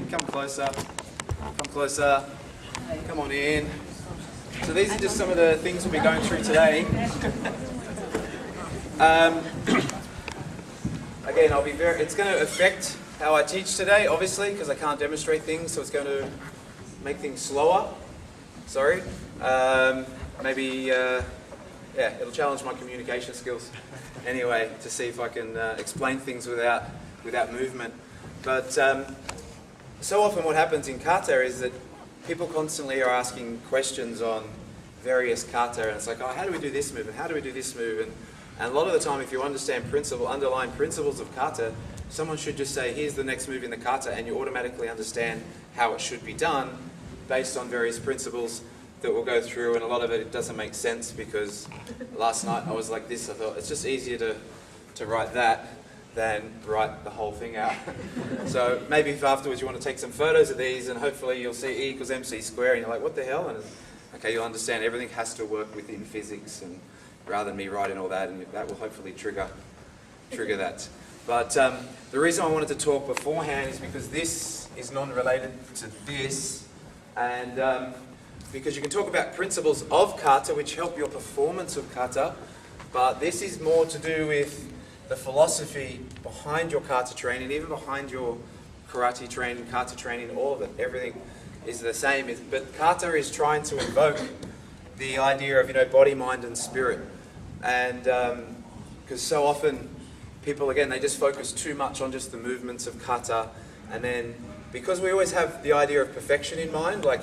come closer. Come closer. Come on in. So these are just some of the things we'll be going through today. Again, it's going to affect how I teach today, obviously, because I can't demonstrate things, so it's going to make things slower. Sorry. It'll challenge my communication skills anyway, to see if I can explain things without movement. But so often what happens in kata is that people constantly are asking questions on various kata, and it's like, oh, how do we do this move, and how do we do this move? And a lot of the time, if you understand underlying principles of kata, someone should just say, here's the next move in the kata, and you automatically understand how it should be done based on various principles that we'll go through. And a lot of it doesn't make sense, because last night I was like this. I thought it's just easier to write that than write the whole thing out. So maybe if afterwards you want to take some photos of these, and hopefully you'll see E equals MC squared, and you're like, what the hell? And okay, you'll understand everything has to work within physics, and rather than me writing all that, and that will hopefully trigger that. But the reason I wanted to talk beforehand is because this is non-related to this, and because you can talk about principles of kata which help your performance of kata, but this is more to do with the philosophy behind your kata training, even behind your karate training, kata training, all of it, everything is the same. But kata is trying to invoke the idea of body, mind and spirit. And because so often people, again, they just focus too much on just the movements of kata, and then because we always have the idea of perfection in mind, like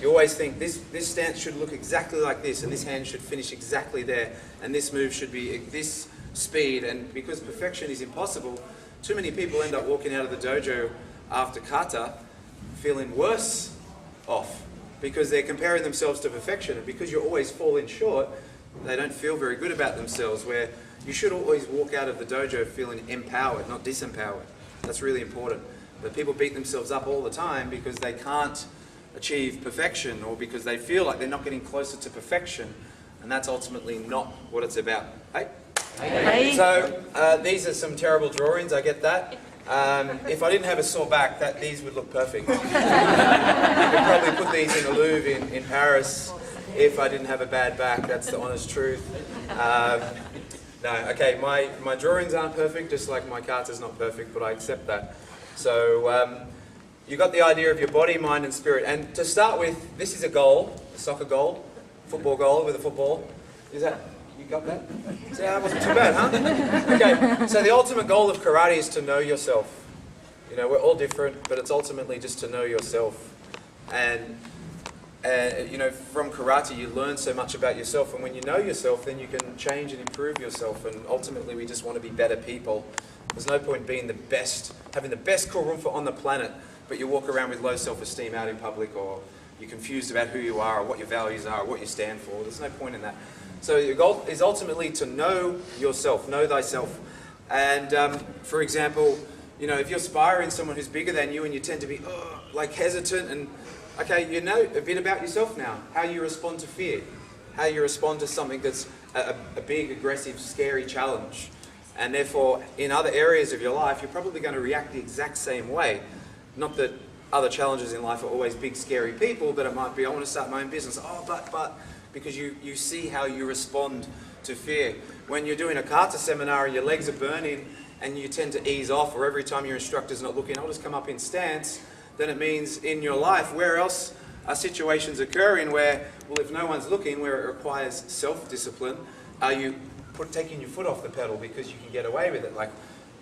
you always think this stance should look exactly like this, and this hand should finish exactly there, and this move should be this speed. And because perfection is impossible, too many people end up walking out of the dojo after kata feeling worse off, because they're comparing themselves to perfection, and because you're always falling short, they don't feel very good about themselves, where you should always walk out of the dojo feeling empowered, not disempowered. That's really important. But people beat themselves up all the time because they can't achieve perfection, or because they feel like they're not getting closer to perfection, and that's ultimately not what it's about. Hey? Hey. So these are some terrible drawings, I get that. If I didn't have a sore back, these would look perfect. You could probably put these in the Louvre in Paris if I didn't have a bad back. That's the honest truth. No, okay, my drawings aren't perfect, just like my kata's not perfect, but I accept that. So you got the idea of your body, mind and spirit. And to start with, this is a goal, a soccer goal, football goal with a football. Is that, you got that? See, that wasn't too bad, huh? Okay, so the ultimate goal of karate is to know yourself. We're all different, but it's ultimately just to know yourself. And from karate you learn so much about yourself, and when you know yourself, then you can change and improve yourself, and ultimately we just want to be better people. There's no point being the best, having the best kurumfa on the planet, but you walk around with low self-esteem out in public, or you're confused about who you are, or what your values are, or what you stand for. There's no point in that. So your goal is ultimately to know yourself, know thyself. And for example, if you're sparring someone who's bigger than you, and you tend to be hesitant, and okay, you know a bit about yourself now, how you respond to fear, how you respond to something that's a big, aggressive, scary challenge. And therefore, in other areas of your life, you're probably going to react the exact same way. Not that other challenges in life are always big, scary people, but it might be, I want to start my own business. Oh, but, because you see how you respond to fear. When you're doing a kata seminar and your legs are burning, and you tend to ease off, or every time your instructor's not looking, I'll just come up in stance, then it means in your life, where else are situations occurring where, well, if no one's looking, where it requires self-discipline, are you taking your foot off the pedal because you can get away with it? Like,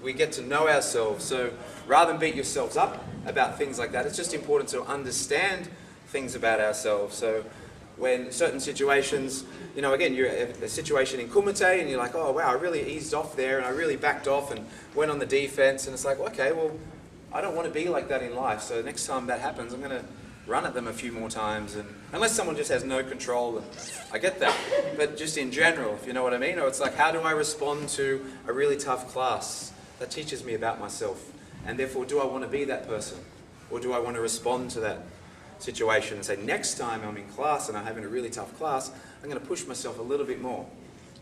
we get to know ourselves. So rather than beat yourselves up about things like that, it's just important to understand things about ourselves. So when certain situations, again, you're in a situation in kumite, and you're like, oh wow, I really eased off there, and I really backed off and went on the defense, and it's like, okay, well, I don't want to be like that in life, so next time that happens, I'm going to run at them a few more times, and unless someone just has no control, and I get that, but just in general, if you know what I mean. Or it's like, how do I respond to a really tough class? That teaches me about myself, and therefore, do I want to be that person, or do I want to respond to that situation and say, next time I'm in class and I'm having a really tough class, I'm going to push myself a little bit more.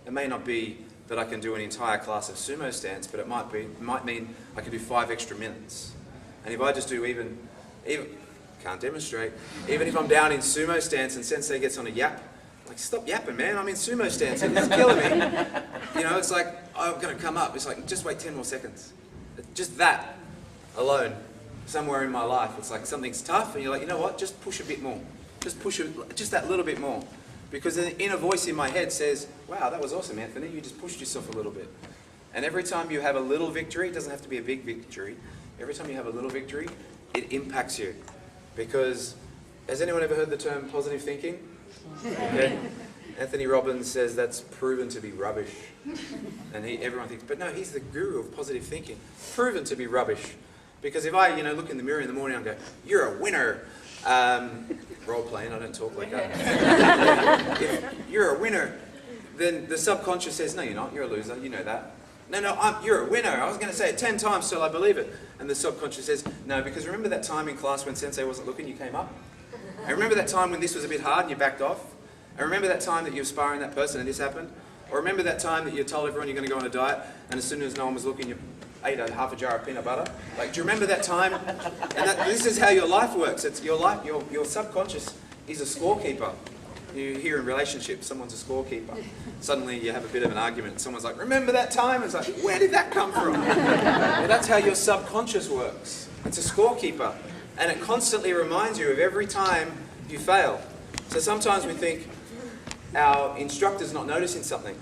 It may not be that I can do an entire class of sumo stance, but it might mean I can do 5 extra minutes. And if I just do even Even, can't demonstrate. Even if I'm down in sumo stance and sensei gets on a yap, like, stop yapping, man, I'm in sumo stance, it's killing me. You know, it's like, I'm going to come up. It's like, just wait 10 more seconds. Just that alone, somewhere in my life, it's like something's tough, and you're like, you know what, just push a bit more. Just push it, just that little bit more. Because the inner voice in my head says, wow, that was awesome, Anthony, you just pushed yourself a little bit. And every time you have a little victory, it doesn't have to be a big victory, every time you have a little victory, it impacts you. Because, has anyone ever heard the term positive thinking? Okay. Anthony Robbins says that's proven to be rubbish. And everyone thinks, but no, he's the guru of positive thinking. Proven to be rubbish. Because if I, look in the mirror in the morning and go, you're a winner. Role playing, I don't talk like that. If you're a winner, then the subconscious says, no, you're not, you're a loser, you know that. No, you're a winner. I was going to say it 10 times till I believe it. And the subconscious says, no, because remember that time in class when sensei wasn't looking, you came up? And remember that time when this was a bit hard and you backed off? And remember that time that you were sparring that person and this happened? Or remember that time that you told everyone you're going to go on a diet and as soon as no one was looking, you ate half a jar of peanut butter? Like, do you remember that time? And this is how your life works. It's your life, your subconscious is a scorekeeper. You hear in relationships, someone's a scorekeeper. Suddenly you have a bit of an argument. Someone's like, remember that time? It's like, where did that come from? Well, that's how your subconscious works. It's a scorekeeper. And it constantly reminds you of every time you fail. So sometimes we think our instructor's not noticing something,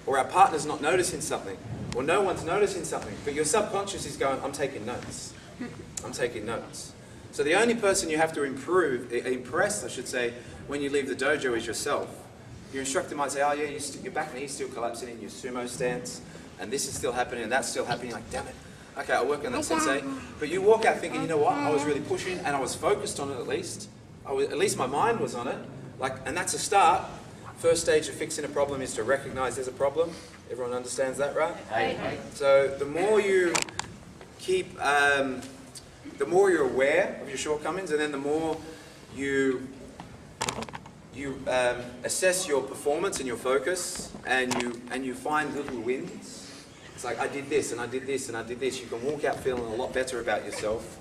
or our partner's not noticing something, or no one's noticing something. But your subconscious is going, I'm taking notes. I'm taking notes. So the only person you have to impress, I should say, when you leave the dojo is yourself. Your instructor might say, oh yeah, your back knee's still collapsing in your sumo stance, and this is still happening, and that's still happening. You're like, damn it. Okay, I'll work on that, sensei. But you walk out thinking, you know what, I was really pushing, and I was focused on it at least. At least my mind was on it. And that's a start. First stage of fixing a problem is to recognize there's a problem. Everyone understands that, right? Hey. So the more you keep, the more you're aware of your shortcomings, and then the more you assess your performance and your focus, and you find little wins. It's like, I did this, and I did this, and I did this. You can walk out feeling a lot better about yourself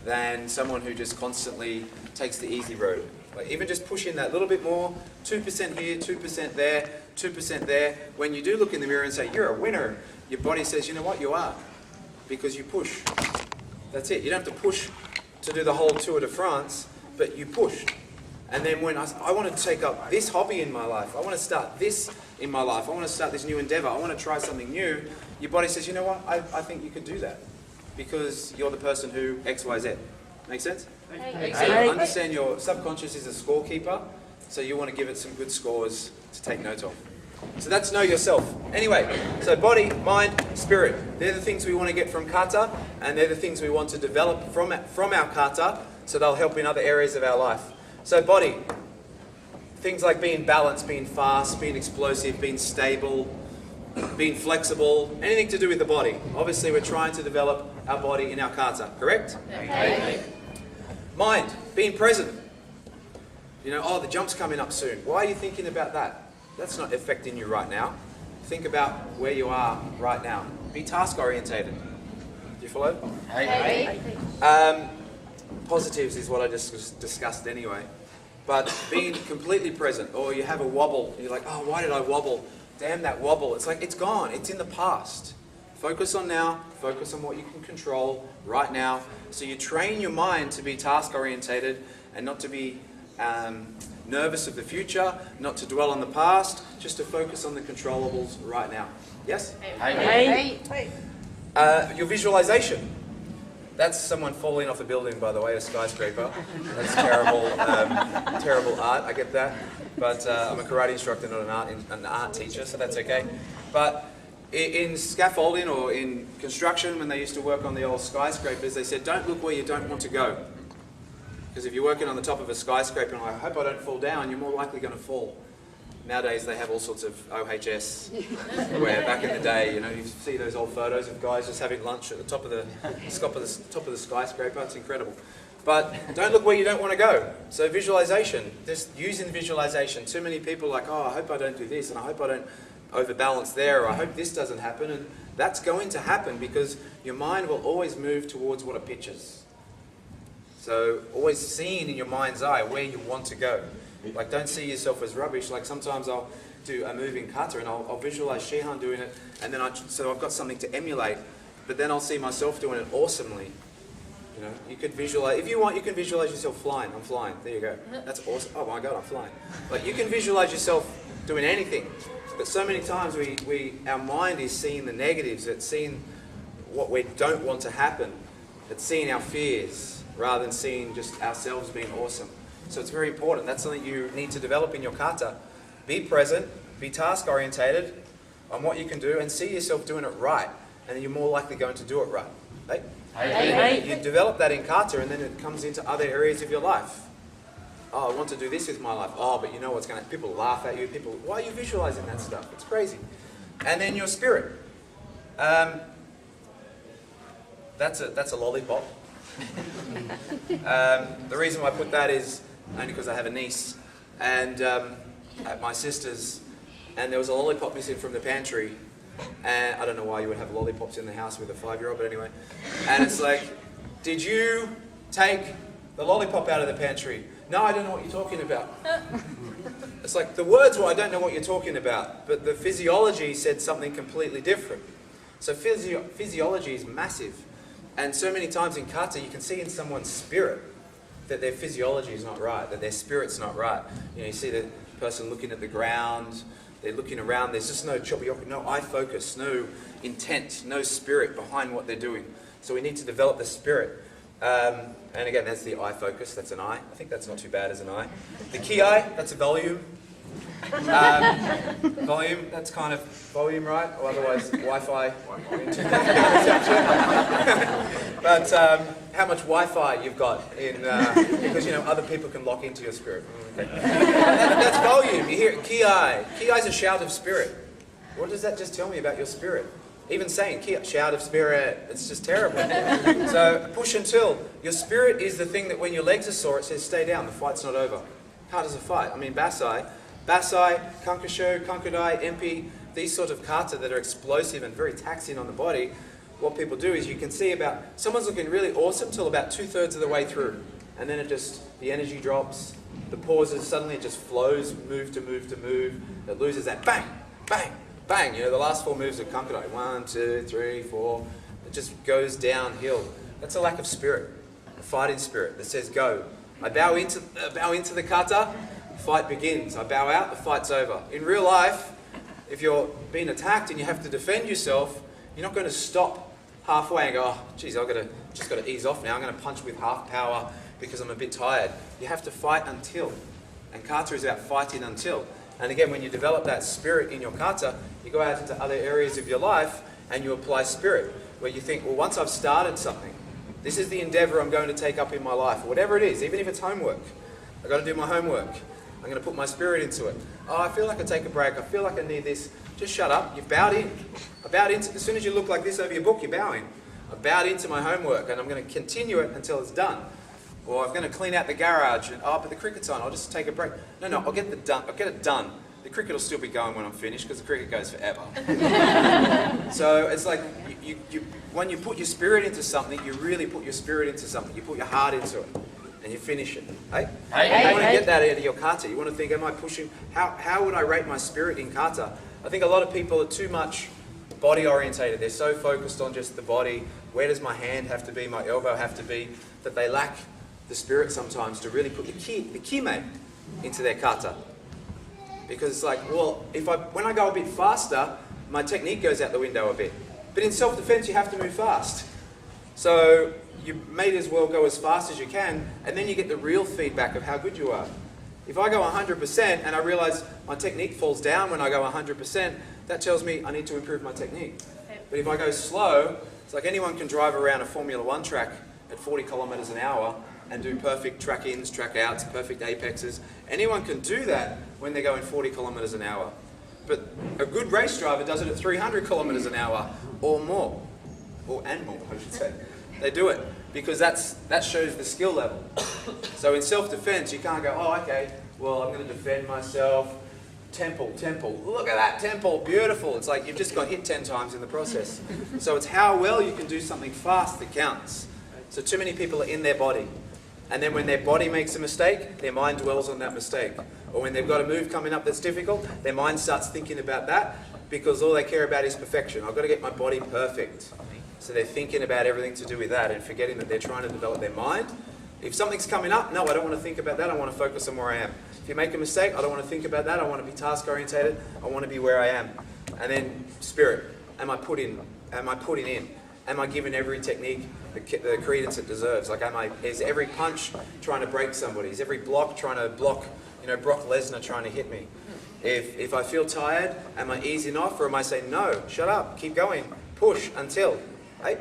than someone who just constantly takes the easy road. Like, even just push in that little bit more, 2% here, 2% there, 2% there. When you do look in the mirror and say, you're a winner, your body says, you know what, you are. Because you push. That's it. You don't have to push to do the whole Tour de France, but you push. And then when I want to take up this hobby in my life, I want to start this in my life, I want to start this new endeavor, I want to try something new, your body says, you know what, I think you could do that. Because you're the person who X, Y, Z. Make sense? Understand your subconscious is a scorekeeper, so you want to give it some good scores to take note of. So that's know yourself. Anyway, so body, mind, spirit. They're the things we want to get from kata, and they're the things we want to develop from our kata, so they'll help in other areas of our life. So body, things like being balanced, being fast, being explosive, being stable, being flexible, anything to do with the body. Obviously we're trying to develop our body in our kata, correct? Okay. Mind, being present. The jump's coming up soon. Why are you thinking about that? That's not affecting you right now. Think about where you are right now. Be task orientated. Do you follow? Okay. Positives is what I just discussed anyway. But being completely present, or you have a wobble, and you're like, oh, why did I wobble? Damn that wobble. It's like, it's gone. It's in the past. Focus on now. Focus on what you can control right now. So you train your mind to be task orientated and not to be nervous of the future, not to dwell on the past, just to focus on the controllables right now. Yes? Hey. Your visualization. That's someone falling off a building, by the way, a skyscraper. That's terrible, terrible art, I get that. But I'm a karate instructor, not an art teacher, so that's okay. But in scaffolding or in construction, when they used to work on the old skyscrapers, they said, don't look where you don't want to go. Because if you're working on the top of a skyscraper and I hope I don't fall down, you're more likely going to fall. Nowadays they have all sorts of OHS, where back in the day, you see those old photos of guys just having lunch at the top of the skyscraper. It's incredible. But don't look where you don't want to go. So visualization, just using visualization. Too many people are like, oh, I hope I don't do this, and I hope I don't overbalance there, or I hope this doesn't happen. And that's going to happen because your mind will always move towards what it pictures. So always seeing in your mind's eye where you want to go. Like, don't see yourself as rubbish. Like, sometimes I'll do a move in kata and I'll visualize Shihan doing it, and then so I've got something to emulate, but then I'll see myself doing it awesomely. You know, you could visualize, if you want, you can visualize yourself flying. I'm flying. There you go. That's awesome. Oh my God, I'm flying. Like, you can visualize yourself doing anything, but so many times our mind is seeing the negatives. It's seeing what we don't want to happen. It's seeing our fears rather than seeing just ourselves being awesome. So it's very important. That's something you need to develop in your kata. Be present, be task orientated on what you can do, and see yourself doing it right, and then you're more likely going to do it right. Right? You develop that in kata, and then it comes into other areas of your life. Oh, I want to do this with my life. Oh, but you know what's going to... People laugh at you. Why are you visualizing that stuff? It's crazy. And then your spirit. That's a lollipop. The reason why I put that is only because I have a niece, and at my sister's, and there was a lollipop missing from the pantry, and I don't know why you would have lollipops in the house with a 5-year-old, but anyway. And it's like, did you take the lollipop out of the pantry? No, I don't know what you're talking about. It's like, the words were, I don't know what you're talking about, but the physiology said something completely different. So physiology is massive. And so many times in kata, you can see in someone's spirit that their physiology is not right, that their spirit's not right. You know, you see the person looking at the ground, they're looking around, there's just no choppy, no eye focus, no intent, no spirit behind what they're doing. So we need to develop the spirit. And again, that's the eye focus, that's an eye. I think that's not too bad as an eye. The ki eye, that's a volume. Volume, that's kind of volume, right? Or otherwise Wi-Fi. But how much Wi-Fi you've got in, because you know other people can lock into your spirit. Okay. That's volume. You hear ki eye. Ki eye is a shout of spirit. What does that just tell me about your spirit? Even saying ki, shout of spirit, it's just terrible. So push until. Your spirit is the thing that when your legs are sore, it says stay down, the fight's not over. How does a fight? I mean, Basai, Kankasho, Kankudai, MP, these sort of kata that are explosive and very taxing on the body, what people do is you can see about, someone's looking really awesome till about 2/3 of the way through. And then the energy drops, the pauses, suddenly it just flows, move to move to move. It loses that bang, bang, bang. You know, the last 4 moves of Kankudai, 1, 2, 3, 4, it just goes downhill. That's a lack of spirit, a fighting spirit that says go. I bow into the kata, fight begins. I bow out, the fight's over. In real life, if you're being attacked and you have to defend yourself, you're not going to stop halfway and go, oh, geez, just got to ease off now. I'm going to punch with half power because I'm a bit tired. You have to fight until. And kata is about fighting until. And again, when you develop that spirit in your kata, you go out into other areas of your life and you apply spirit, where you think, well, once I've started something, this is the endeavor I'm going to take up in my life, whatever it is, even if it's homework. I've got to do my homework. I'm going to put my spirit into it. Oh, I feel like I take a break. I feel like I need this. Just shut up. You've bowed in. I bowed into. As soon as you look like this over your book, you're bowing. I bowed into my homework, and I'm going to continue it until it's done. Or I'm going to clean out the garage, and but the cricket's on. I'll just take a break. No, I'll get it done. The cricket will still be going when I'm finished because the cricket goes forever. So it's like when you put your spirit into something, you really put your spirit into something. You put your heart into it. And you finish it. Hey? You want to get that out of your kata. You want to think, am I pushing? How would I rate my spirit in kata? I think a lot of people are too much body orientated. They're so focused on just the body. Where does my hand have to be? My elbow have to be? That they lack the spirit sometimes to really put the kime into their kata. Because it's like, well, when I go a bit faster, my technique goes out the window a bit. But in self-defense, you have to move fast. So you may as well go as fast as you can, and then you get the real feedback of how good you are. If I go 100% and I realize my technique falls down when I go 100%, that tells me I need to improve my technique. But if I go slow, it's like anyone can drive around a Formula 1 track at 40 kilometers an hour and do perfect track ins, track outs, perfect apexes. Anyone can do that when they're going 40 kilometers an hour. But a good race driver does it at 300 kilometers an hour or more. And more, I should say. They do it because that shows the skill level. So in self-defense, you can't go, oh, okay, well, I'm going to defend myself. Temple. Look at that temple, beautiful. It's like you've just got hit 10 times in the process. So it's how well you can do something fast that counts. So too many people are in their body. And then when their body makes a mistake, their mind dwells on that mistake. Or when they've got a move coming up that's difficult, their mind starts thinking about that because all they care about is perfection. I've got to get my body perfect. So they're thinking about everything to do with that and forgetting that they're trying to develop their mind. If something's coming up, no, I don't want to think about that. I want to focus on where I am. If you make a mistake, I don't want to think about that. I want to be task orientated. I want to be where I am. And then spirit. Am I putting in? Am I giving every technique the credence it deserves? Like, is every punch trying to break somebody? Is every block trying to block, Brock Lesnar trying to hit me? If I feel tired, am I easing off, or am I saying, no, shut up, keep going, push until, hey?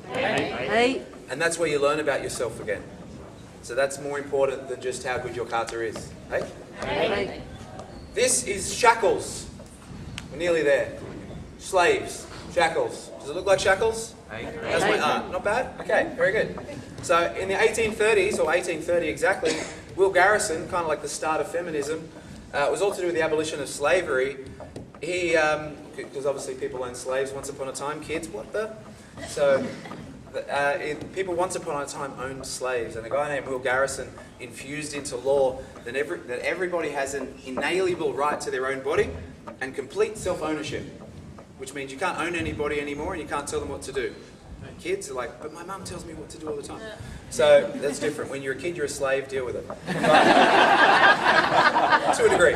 Hey. And that's where you learn about yourself again. So that's more important than just how good your kata is, hey? Hey. This is shackles. We're nearly there. Slaves, shackles. Does it look like shackles? That's my art. Not bad? Okay, very good. So in the 1830s, or 1830 exactly, Will Garrison, kind of like the start of feminism, it was all to do with the abolition of slavery. He, because obviously people owned slaves once upon a time, kids, what the? So people once upon a time owned slaves, and a guy named Will Garrison infused into law that everybody has an inalienable right to their own body and complete self-ownership, which means you can't own anybody anymore and you can't tell them what to do. Kids are like, but my mum tells me what to do all the time. So that's different. When you're a kid, you're a slave, deal with it. To a degree.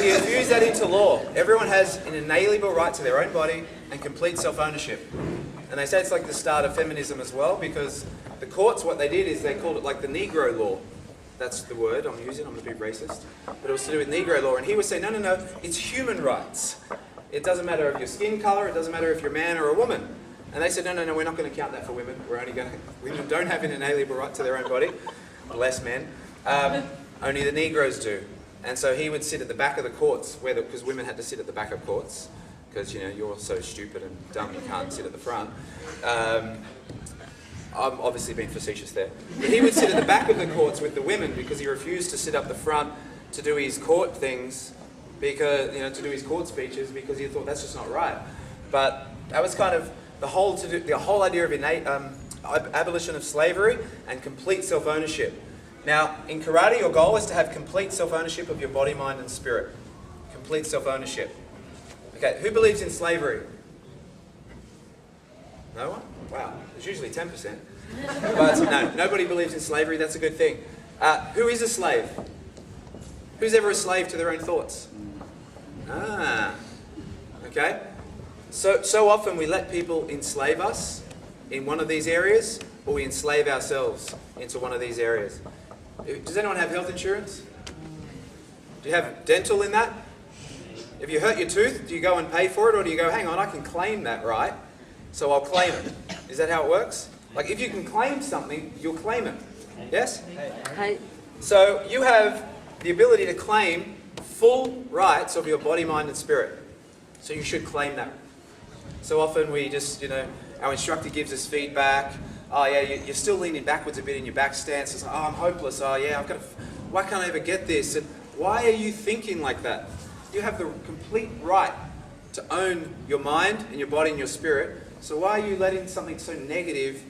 He infused that into law. Everyone has an inalienable right to their own body and complete self-ownership. And they say it's like the start of feminism as well, because the courts, what they did is they called it like the Negro law. That's the word I'm using, I'm a bit racist. But it was to do with Negro law. And he was saying, no, it's human rights. It doesn't matter if your skin colour, it doesn't matter if you're a man or a woman. And they said, no, we're not going to count that for women. Women don't have an inalienable right to their own body. Less men. Only the Negroes do. And so he would sit at the back of the courts, because women had to sit at the back of courts, because, you're so stupid and dumb you can't sit at the front. I'm obviously being facetious there. But he would sit at the back of the courts with the women because he refused to sit up the front to do his court things, because, to do his court speeches, because he thought that's just not right. But that was kind of the whole idea of abolition of slavery and complete self-ownership. Now, in karate, your goal is to have complete self-ownership of your body, mind, and spirit. Complete self-ownership. Okay, who believes in slavery? No one? Wow, there's usually 10%. But no, nobody believes in slavery. That's a good thing. Who is a slave? Who's ever a slave to their own thoughts? Okay. So often we let people enslave us in one of these areas, or we enslave ourselves into one of these areas. Does anyone have health insurance? Do you have dental in that? If you hurt your tooth, do you go and pay for it, or do you go, hang on, I can claim that right, so I'll claim it? Is that how it works? Like, if you can claim something, you'll claim it. Yes? Hey. So you have the ability to claim full rights of your body, mind, and spirit. So you should claim that. So often we just, our instructor gives us feedback. Oh yeah, you're still leaning backwards a bit in your back stance. It's like, oh, I'm hopeless. Oh yeah, why can't I ever get this? And why are you thinking like that? You have the complete right to own your mind and your body and your spirit. So why are you letting something so negative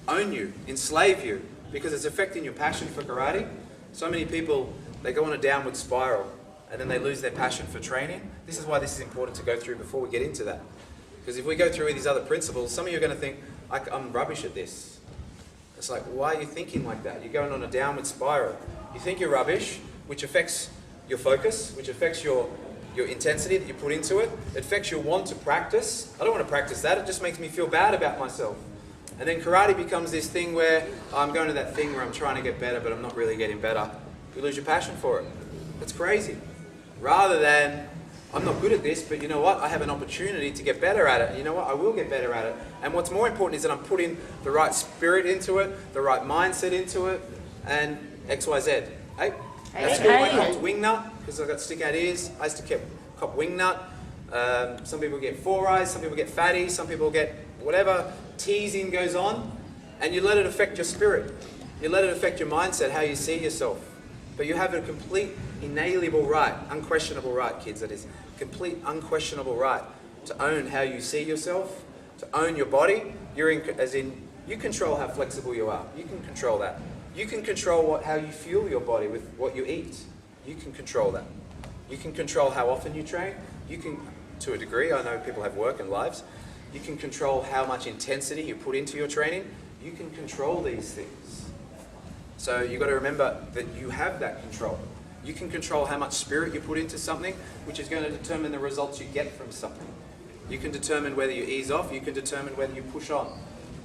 own you, enslave you? Because it's affecting your passion for karate. So many people, they go on a downward spiral and then they lose their passion for training. This is why this is important to go through before we get into that. Because if we go through these other principles, some of you are going to think, I'm rubbish at this. It's like, why are you thinking like that? You're going on a downward spiral. You think you're rubbish, which affects your focus, which affects your intensity that you put into it. It affects your want to practice. I don't want to practice that. It just makes me feel bad about myself. And then karate becomes this thing where I'm going to that thing where I'm trying to get better, but I'm not really getting better. You lose your passion for it. That's crazy. Rather than, I'm not good at this, but you know what? I have an opportunity to get better at it. And you know what? I will get better at it. And what's more important is that I'm putting the right spirit into it, the right mindset into it, and X, Y, Z. Hey? At school I copped wingnut because I got stick out ears. I used to cop wingnut. Some people get four eyes, some people get fatty, some people get whatever teasing goes on, and you let it affect your spirit. You let it affect your mindset, how you see yourself. But you have a complete, inalienable right, unquestionable right, kids, that is, complete, unquestionable right to own how you see yourself, to own your body. You control how flexible you are. You can control that. You can control how you fuel your body with what you eat. You can control that. You can control how often you train. You can, to a degree, I know people have work and lives. You can control how much intensity you put into your training. You can control these things. So you've got to remember that you have that control. You can control how much spirit you put into something, which is going to determine the results you get from something. You can determine whether you ease off. You can determine whether you push on.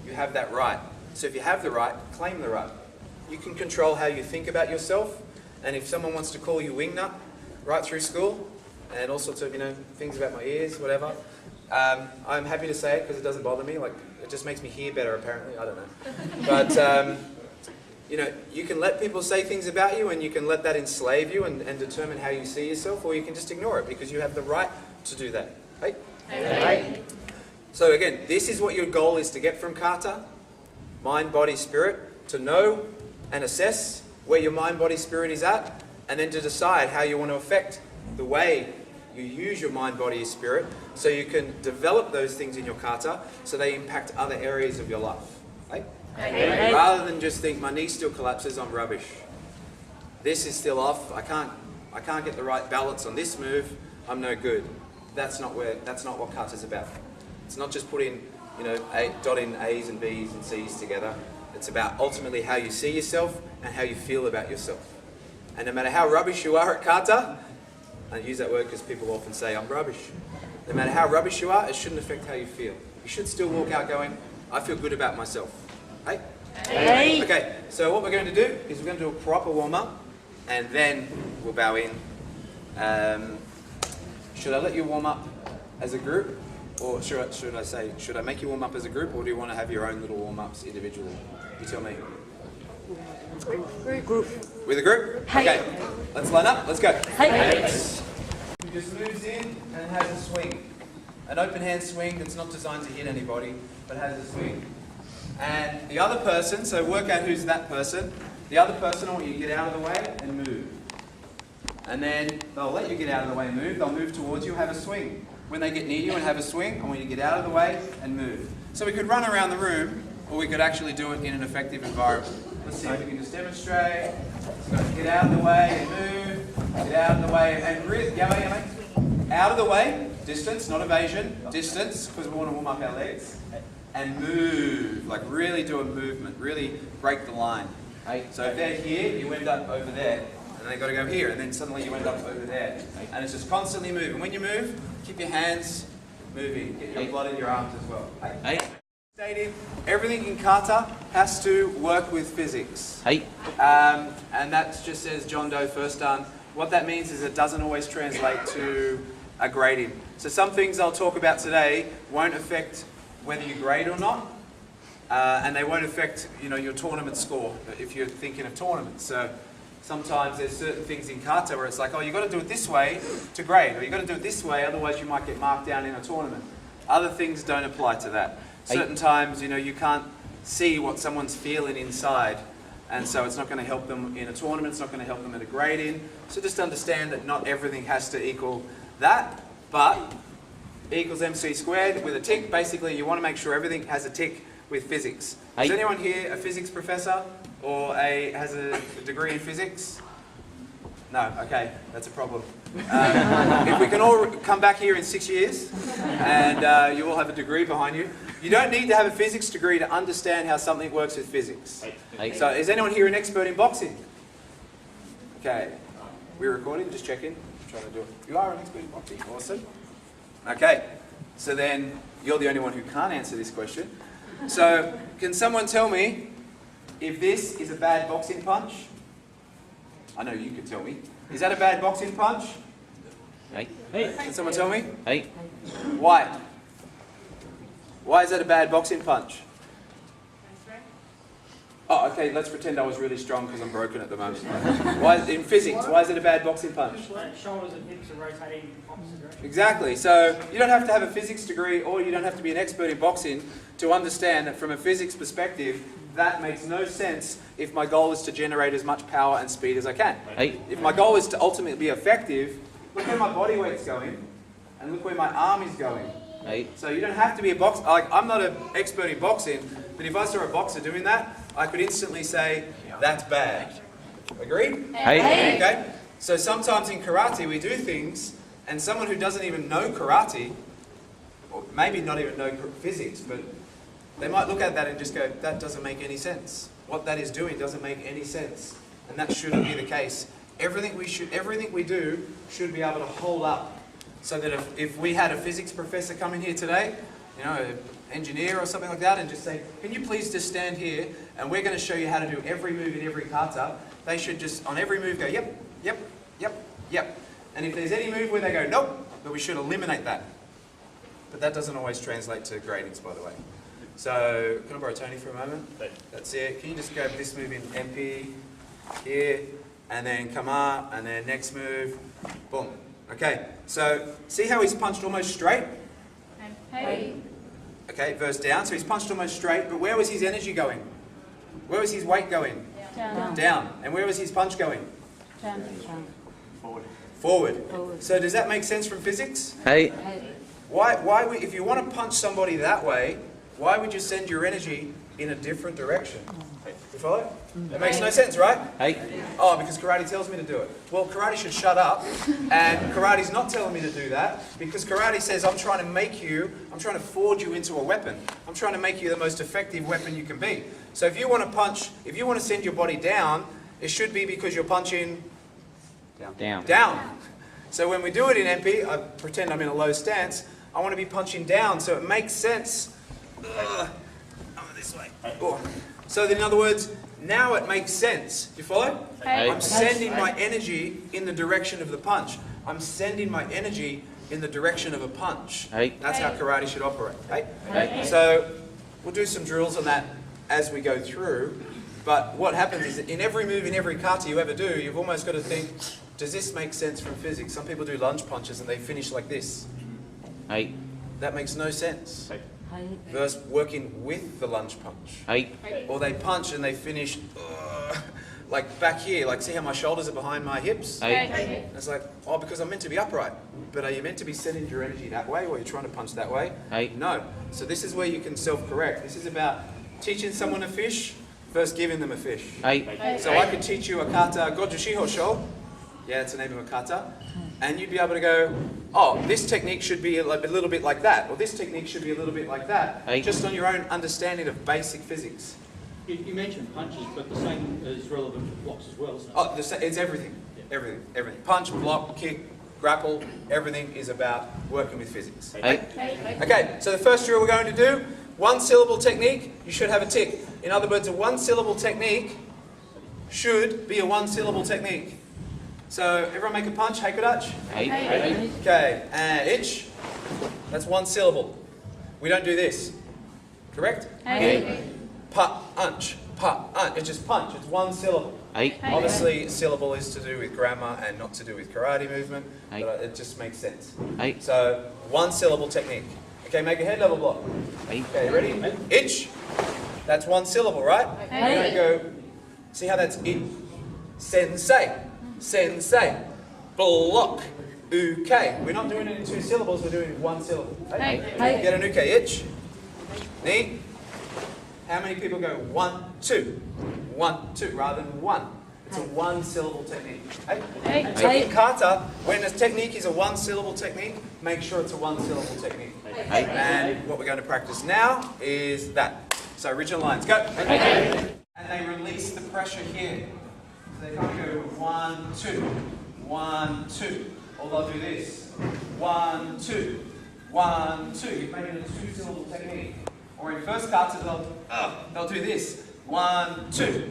You have that right. So if you have the right, claim the right. You can control how you think about yourself. And if someone wants to call you wingnut right through school, and all sorts of, things about my ears, whatever, I'm happy to say it because it doesn't bother me. Like, it just makes me hear better, apparently. I don't know. But, you can let people say things about you, and you can let that enslave you and determine how you see yourself, or you can just ignore it because you have the right to do that. Hey? Hey. So again, this is what your goal is to get from Kata. Mind, body, spirit. To know and assess where your mind, body, spirit is at, and then to decide how you want to affect the way you use your mind, body, spirit, so you can develop those things in your Kata so they impact other areas of your life. Hey? Hey. Rather than just think, my knee still collapses, I'm rubbish. This is still off, I can't get the right balance on this move, I'm no good. That's not what Kata's about. It's not just putting, dotting A's and B's and C's together. It's about ultimately how you see yourself and how you feel about yourself. And no matter how rubbish you are at Kata, I use that word because people often say I'm rubbish. No matter how rubbish you are, it shouldn't affect how you feel. You should still walk out going, I feel good about myself. Hey? Hey. Okay, so what we're going to do is we're going to do a proper warm-up, and then we'll bow in. Should I let you warm up as a group? Or should I make you warm up as a group, or do you want to have your own little warm-ups individually? You tell me. Group. With a group? Hey. Okay, let's line up, let's go. Hey. He just moves in and has a swing. An open hand swing that's not designed to hit anybody, but has a swing. And the other person, so work out who's that person. The other person, I want you to get out of the way and move. And then they'll let you get out of the way and move. They'll move towards you, have a swing. When they get near you and have a swing, I want you to get out of the way and move. So we could run around the room, or we could actually do it in an effective environment. Let's see if we can just demonstrate. So get out of the way and move. Get out of the way and breathe. Out of the way, distance, not evasion. Distance, because we want to warm up our legs. And move, like really do a movement, really break the line. So if they're here, you end up over there. And they've got to go here, and then suddenly you end up over there. And it's just constantly moving. When you move, keep your hands moving. Get your blood in your arms as well. Stating, everything in Kata has to work with physics. And that just says John Doe first done. What that means is it doesn't always translate to a grading. So some things I'll talk about today won't affect whether you grade or not. And they won't affect your tournament score if you're thinking of tournaments. So sometimes there's certain things in Kata where it's like, oh, you've got to do it this way to grade, or you've got to do it this way, otherwise you might get marked down in a tournament. Other things don't apply to that. Certain times, you can't see what someone's feeling inside, and so it's not going to help them in a tournament, it's not going to help them at a grading. So just understand that not everything has to equal that, but E equals MC squared with a tick. Basically, you want to make sure everything has a tick with physics. Is anyone here a physics professor or has a degree in physics? No, okay, that's a problem. If we can all come back here in 6 years and you all have a degree behind you, you don't need to have a physics degree to understand how something works with physics. So is anyone here an expert in boxing? Okay, we're recording, just checking. I'm trying to do it. You are an expert in boxing, awesome. Okay, so then you're the only one who can't answer this question. So, can someone tell me if this is a bad boxing punch? I know you can tell me. Is that a bad boxing punch? Can someone tell me? Why? Why is that a bad boxing punch? Oh, okay, let's pretend I was really strong because I'm broken at the moment. In physics, why is it a bad boxing punch? Shoulders and hips are rotating opposite direction. Exactly. So you don't have to have a physics degree or you don't have to be an expert in boxing to understand that from a physics perspective, that makes no sense if my goal is to generate as much power and speed as I can. If my goal is to ultimately be effective, look where my body weight's going and look where my arm is going. So you don't have to be a boxer. I'm not an expert in boxing, but if I saw a boxer doing that, I could instantly say, That's bad. Agreed? Hey. Okay? So sometimes in karate we do things, and someone who doesn't even know karate, or maybe not even know physics, but they might look at that and just go, that doesn't make any sense. What that is doing doesn't make any sense. And that shouldn't be the case. Everything we do should be able to hold up. So that if we had a physics professor come in here today, you know, an engineer or something like that, and just say, can you please just stand here and we're going to show you how to do every move in every kata, they should just, on every move, go, yep, yep, yep, yep. And if there's any move where they go, nope, then we should eliminate that. But that doesn't always translate to gradings, by the way. So, can I borrow Tony for a moment? That's it. Can you just grab this move in MP, here, and then Kama, and then next move, boom. Okay, so see how he's punched almost straight? Hey. Okay, verse down. So he's punched almost straight, but where was his energy going? Where was his weight going? Down. Down. And where was his punch going? Down. Forward. Forward. So does that make sense from physics? Hey. Hey. If you want to punch somebody that way, why would you send your energy in a different direction? You follow? It makes no sense, right? Hey. Oh, because karate tells me to do it. Well, karate should shut up, and karate's not telling me to do that, because karate says I'm trying to forge you into a weapon. I'm trying to make you the most effective weapon you can be. So if you want to send your body down, it should be because you're punching down. So when we do it in MP, I pretend I'm in a low stance, I want to be punching down, so it makes sense. I'm this way. Oh. So in other words, now it makes sense. You follow? Hey. I'm sending my energy in the direction of the punch. I'm sending my energy in the direction of a punch. Hey. That's how karate should operate. Hey? Hey. So we'll do some drills on that as we go through. But what happens is that in every move, in every kata you ever do, you've almost got to think, does this make sense from physics? Some people do lunge punches and they finish like this. Hey. That makes no sense. Hey. Hey. Versus working with the lunge punch. Hey. Or they punch and they finish like back here, like see how my shoulders are behind my hips? Hey. And it's like, oh, because I'm meant to be upright. But are you meant to be sending your energy that way, or you're trying to punch that way? Hey. No. So this is where you can self-correct. This is about teaching someone a fish versus giving them a fish. Hey. So I could teach you a kata, Goju Shiho Sho. Yeah, it's the name of a kata. And you'd be able to go, oh, this technique should be a little bit like that, or this technique should be a little bit like that, Hey. just on your own understanding of basic physics. You mentioned punches, but the same is relevant to blocks as well, isn't it? Oh, it's everything. Everything. Punch, block, kick, grapple, everything is about working with physics. Hey. Okay, so the first drill we're going to do, one syllable technique, you should have a tick. In other words, a one syllable technique should be a one syllable technique. So everyone make a punch, heikudach. Hey. Okay, and itch. That's one syllable. We don't do this. Correct? Hey. Punch. It's just punch. It's one syllable. Hey. Obviously, a syllable is to do with grammar and not to do with karate movement, Hey. but it just makes sense. Hey. So, one syllable technique. Okay, make a head level block. Hey. Okay, ready? Itch. That's one syllable, right? Hey. You're going to go, see how that's it? Sensei. Sensei. Block. Uke. We're not doing it in two syllables, we're doing it in one syllable. Hey. Hey. Get an uke. Itch. Knee. How many people go 1, 2, 1, 2 rather than one? It's a one syllable technique. Hey? Hey. So in Hey. kata, when a technique is a one syllable technique, make sure it's a one syllable technique. Hey. And what we're going to practice now is that. So original lines, go. Hey. And they release the pressure here. So they can't go 1, 2, 1, 2. Or they'll do this. 1, 2, 1, 2. You've made it a two syllable technique. Or in first kata, they'll do this. 1, 2,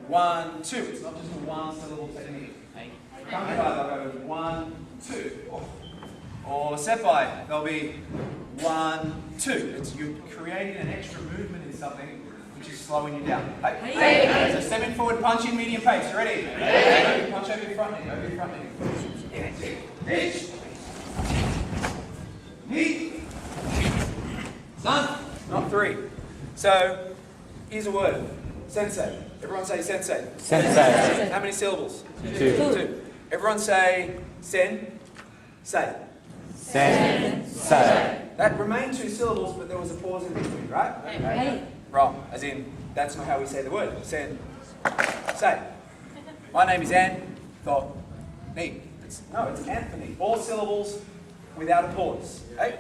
1, 2. It's not just a one syllable technique. Kankai, they'll go 1, 2. Or seppai, they'll be 1, 2. It's you're creating an extra movement in something which is slowing you down. Hey. So step in forward, punch in medium pace. You ready? Hey. Punch over your front knee. Over your front knee. Hitch. Knee. Son. Not 3. So here's a word. Sensei. Everyone say sensei. Sensei. How many syllables? 2. Everyone say sen. Say. Sensei. That remained 2 syllables, but there was a pause in between, right? Hey. Wrong. As in, that's not how we say the word. Sen. Say. My name is Anthony. It's Anthony. All syllables without a pause. Okay?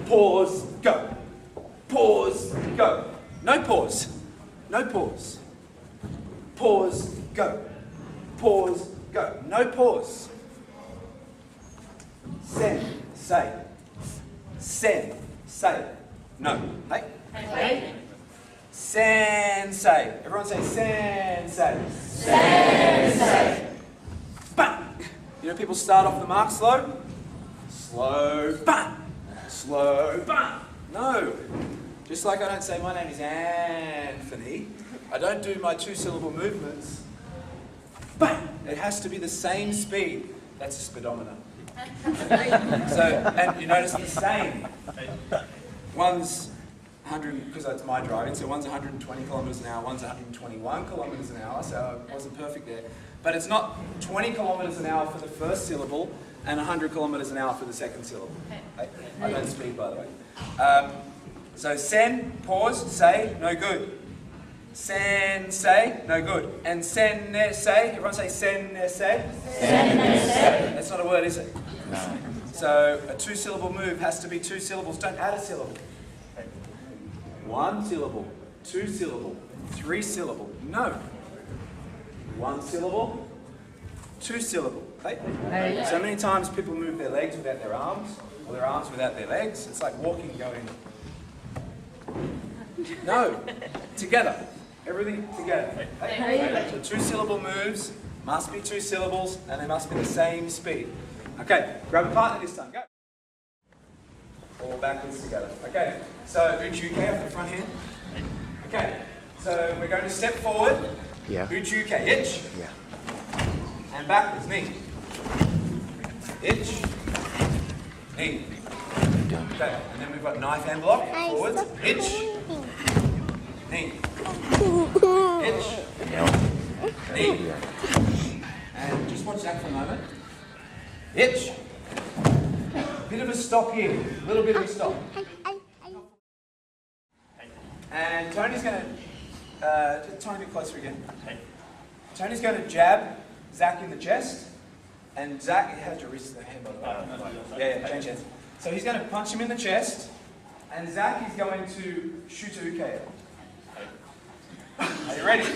Pause, go. Pause, go. No pause. No pause. Pause, go. Pause, go. No pause. Send, say. Send, say. No. Hey? Sensei. Everyone say sensei. Sensei. Bang. You know people start off the mark slow? Slow, bang. Slow, bang. No. Just like I don't say my name is Anthony, I don't do my 2-syllable movements. Bang. It has to be the same speed. That's a speedometer. And you notice the same. One's 100, because that's my driving, so one's 120 kilometres an hour, one's 121 kilometres an hour, so I wasn't perfect there. But it's not 20 kilometres an hour for the first syllable and 100 kilometres an hour for the second syllable. I don't speak, by the way. So sen, pause, say, no good. Sen, say, no good. And sen, ne, say, everyone say sen, ne, say. Sen, ne, say. That's not a word, is it? No. So a 2-syllable move has to be 2 syllables. Don't add a syllable. 1 syllable, 2 syllable, 3 syllable. No. 1 syllable, 2 syllable. Hey? So many times people move their legs without their arms, or their arms without their legs. It's like walking, going. No. Together. Everything together. Hey? So 2-syllable moves must be 2 syllables, and they must be the same speed. Okay, grab a partner this time. Go. All backwards together. Okay, so uchuke off the front hand. Okay, so we're going to step forward. Yeah. Uchuke, itch. Yeah. And backwards, knee. Itch. Knee. Okay, and then we've got knife and block. Forwards. Itch. Knee. Itch. Knee. And just watch that for a moment. Itch. Bit of a stop here. A little bit of a stop. And Tony's going to, just Tony a bit closer again. Tony's going to jab Zach in the chest. And Zach, how's your wrist, the hand by the way? Yeah, change hands. So he's going to punch him in the chest. And Zach is going to shoot a uke. Are you ready?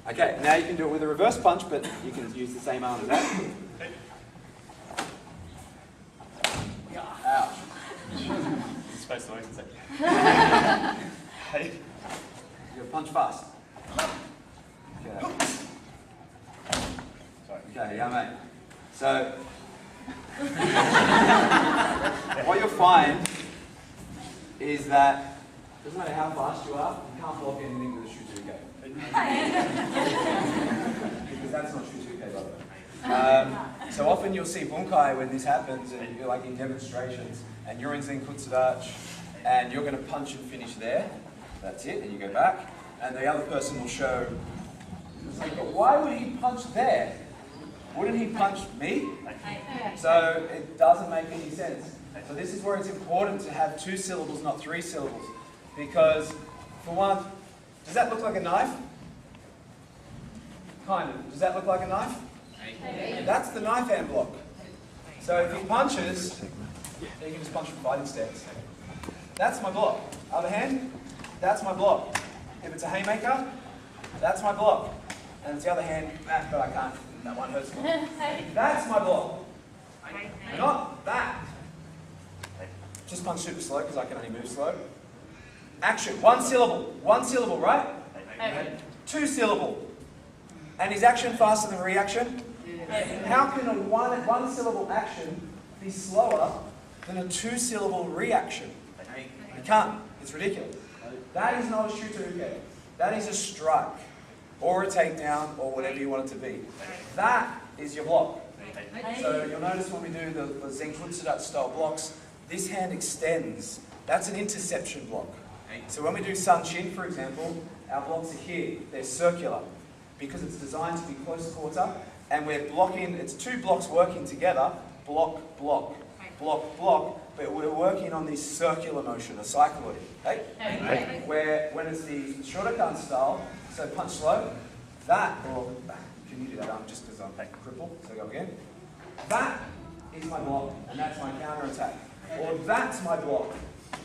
Okay, now you can do it with a reverse punch, but you can use the same arm as that. Ouch. It's supposed to work, isn't it? Hey. You gotta punch fast. Okay. Sorry. Okay, yeah, mate. So, what you'll find is that doesn't matter how fast you are, you can't block anything with a shutuke. Because that's not shutuke, by the way. So often you'll see bunkai when this happens, and you're like in demonstrations, and you're in Zen Kutsudachi, and you're going to punch and finish there. That's it, and you go back, and the other person will show. It's like, but why would he punch there? Wouldn't he punch me? So it doesn't make any sense. So this is where it's important to have 2 syllables, not 3 syllables. Because, for one, does that look like a knife? Kind of. Does that look like a knife? That's the knife hand block. So if he punches, then you can just punch from fighting stance. That's my block. Other hand, that's my block. If it's a haymaker, that's my block. And it's the other hand, but I can't. That one hurts more. That's my block. Not that. Just punch super slow because I can only move slow. Action. 1 syllable. 1 syllable, right? 2 syllable. And is action faster than reaction? How can a one syllable action be slower than a 2 syllable reaction? You can't. It's ridiculous. That is not a shutuke. That is a strike, or a takedown, or whatever you want it to be. That is your block. So you'll notice when we do the Zen Kutsudachi style blocks, this hand extends. That's an interception block. So when we do Sun Shin, for example, our blocks are here. They're circular because it's designed to be close quarter, and we're blocking. It's 2 blocks working together. Block, block, block, block, block, but we're working on this circular motion, a cycloid. Okay? Where when it's the shorter gun style, so punch slow, that, or can you do that just because I'm crippled, so go again. That is my block, and that's my counter attack. Or that's my block,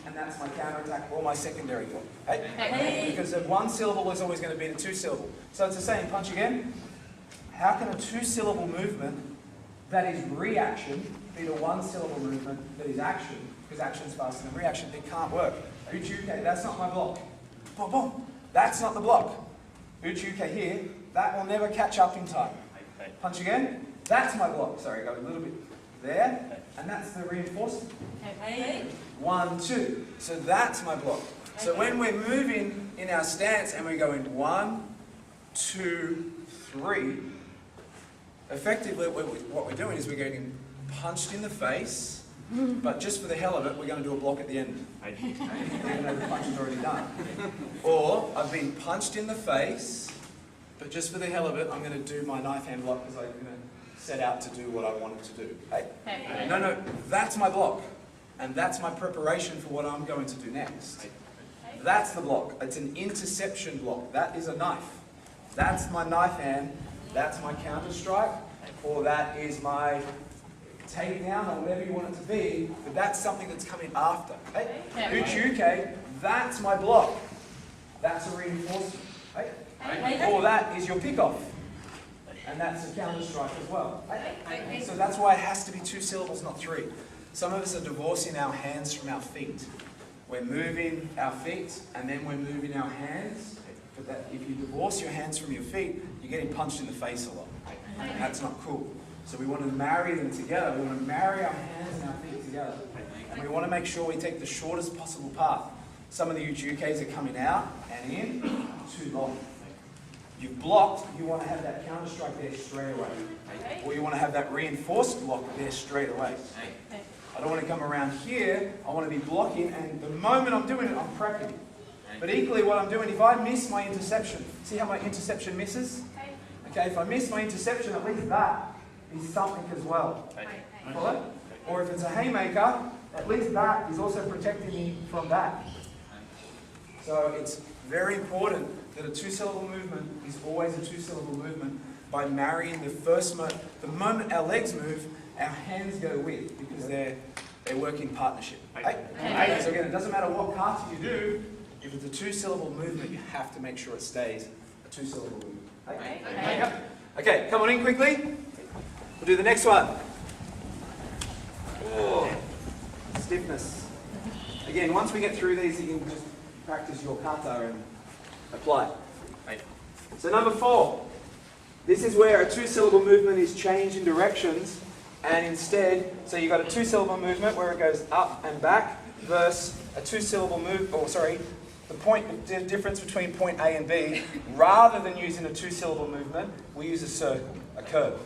and that's my counter attack, or my secondary block. Okay? Because the one syllable is always going to be the two syllable. So it's the same, punch again. How can a two syllable movement that is reaction be the one syllable movement that is action? Because action is faster than reaction. It can't work. Uchuke, that's not my block. Boom, boom. That's not the block. Uchuke here, that will never catch up in time. Punch again. That's my block. Sorry, go a little bit there. And that's the reinforcement. 1, 2. So that's my block. So when we're moving in our stance and we're going 1, 2, 3, effectively what we're doing is we're getting punched in the face, but just for the hell of it, we're going to do a block at the end. Even though the punch is already done. Or I've been punched in the face, but just for the hell of it, I'm going to do my knife hand block because I'm going to set out to do what I wanted to do. No, that's my block. And that's my preparation for what I'm going to do next. That's the block. It's an interception block. That is a knife. That's my knife hand. That's my counter strike. Or that is my takedown, or whatever you want it to be. But that's something that's coming after. Uchuke, that's my block. That's a reinforcement. Or that is your pickoff. And that's a counter strike as well. So that's why it has to be 2 syllables, not 3. Some of us are divorcing our hands from our feet. We're moving our feet and then we're moving our hands. But that, if you divorce your hands from your feet, you're getting punched in the face a lot. And that's not cool. So we want to marry them together. We want to marry our hands and our feet together. And we want to make sure we take the shortest possible path. Some of the Uchukes are coming out and in too long. You've blocked, you want to have that counter strike there straight away. Or you want to have that reinforced block there straight away. I don't want to come around here, I want to be blocking, and the moment I'm doing it, I'm prepping. But equally what I'm doing, if I miss my interception, see how my interception misses? Okay, if I miss my interception, at least that is something as well. Follow? Or if it's a haymaker, at least that is also protecting me from that. So it's very important that a 2-syllable movement is always a 2-syllable movement by marrying the moment our legs move, our hands go with, because they work in partnership. So again, it doesn't matter what kata you do, if it's a 2-syllable movement, you have to make sure it stays a 2-syllable movement. Okay, come on in quickly. We'll do the next one. Oh, stiffness. Again, once we get through these, you can just practice your kata and apply. So number 4. This is where a 2-syllable movement is changed in directions, and instead, so you've got a 2-syllable movement where it goes up and back, versus a 2-syllable move, the difference between point A and B, rather than using a 2-syllable movement, we use a circle, a curve.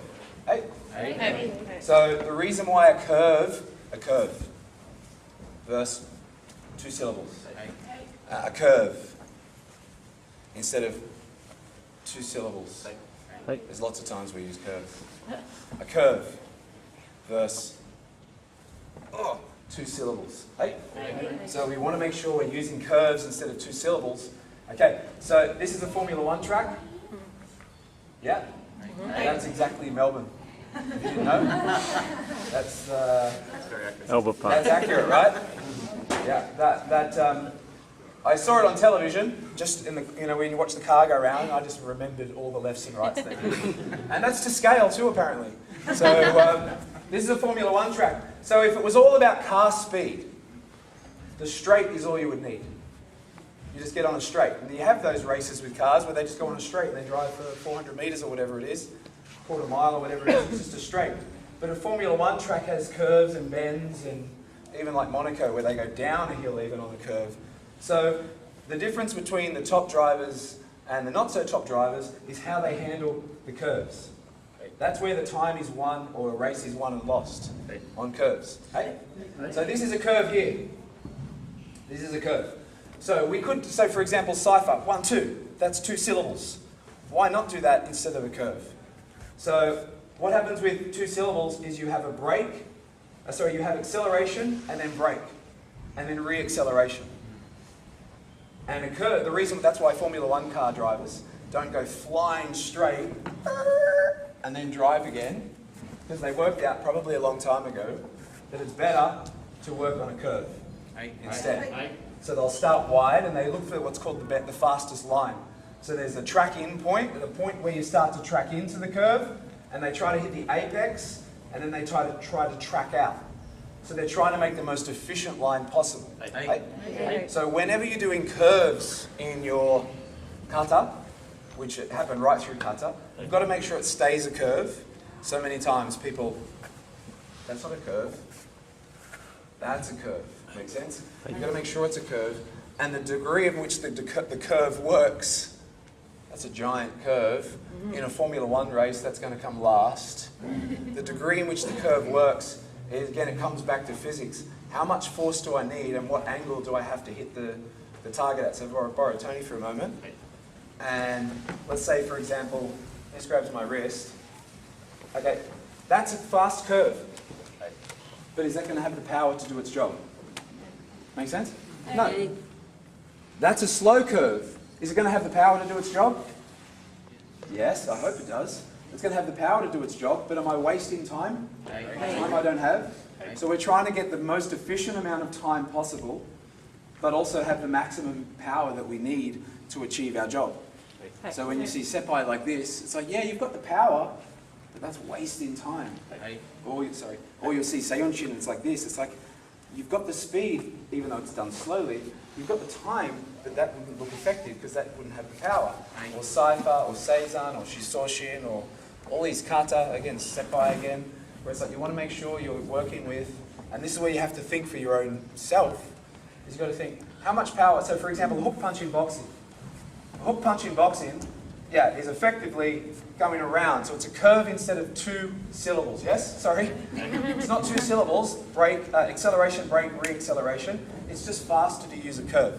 So the reason why a curve, versus 2 syllables, a curve, instead of 2 syllables. There's lots of times we use curves. A curve versus 2 syllables. So we want to make sure we're using curves instead of 2 syllables. Okay, so this is a Formula 1 track. Yeah? That's exactly Melbourne. If you didn't know. That's very accurate. That's accurate, right? Yeah, I saw it on television, just in the, when you watch the car go around, I just remembered all the lefts and rights there. And that's to scale too, apparently. So this is a Formula 1 track. So if it was all about car speed, the straight is all you would need. You just get on a straight. And you have those races with cars where they just go on a straight and they drive for 400 metres or whatever it is, quarter mile or whatever it is, it's just a straight. But a Formula 1 track has curves and bends, and even like Monaco where they go down a hill even on a curve. So the difference between the top drivers and the not so top drivers is how they handle the curves. That's where the time is won or a race is won and lost on curves. So this is a curve here. This is a curve. So we could say, for example, cipher 1, 2. That's 2 syllables. Why not do that instead of a curve? So what happens with 2 syllables is you have a break you have acceleration and then brake, and then re-acceleration. And a curve, the reason, that's why Formula One car drivers don't go flying straight and then drive again, because they worked out probably a long time ago that it's better to work on a curve instead. So they'll start wide and they look for what's called the fastest line. So there's a track in point, the point where you start to track into the curve, and they try to hit the apex, and then they try to track out. So they're trying to make the most efficient line possible. So whenever you're doing curves in your kata, which happen right through kata, you've got to make sure it stays a curve. So many times people, that's not a curve, that's a curve. Make sense? You've got to make sure it's a curve. And the degree in which the curve works, that's a giant curve. In a Formula One race, that's going to come last. The degree in which the curve works, is, again, it comes back to physics. How much force do I need and what angle do I have to hit the target at? So I'll borrow Tony for a moment. And let's say, for example, this grabs my wrist. Okay, that's a fast curve. But is that going to have the power to do its job? Make sense? No. That's a slow curve. Is it going to have the power to do its job? Yes, I hope it does. It's going to have the power to do its job, but am I wasting time? Time I don't have. So we're trying to get the most efficient amount of time possible, but also have the maximum power that we need to achieve our job. So when you see seppai like this, it's like, yeah, you've got the power, but that's wasting time. Or you'll see seiyonshin, it's like this. It's like, you've got the speed, even though it's done slowly, you've got the time, but that wouldn't look effective because that wouldn't have the power. Or saifa, or seizan, or shisoshin, or all these kata, again, seppai again, where it's like you want to make sure you're working with, and this is where you have to think for your own self, is you've got to think, how much power, so for example, a hook punch in boxing. A hook punch in boxing, is effectively going around. So it's a curve instead of 2 syllables. Yes? Sorry? It's not 2 syllables. Brake, acceleration, brake, re-acceleration. It's just faster to use a curve.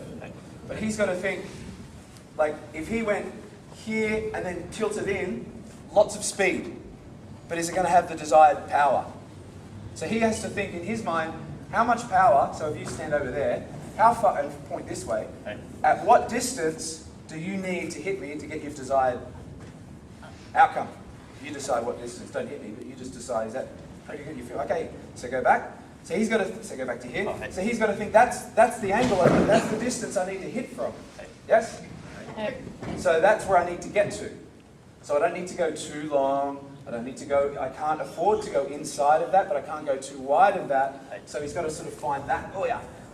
But he's got to think, like, if he went here and then tilted in, lots of speed. But is it going to have the desired power? So he has to think in his mind, how much power, so if you stand over there, how far, and point this way, at what distance do you need to hit me to get your desired outcome? You decide what distance. Don't hit me, but you just decide, is that pretty good? You feel, okay, so go back. So he's got to, go back to here. So he's got to think, that's the angle, that's the distance I need to hit from. Yes? So that's where I need to get to. So I don't need to go too long. I can't afford to go inside of that, but I can't go too wide of that. So he's got to sort of find that,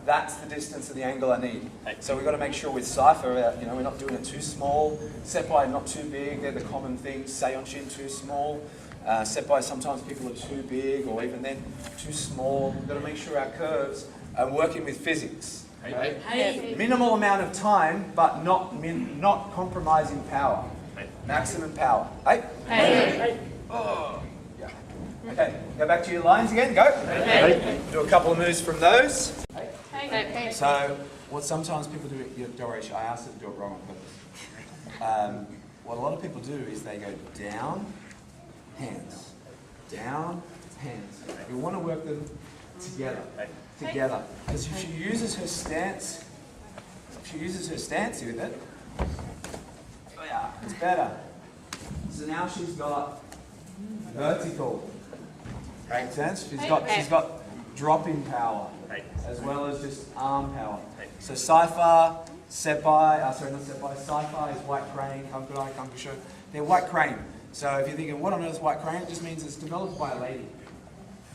that's the distance of the angle I need. So we've got to make sure with cipher, we're not doing it too small. Seppai not too big, they're the common things. Seiyonshin too small. Seppai sometimes people are too big, or even then too small. We've got to make sure our curves are working with physics. Right? Minimal amount of time, but not compromising power. Maximum power. Oh. Yeah. Okay, go back to your lines again, go. Do a couple of moves from those. So, what sometimes people do, Doresh, I asked her to do it wrong on purpose. What a lot of people do is they go down, hands. Down, hands. You want to work them together. Because if she uses her stance, with it, it's better. So now she's got vertical. Makes sense? She's got drop-in power, as well as just arm power. So saifa, seppai, saifa is white crane, kankurai, kankusho. They're white crane. So if you're thinking, what on earth is white crane? It just means it's developed by a lady.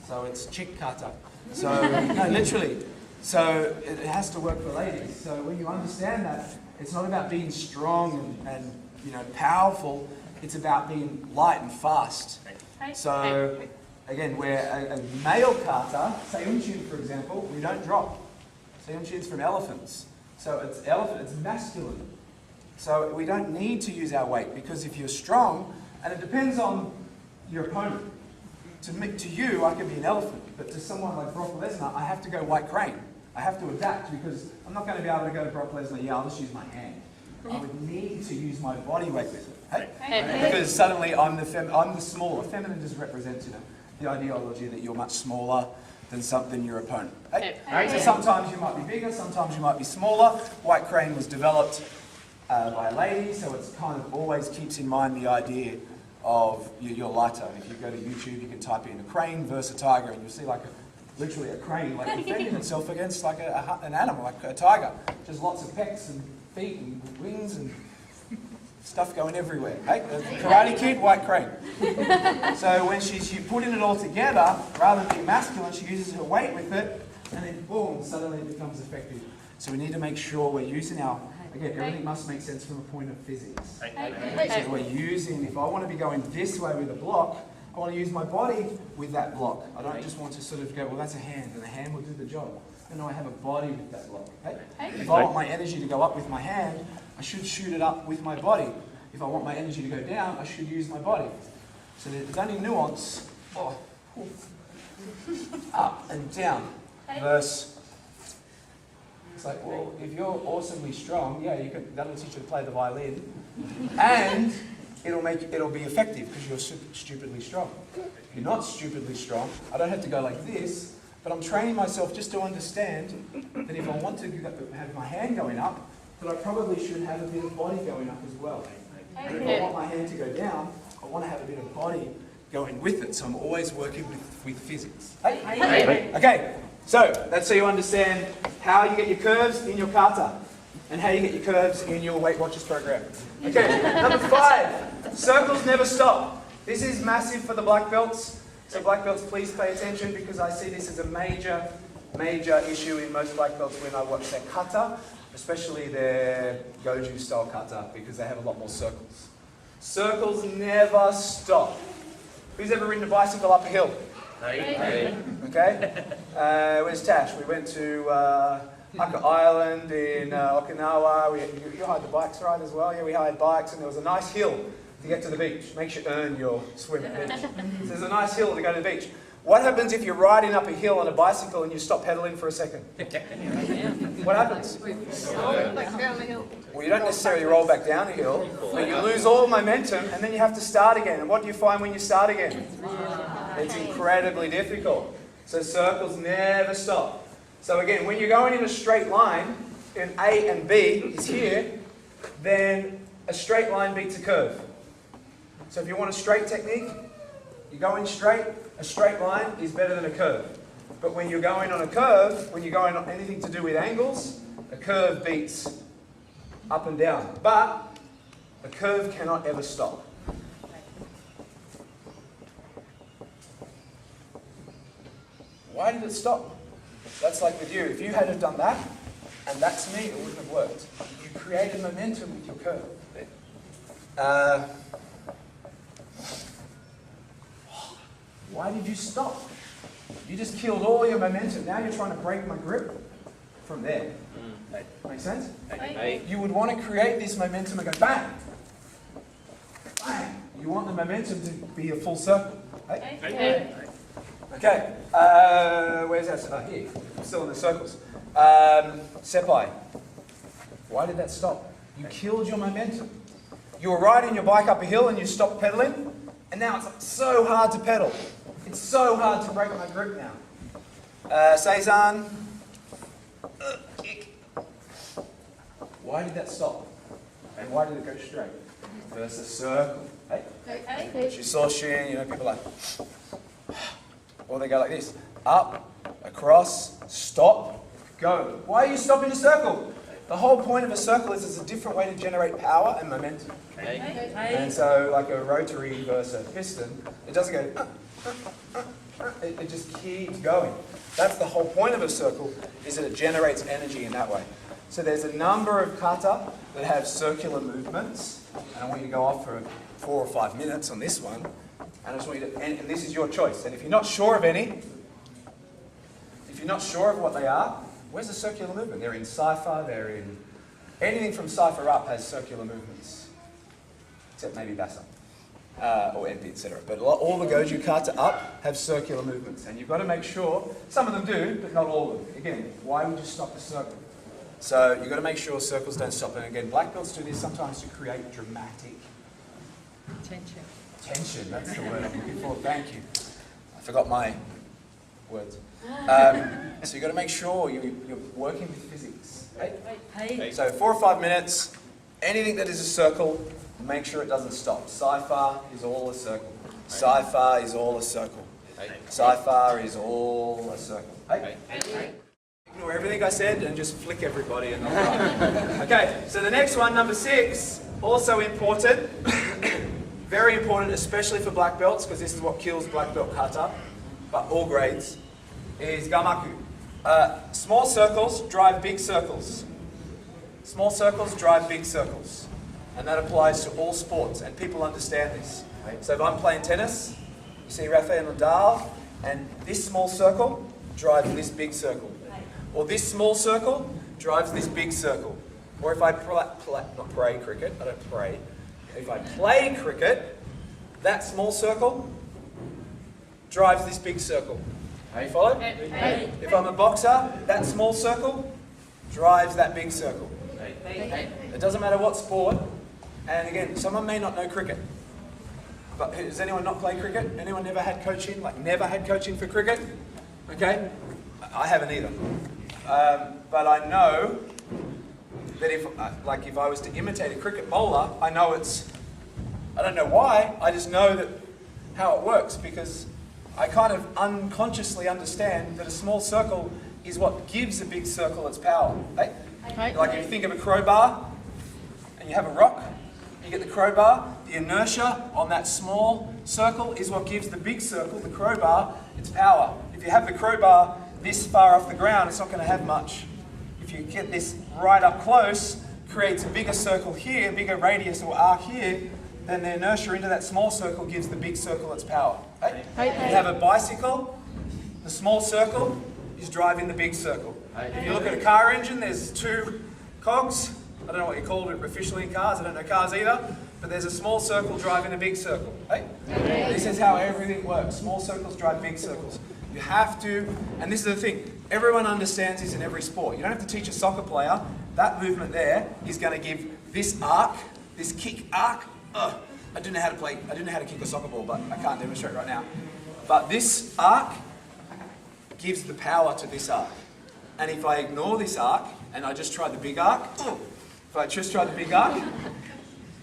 So it's chick kata. So, no, literally. So it has to work for ladies. So when you understand that, it's not about being strong and powerful. It's about being light and fast. So again, where a male kata, seiyonshin for example, we don't drop. Seiyonshin's from elephants. So it's masculine. So we don't need to use our weight, because if you're strong, and it depends on your opponent. To you, I can be an elephant, but to someone like Brock Lesnar, I have to go white crane. I have to adapt, because I'm not going to be able to go to Brock Lesnar, I'll just use my hand. I would need to use my body weight with it. Because suddenly I'm the smaller. Feminine just represents, the ideology that you're much smaller. than your opponent. Hey? Hey. So sometimes you might be bigger, sometimes you might be smaller. White crane was developed by a lady, so it's kind of always keeps in mind the idea of you're lighter. If you go to YouTube, you can type in a crane versus a tiger, and you'll see literally a crane defending itself against an animal, like a tiger. Just lots of pecs and feet and wings and stuff going everywhere. Hey, the Karate Kid, white crane. So when she's putting it all together, rather than being masculine, she uses her weight with it, and then boom, suddenly it becomes effective. So we need to make sure we're using again, everything must make sense from a point of physics. So we're using, if I want to be going this way with a block, I want to use my body with that block. I don't just want to sort of go, well, that's a hand, and the hand will do the job. No, I have a body with that block. Okay? If I want my energy to go up with my hand, I should shoot it up with my body. If I want my energy to go down, I should use my body. So there's only nuance. Up and down. Versus, it's like, well, if you're awesomely strong, yeah, that'll teach you to play the violin, and it'll be effective because you're stupidly strong. If you're not stupidly strong, I don't have to go like this, but I'm training myself just to understand that if I want to have my hand going up, that I probably should have a bit of body going up as well. And if I want my hand to go down, I want to have a bit of body going with it. So I'm always working with physics. Okay, so that's so you understand how you get your curves in your kata and how you get your curves in your Weight Watchers program. Okay, number 5, circles never stop. This is massive for the black belts. So black belts, please pay attention because I see this as a major issue in most black belts when I watch their kata, especially their Goju style kata, because they have a lot more circles. Circles never stop. Who's ever ridden a bicycle up a hill? Okay. Where's Tash? We went to Aka Island in Okinawa. You hired the bikes, right, as well? Yeah, we hired bikes, and there was a nice hill to get to the beach. Makes you earn your swim pitch. So there's a nice hill to go to the beach. What happens if you're riding up a hill on a bicycle and you stop pedaling for a second? What happens? Well, you don't necessarily roll back down a hill, but you lose all momentum and then you have to start again. And what do you find when you start again? It's incredibly difficult. So circles never stop. So again, when you're going in a straight line, and A and B is here, then a straight line beats a curve. So if you want a straight technique, you're going straight, a straight line is better than a curve. But when you're going on a curve, when you're going on anything to do with angles, a curve beats up and down. But a curve cannot ever stop. Why did it stop? That's like with you. If you had have done that, and that's me, it wouldn't have worked. You created momentum with your curve. Why did you stop? You just killed all your momentum. Now you're trying to break my grip from there. Make sense? You would want to create this momentum and go bang! Bang! You want the momentum to be a full circle. Okay. Where's that? Oh, here. I'm still in the circles. Sepai. Why did that stop? You killed your momentum. You were riding your bike up a hill and you stopped pedaling, and now it's so hard to pedal. It's so hard to break my grip now. Seizan. Kick. Why did that stop? And why did it go straight? Versus circle. Hey? You saw Shin, people like, or they go like this. Up, across, stop, go. Why are you stopping a circle? The whole point of a circle is it's a different way to generate power and momentum. And so like a rotary versus a piston, it doesn't go, it just keeps going. That's the whole point of a circle, is that it generates energy in that way. So there's a number of kata that have circular movements, and I want you to go off for 4 or 5 minutes on this one, and I just want you to, and this is your choice. And if you're not sure of any, if you're not sure of what they are, where's the circular movement? They're in cipher, they're in, anything from cipher up has circular movements, except maybe Bassa. Or MP, etc. But all the Goju kata up have circular movements, and you've got to make sure, some of them do, but not all of them. Again, why would you stop a circle? So you've got to make sure circles don't stop. And again, black belts do this sometimes to create dramatic tension. Tension, that's the word I'm looking for. Thank you. I forgot my words. So you've got to make sure you're working with physics. Hey? Hey. So 4 or 5 minutes, anything that is a circle, make sure it doesn't stop. Sci-fi is all a circle. Sci-fi is all a circle. Sci-fi is all a circle. Hey? Ignore everything I said and just flick everybody and they'll run. Okay, so the next one, number 6, also important. Very important, especially for black belts, because this is what kills black belt kata, but all grades, is gamaku. Small circles drive big circles. Small circles drive big circles. And that applies to all sports, and people understand this. So if I'm playing tennis, you see Rafael Nadal, and this small circle drives this big circle. Or this small circle drives this big circle. Or if I not pray cricket, I don't pray. If I play cricket, that small circle drives this big circle. You follow? If I'm a boxer, that small circle drives that big circle. It doesn't matter what sport. And again, someone may not know cricket. But does anyone not play cricket? Anyone never had coaching? Like never had coaching for cricket? Okay? I haven't either. But I know that if I was to imitate a cricket bowler, I know I don't know why, I just know that how it works, because I kind of unconsciously understand that a small circle is what gives a big circle its power. Right? Like if you think of a crowbar and you have a rock, you get the crowbar, the inertia on that small circle is what gives the big circle, the crowbar, its power. If you have the crowbar this far off the ground, it's not going to have much. If you get this right up close, creates a bigger circle here, bigger radius or arc here, then the inertia into that small circle gives the big circle its power. Right? If you have a bicycle, the small circle is driving the big circle. If you look at a car engine, there's 2 cogs. I don't know what you call it officially in cars, I don't know cars either, but there's a small circle driving a big circle. Right? This is how everything works. Small circles drive big circles. You have to, and this is the thing, everyone understands this in every sport. You don't have to teach a soccer player, that movement there is going to give this arc, this kick arc. I didn't know how to kick a soccer ball, but I can't demonstrate right now. But this arc gives the power to this arc. And if I ignore this arc, and I just try the big arc,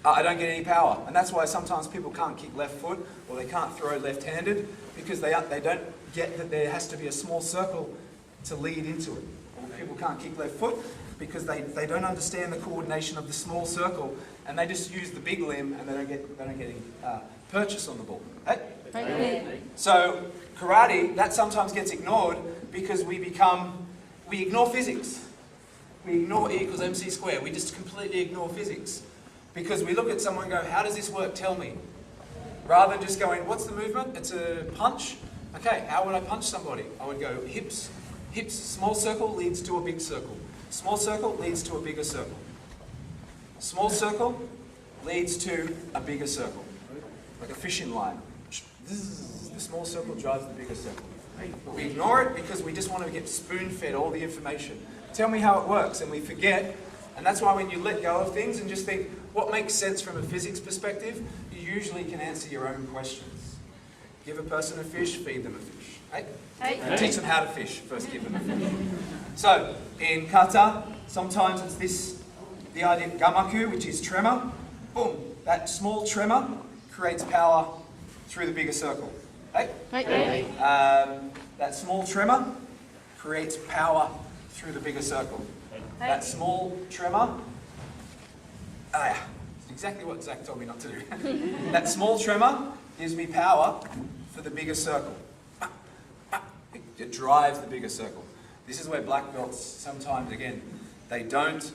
I don't get any power. And that's why sometimes people can't kick left foot, or they can't throw left-handed, because they don't get that there has to be a small circle to lead into it. Or people can't kick left foot because they don't understand the coordination of the small circle, and they just use the big limb, and they don't get any purchase on the ball. Hey? So karate, that sometimes gets ignored because we ignore physics. We ignore E equals MC squared. We just completely ignore physics. Because we look at someone and go, how does this work? Tell me. Rather than just going, what's the movement? It's a punch. Okay, how would I punch somebody? I would go hips. Hips, small circle leads to a big circle. Small circle leads to a bigger circle. Small circle leads to a bigger circle. Like a fishing line. The small circle drives the bigger circle. We ignore it because we just want to get spoon-fed all the information. Tell me how it works, and we forget. And that's why when you let go of things and just think, what makes sense from a physics perspective, you usually can answer your own questions. Give a person a fish, feed them a fish. Hey? Teach them how to fish, first give them a fish. So, in kata, sometimes it's the idea of gamaku, which is tremor. Boom, that small tremor creates power through the bigger circle. Hey? That small tremor creates power through the bigger circle. That small tremor, it's exactly what Zach told me not to do. That small tremor gives me power for the bigger circle. It drives the bigger circle. This is where black belts sometimes, again, they don't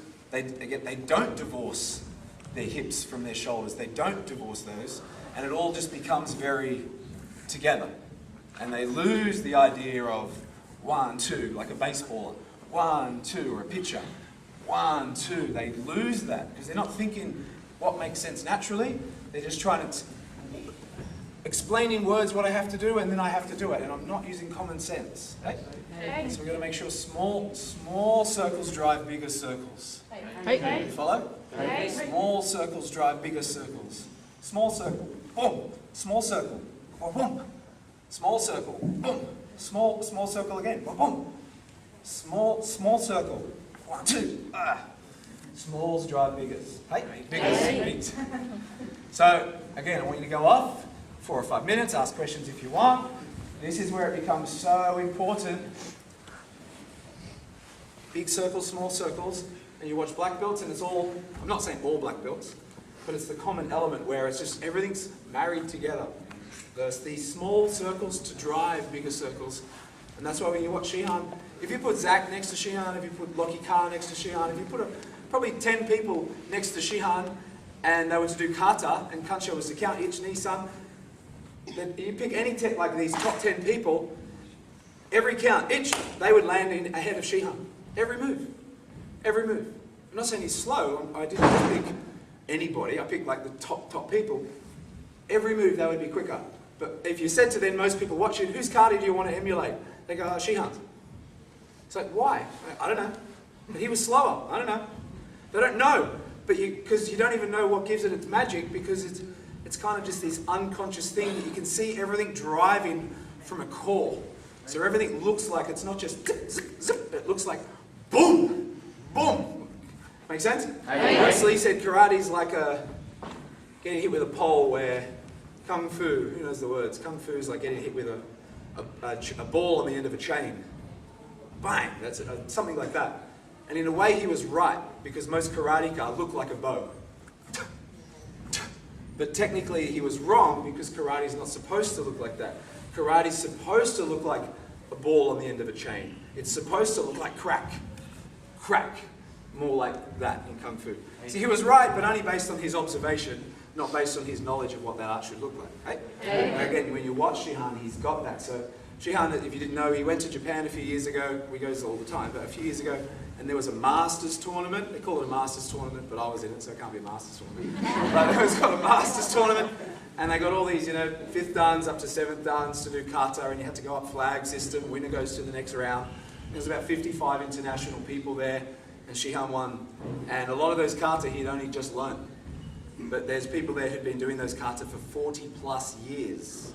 divorce their hips from their shoulders. They don't divorce those, and it all just becomes very together. And they lose the idea of 1, 2, like a baseballer. 1, 2, or a pitcher. 1, 2. They lose that because they're not thinking what makes sense naturally. They're just trying to explain in words what I have to do, and then I have to do it. And I'm not using common sense. Okay? So we've got to make sure small circles drive bigger circles. You follow? Small circles drive bigger circles. Small circle, boom. Small circle, boom. Small circle, boom. Small circle again. Boom, boom. Small circle. 1, 2. Smalls drive biggers. Hey, biggers. So, again, I want you to go off 4 or 5 minutes, ask questions if you want. This is where it becomes so important. Big circles, small circles, and you watch black belts, and it's all, I'm not saying all black belts, but it's the common element where it's just everything's married together. There's these small circles to drive bigger circles, and that's why when you watch Shihan, if you put Zach next to Shihan, if you put Lockie Carr next to Shihan, if you put probably 10 people next to Shihan, and they were to do kata, and Kancha was to count each Nissan, then you pick any like these top 10 people, every count, each, they would land in ahead of Shihan. Every move. I'm not saying he's slow, I didn't just pick anybody, I picked like the top people. Every move they would be quicker. But if you said to them, most people watching, whose kata do you want to emulate? They go, Shihan's. It's like, why? I don't know. But he was slower, I don't know. They don't know, but because you don't even know what gives it its magic, because it's kind of just this unconscious thing that you can see everything driving from a core. So everything looks like it's not just zip, zip, zip, it looks like boom, boom. Make sense? Bruce Lee said karate's like getting hit with a pole, where kung fu, who knows the words? Kung fu is like getting hit with a ball on the end of a chain. Bang, that's something like that. And in a way he was right, because most karateka look like a bow. But technically he was wrong, because karate is not supposed to look like that. Karate is supposed to look like a ball on the end of a chain. It's supposed to look like crack, more like that in Kung Fu. See, he was right, but only based on his observation, not based on his knowledge of what that art should look like. Okay? Again, when you watch Shihan, he's got that. So Shihan, if you didn't know, he went to Japan a few years ago. We go all the time, but a few years ago, and there was a Masters tournament. They call it a Masters tournament, but I was in it, so it can't be a Masters tournament. But it was called a Masters tournament, and they got all these, 5th dans up to 7th dans to do kata, and you had to go up flag system. Winner goes to the next round. There was about 55 international people there, and Shihan won. And a lot of those kata he'd only just learned. But there's people there who'd been doing those kata for 40 plus years.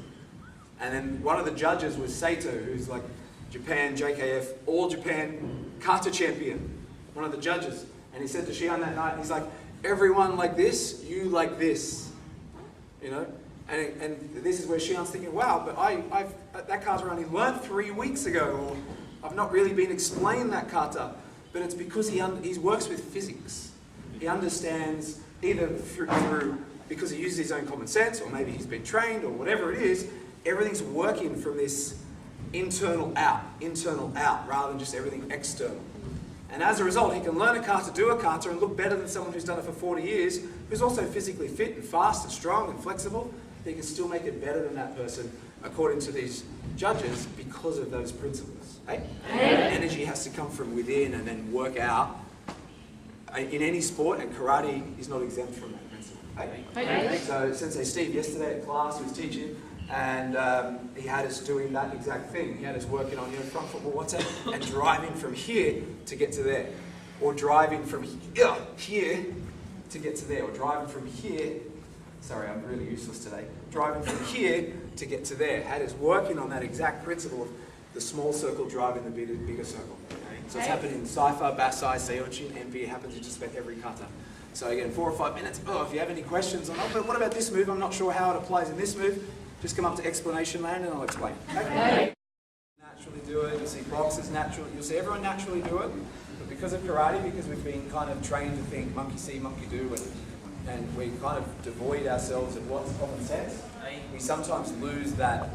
And then one of the judges was Sato, who's like Japan, JKF, all Japan kata champion, one of the judges. And he said to Shihan that night, he's like, everyone like this, you like this. And this is where Shihan's thinking, wow, but that kata I only learned 3 weeks ago, or I've not really been explained that kata. But it's because he works with physics. He understands either through because he uses his own common sense, or maybe he's been trained, or whatever it is, everything's working from this internal out, rather than just everything external. And as a result, he can learn a kata, do a kata, and look better than someone who's done it for 40 years, who's also physically fit and fast and strong and flexible. He can still make it better than that person, according to these judges, because of those principles. Hey? Energy has to come from within and then work out in any sport, and karate is not exempt from that principle. Hey? So Sensei Steve yesterday at class was teaching, and he had us doing that exact thing. He had us working on front foot what's that, and driving from here to get to there, or driving from here to get to there, or driving from here. Sorry, I'm really useless today. Driving from here to get to there. Had us working on that exact principle of the small circle driving the bigger circle. So it's happened in Saifa, Basai, Seiyochin, MP. It happens in just about every kata. So again, 4 or 5 minutes. If you have any questions on, but what about this move? I'm not sure how it applies in this move. Just come up to explanation land and I'll explain. Okay? Naturally do it. You'll see boxers naturally. You'll see everyone naturally do it. But because of karate, because we've been kind of trained to think monkey see, monkey do, and we kind of devoid ourselves of what's common sense, we sometimes lose that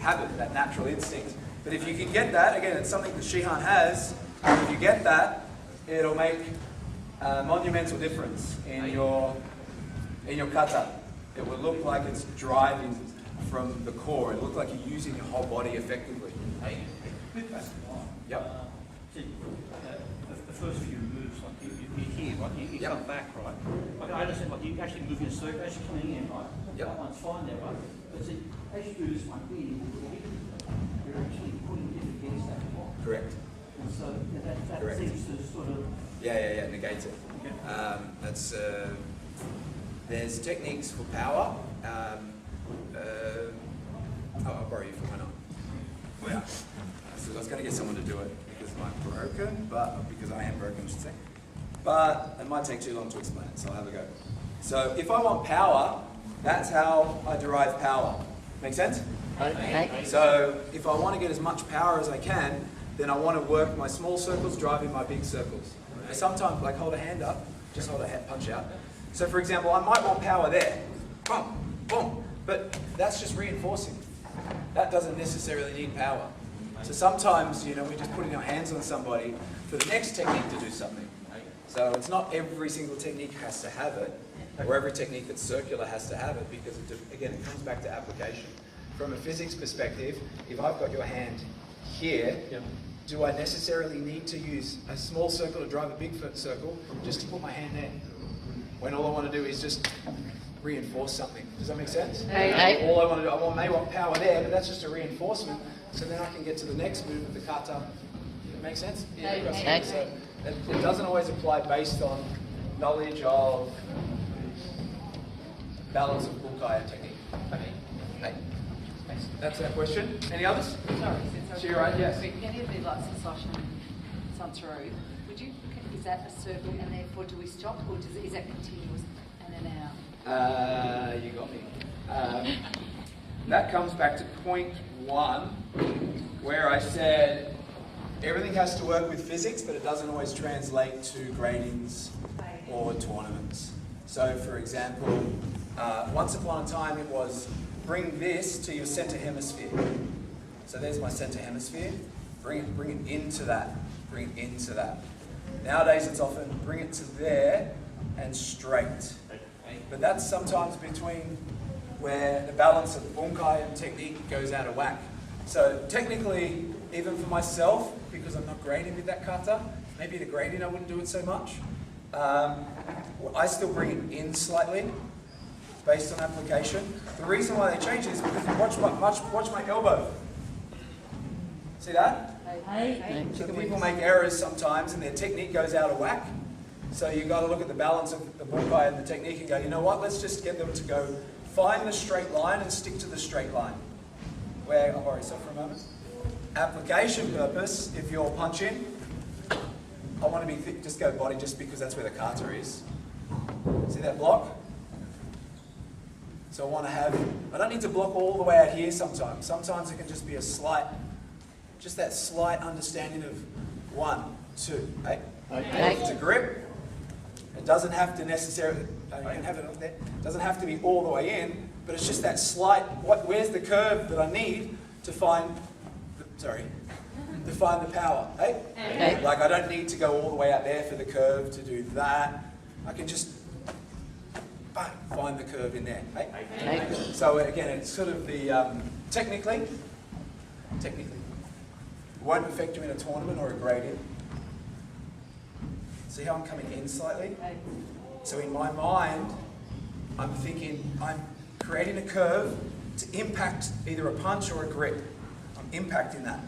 habit, that natural instinct. But if you can get that, again, it's something that Shihan has. If you get that, it'll make a monumental difference in your kata. It will look like it's driving from the core. It'll look like you're using your whole body effectively. Yep. See, the first few moves, like you hear, right? You come back, right? Like I understand, like you actually move in a circle as you're coming in, right? Yep. That one's fine there, right? But see, as you do this one here, you're actually putting it against that block. Correct. And so that Correct. seems to sort of... Yeah, negates it. Okay. There's techniques for power. I'll borrow you for one on. Yeah. So I was going to get someone to do it because I'm broken, but because I am broken, I should say. But it might take too long to explain it, so I'll have a go. So if I want power, that's how I derive power. Make sense? So if I want to get as much power as I can, then I want to work my small circles driving my big circles. And sometimes, like hold a hand up, just hold a hand, punch out. So for example, I might want power there. Boom, boom. But that's just reinforcing. That doesn't necessarily need power. So sometimes, we're just putting our hands on somebody for the next technique to do something. So it's not every single technique has to have it, or every technique that's circular has to have it, because again, it comes back to application. From a physics perspective, if I've got your hand here, do I necessarily need to use a small circle to drive a big circle just to put my hand there? When all I want to do is just reinforce something. Does that make sense? All I want to do, I may want power there, but that's just a reinforcement, so then I can get to the next move of the kata. Make sense? Yeah. So it doesn't always apply based on knowledge of balance of bukai technique. Okay. That's that question. Any others? Sorry, you're right, yes. Any of the like Sasasha and Sansaru, is that a circle and therefore do we stop, or is that continuous in and out? You got me. That comes back to point 1, where I said everything has to work with physics, but it doesn't always translate to gradings or tournaments. So, for example, once upon a time it was bring this to your center hemisphere. So there's my center hemisphere. Bring it into that. Bring it into that. Nowadays it's often bring it to there and straight. But that's sometimes between where the balance of bunkai and technique goes out of whack. So technically, even for myself, because I'm not grading with that kata, maybe the grading I wouldn't do it so much. I still bring it in slightly, based on application. The reason why they change it is because watch my elbow. See that? So people make errors sometimes and their technique goes out of whack. So you've got to look at the balance of the bunkai and the technique and go, you know what, let's just get them to go find the straight line and stick to the straight line. Where, I'll borrow yourself for a moment. Application purpose, if you're punching, I want to be thick, just go body just because that's where the kata is. See that block? So I want to have, I don't need to block all the way out here sometimes. Sometimes it can just be a slight, just that slight understanding of 1, 2, okay? It's a grip. It doesn't have to necessarily, you can have it up there. It doesn't have to be all the way in, but it's just that slight, where's the curve that I need to find, to find the power, hey? Like I don't need to go all the way out there for the curve to do that. I can just find the curve in there, hey? So again, it's sort of the, technically, it won't affect you in a tournament or a grading. See how I'm coming in slightly? So in my mind, I'm thinking I'm creating a curve to impact either a punch or a grip. I'm impacting that.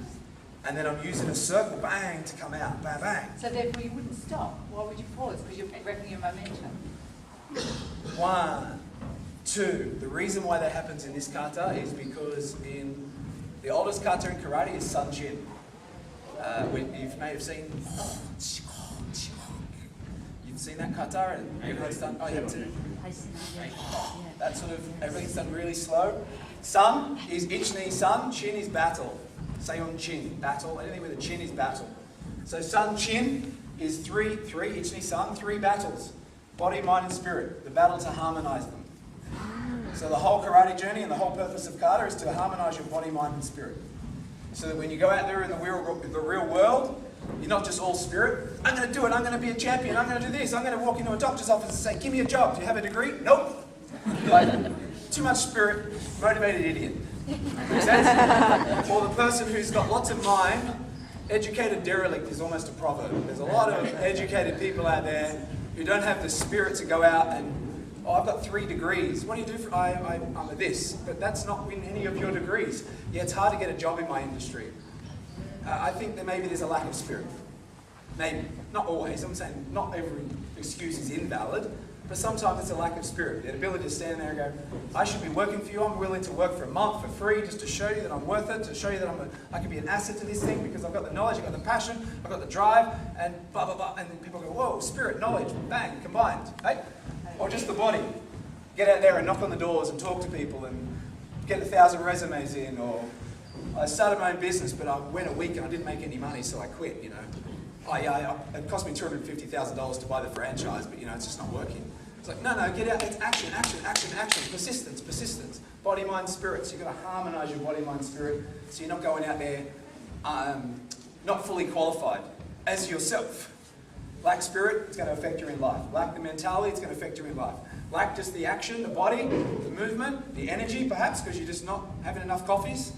And then I'm using a circle, bang, to come out, bang, bang. So therefore you wouldn't stop. Why would you pause? Because you're wrapping your momentum. 1, 2. The reason why that happens in this kata is because in the oldest kata in karate is Sun Chin. You may have seen. You've seen that kata and everyone's done. Oh, yeah, too. That sort of everything's done really slow. Sun is ichi sun. Chin is battle. Seiyun chin, battle. Anything with a chin is battle. So Sun Chin is three ichi sun, 3 battles. Body, mind, and spirit. The battle to harmonize them. So the whole karate journey and the whole purpose of kata is to harmonize your body, mind, and spirit. So that when you go out there in the real world, you're not just all spirit. I'm going to do it. I'm going to be a champion. I'm going to do this. I'm going to walk into a doctor's office and say, give me a job. Do you have a degree? Nope. Like, too much spirit, motivated idiot. Make sense? Or the person who's got lots of mind, educated derelict is almost a proverb. There's a lot of educated people out there who don't have the spirit to go out and, oh, I've got 3 degrees. What do you do for, I'm a this. But that's not in any of your degrees. Yeah, it's hard to get a job in my industry. I think that maybe there's a lack of spirit. Maybe. Not always. I'm saying not every excuse is invalid. but sometimes it's a lack of spirit. The ability to stand there and go, I should be working for you. I'm willing to work for a month for free just to show you that I'm worth it, to show you that I can be an asset to this thing because I've got the knowledge, I've got the passion, I've got the drive, and blah, blah, blah. And then people go, whoa, spirit, knowledge, bang, combined. Hey? Or just the body. Get out there and knock on the doors and talk to people and get 1,000 resumes in. Or I started my own business, but I went a week and I didn't make any money, so I quit, you know. Oh yeah, it cost me $250,000 to buy the franchise, but you know, it's just not working. It's like, no, get out, it's action, action, action, action, persistence, persistence. Body, mind, spirit. So you've got to harmonise your body, mind, spirit, so you're not going out there not fully qualified as yourself. Lack spirit, it's going to affect you in life. Lack the mentality, it's going to affect you in life. Lack just the action, the body, the movement, the energy perhaps, because you're just not having enough coffees.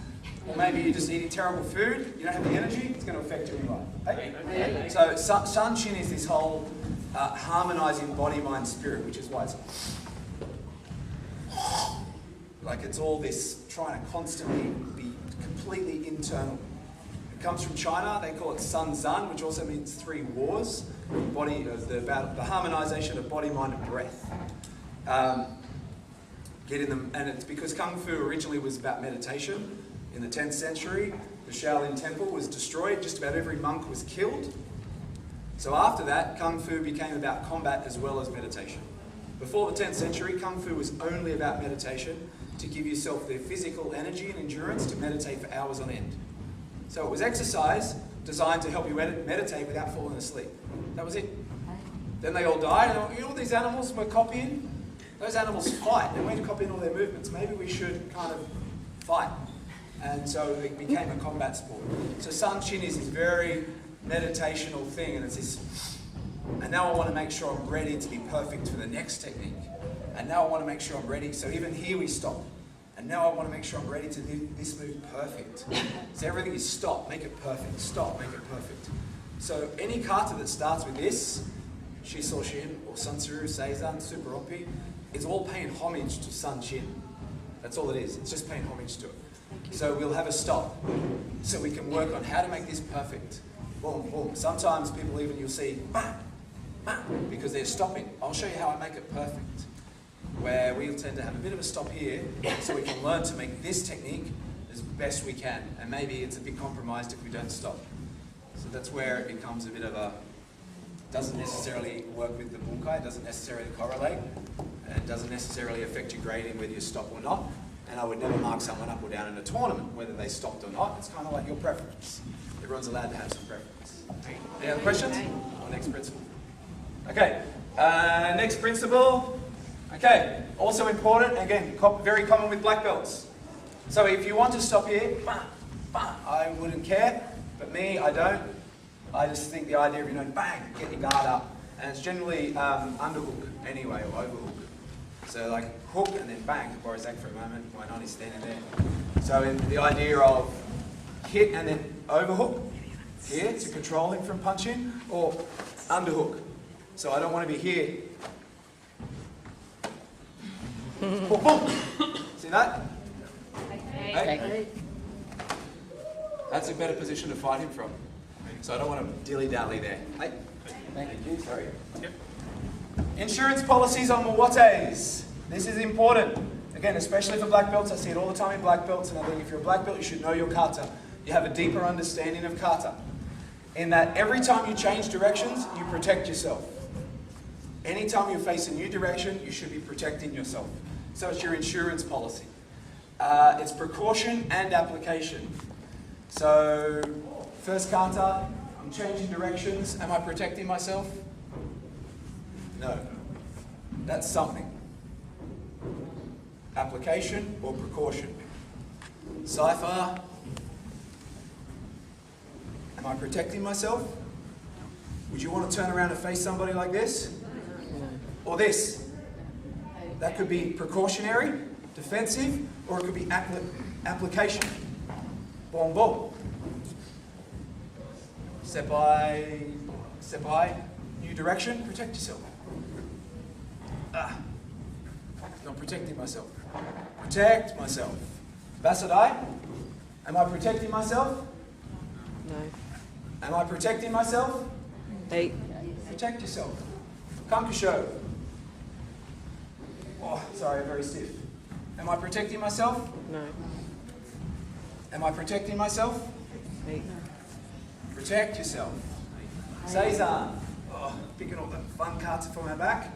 Or maybe you're just eating terrible food, you don't have the energy, it's going to affect you in life. Hey? So Sun Chin is this whole harmonizing body, mind, spirit, which is why it's like it's all this trying to constantly be completely internal. It comes from China, they call it Sun Zan, which also means 3 wars, about the harmonization of body, mind, and breath. Getting them, and it's because Kung Fu originally was about meditation. In the 10th century, the Shaolin Temple was destroyed, just about every monk was killed. So after that, Kung Fu became about combat as well as meditation. Before the 10th century, Kung Fu was only about meditation, to give yourself the physical energy and endurance to meditate for hours on end. So it was exercise designed to help you meditate without falling asleep. That was it. Then they all died, and all these animals were copying. Those animals fight, and we're copying all their movements. Maybe we should kind of fight. And so it became a combat sport. So Sun Chin is this very meditational thing, and it's this, and now I want to make sure I'm ready to be perfect for the next technique. And now I want to make sure I'm ready, so even here we stop. And now I want to make sure I'm ready to do this move perfect. So everything is stop, make it perfect, stop, make it perfect. So any kata that starts with this, Shiso Shin, or Sun Tzu, Seizan, Super Opi, it's all paying homage to Sun Chin. That's all it is, it's just paying homage to it. So we'll have a stop, so we can work on how to make this perfect. Boom, boom. Sometimes people even, you'll see, bang, bang, because they're stopping. I'll show you how I make it perfect. Where we'll tend to have a bit of a stop here, so we can learn to make this technique as best we can. And maybe it's a bit compromised if we don't stop. So that's where it becomes a bit of a, doesn't necessarily work with the bunkai, doesn't necessarily correlate, and doesn't necessarily affect your grading whether you stop or not. And I would never mark someone up or down in a tournament, whether they stopped or not. It's kind of like your preference. Everyone's allowed to have some preference. Any other questions? Or next principle? Okay, next principle. Okay, also important, again, very common with black belts. So if you want to stop here, I wouldn't care, but me, I don't. I just think the idea of, bang, get your guard up. And it's generally underhook anyway, or overhook. So like hook and then bang, to borrow Zach for a moment, why not, he's standing there. So the idea of hit and then overhook here to control him from punching, or underhook. So I don't want to be here. Boom, boom. See that? Hey. That's a better position to fight him from. So I don't want to dilly-dally there. Hey. Thank you, sorry. Yep. Insurance policies on Mwates. This is important. Again, especially for black belts. I see it all the time in black belts, and I think if you're a black belt, you should know your kata. You have a deeper understanding of kata. In that every time you change directions, you protect yourself. Anytime you face a new direction, you should be protecting yourself. So it's your insurance policy. It's precaution and application. So, first kata, I'm changing directions. Am I protecting myself? No. That's something. Application or precaution. Cipher. Am I protecting myself? Would you want to turn around and face somebody like this? Or this? That could be precautionary, defensive, or it could be application. Boom, boom. Step by, new direction, protect yourself. Not protecting myself. Protect myself. Basadai, am I protecting myself? No. Am I protecting myself? Hey. Protect yourself. Kankusho. Sorry, very stiff. Am I protecting myself? No. Am I protecting myself? Eight. Protect yourself. Cezanne. Oh, picking all the fun cards from my back.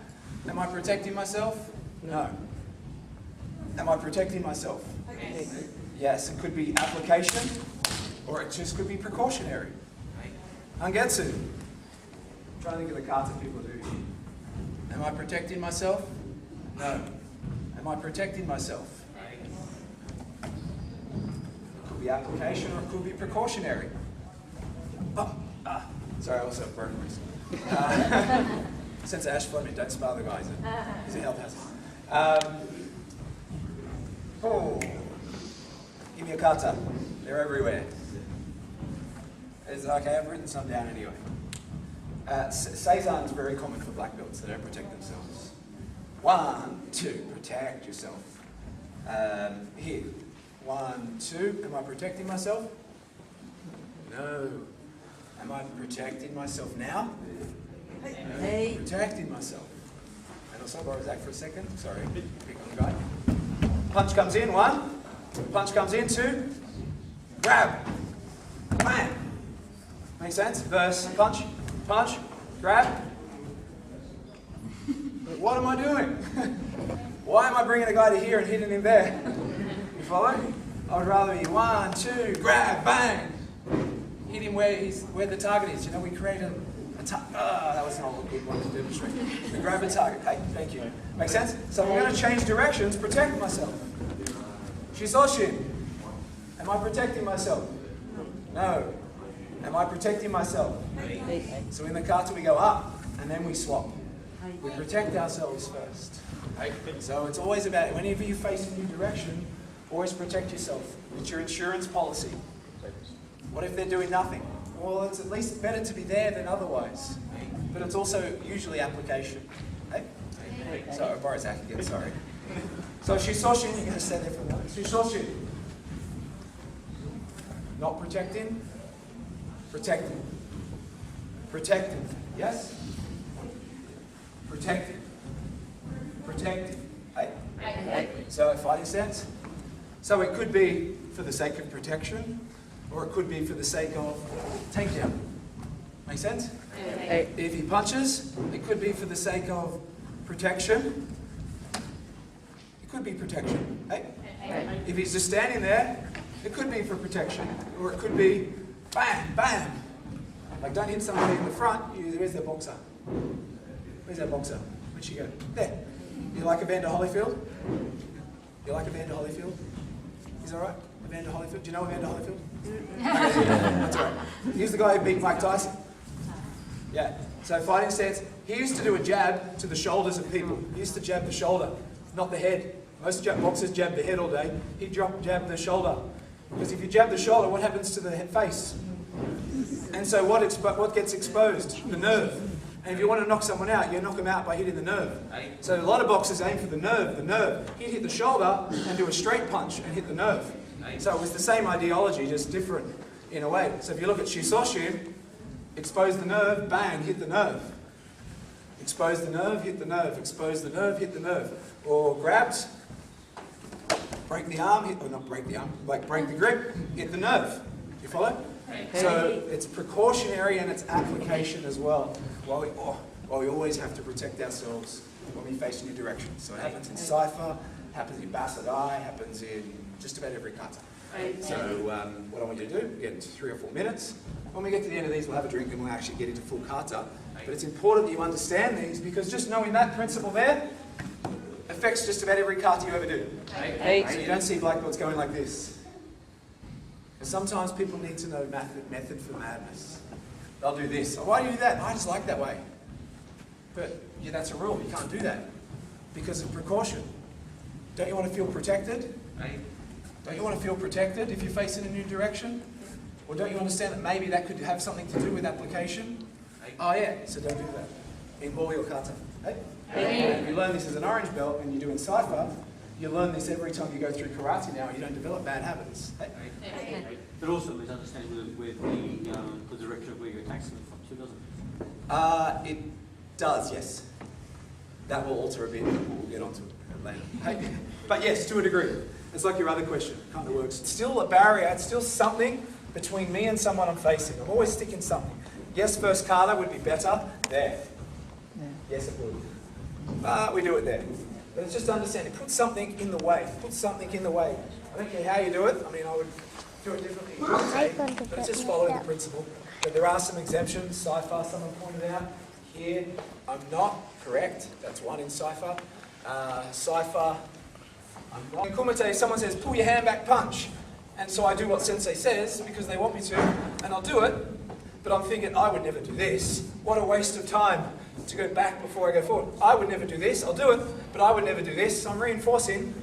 Am I protecting myself? No. Am I protecting myself? Yes, it could be application, or it just could be precautionary. Angetsu. I'm trying to think of the cards that people do. Am I protecting myself? No. Am I protecting myself? It could be application, or it could be precautionary. Oh, sorry, I also have burn wrist. Since Ash Fleming, don't spar the guy, he's a health hazard. Give me a kata. They're everywhere. It's okay, I've written some down anyway. Cezanne is very common for black belts. They don't protect themselves. 1, 2, protect yourself. Here. 1, 2, am I protecting myself? No. Am I protecting myself now? Hey. Protecting myself. And also borrow Zach for a second. Sorry, pick on the guy. Punch comes in, 1. Punch comes in, 2. Grab. Bam. Make sense? Verse, punch, punch, grab. What am I doing? Why am I bringing a guy to here and hitting him there? You follow? I would rather be 1, 2, grab, bang. Hit him where the target is. You know, we create a target. That was not a good one to demonstrate. We grab a target. Hey, thank you. Make sense? So we're going to change directions, protect myself. Shisoshin. Am I protecting myself? No. Am I protecting myself? So in the kata we go up and then we swap. We protect ourselves first. So it's always about, whenever you face a new direction, always protect yourself. It's your insurance policy. What if they're doing nothing? Well, it's at least better to be there than otherwise. But it's also usually application. Hey? So I borrow Zach again, sorry. So Shisoshin, you're going to stay there for a moment. Shisoshin. Not protecting. Protecting. Protecting. Yes? Protecting. Protecting. Hey? So fighting stance. So it could be for the sake of protection, or it could be for the sake of takedown. Make sense? If he punches, it could be for the sake of protection. It could be protection. Hey? If he's just standing there, it could be for protection, or it could be bam, bam. Like, don't hit somebody in the front. Where's the boxer? Where's that boxer? Where'd she go? There. You like Evander Holyfield? You like Evander Holyfield? He's all right? Evander Holyfield? Do you know Evander Holyfield? That's all right. He's the guy who beat Mike Tyson. Yeah. So fighting stance. He used to do a jab to the shoulders of people. He used to jab the shoulder, not the head. Most boxers jab the head all day. He jab the shoulder. Because if you jab the shoulder, what happens to the face? And so what gets exposed? The nerve. And if you want to knock someone out, you knock them out by hitting the nerve. So a lot of boxers aim for the nerve. He'd hit the shoulder and do a straight punch and hit the nerve. So it was the same ideology, just different in a way. So if you look at Shisoshin, expose the nerve, bang, hit the nerve. Expose the nerve, hit the nerve. Expose the nerve, hit the nerve. Or grabbed, break the arm, or not break the arm, like break the grip, hit the nerve. You follow? So it's precautionary and it's application as well. While we always have to protect ourselves when we face new directions. So it happens in Cypher, happens in Basadai, happens in just about every kata. So what I want you to do, get 3 or 4 minutes. When we get to the end of these, we'll have a drink and we'll actually get into full kata. But it's important that you understand these because just knowing that principle there affects just about every kata you ever do. So you don't see black belts going like this. And sometimes people need to know method for madness. They'll do this. Oh, why do you do that? I just like that way. But yeah, that's a rule. You can't do that because of precaution. Don't you want to feel protected? Don't you want to feel protected if you're facing a new direction? Or don't you understand that maybe that could have something to do with application? Oh yeah, so don't do that in all your kata. If you learn this as an orange belt and you're doing Cypher, you learn this every time you go through karate now and you don't develop bad habits. But also there's understanding with the direction of where you're attacking them from too, doesn't it? It does, yes. That will alter a bit. We'll get onto it later. Hey? But yes, to a degree. It's like your other question. It kind of works. It's still a barrier. It's still something between me and someone I'm facing. I'm always sticking something. Yes, first kata would be better there. Yes, it would. But we do it there. But it's just understanding. Put something in the way. Put something in the way. I don't care how you do it. I mean, I would do it differently. But it's just following the principle. But there are some exemptions. Cipher, someone pointed out. Here, I'm not correct. That's one in cipher. Cipher, I'm wrong. In kumite, someone says, pull your hand back, punch. And so I do what sensei says because they want me to, and I'll do it. But I'm thinking, I would never do this. What a waste of time to go back before I go forward. I would never do this. I'll do it, but I would never do this. So I'm reinforcing,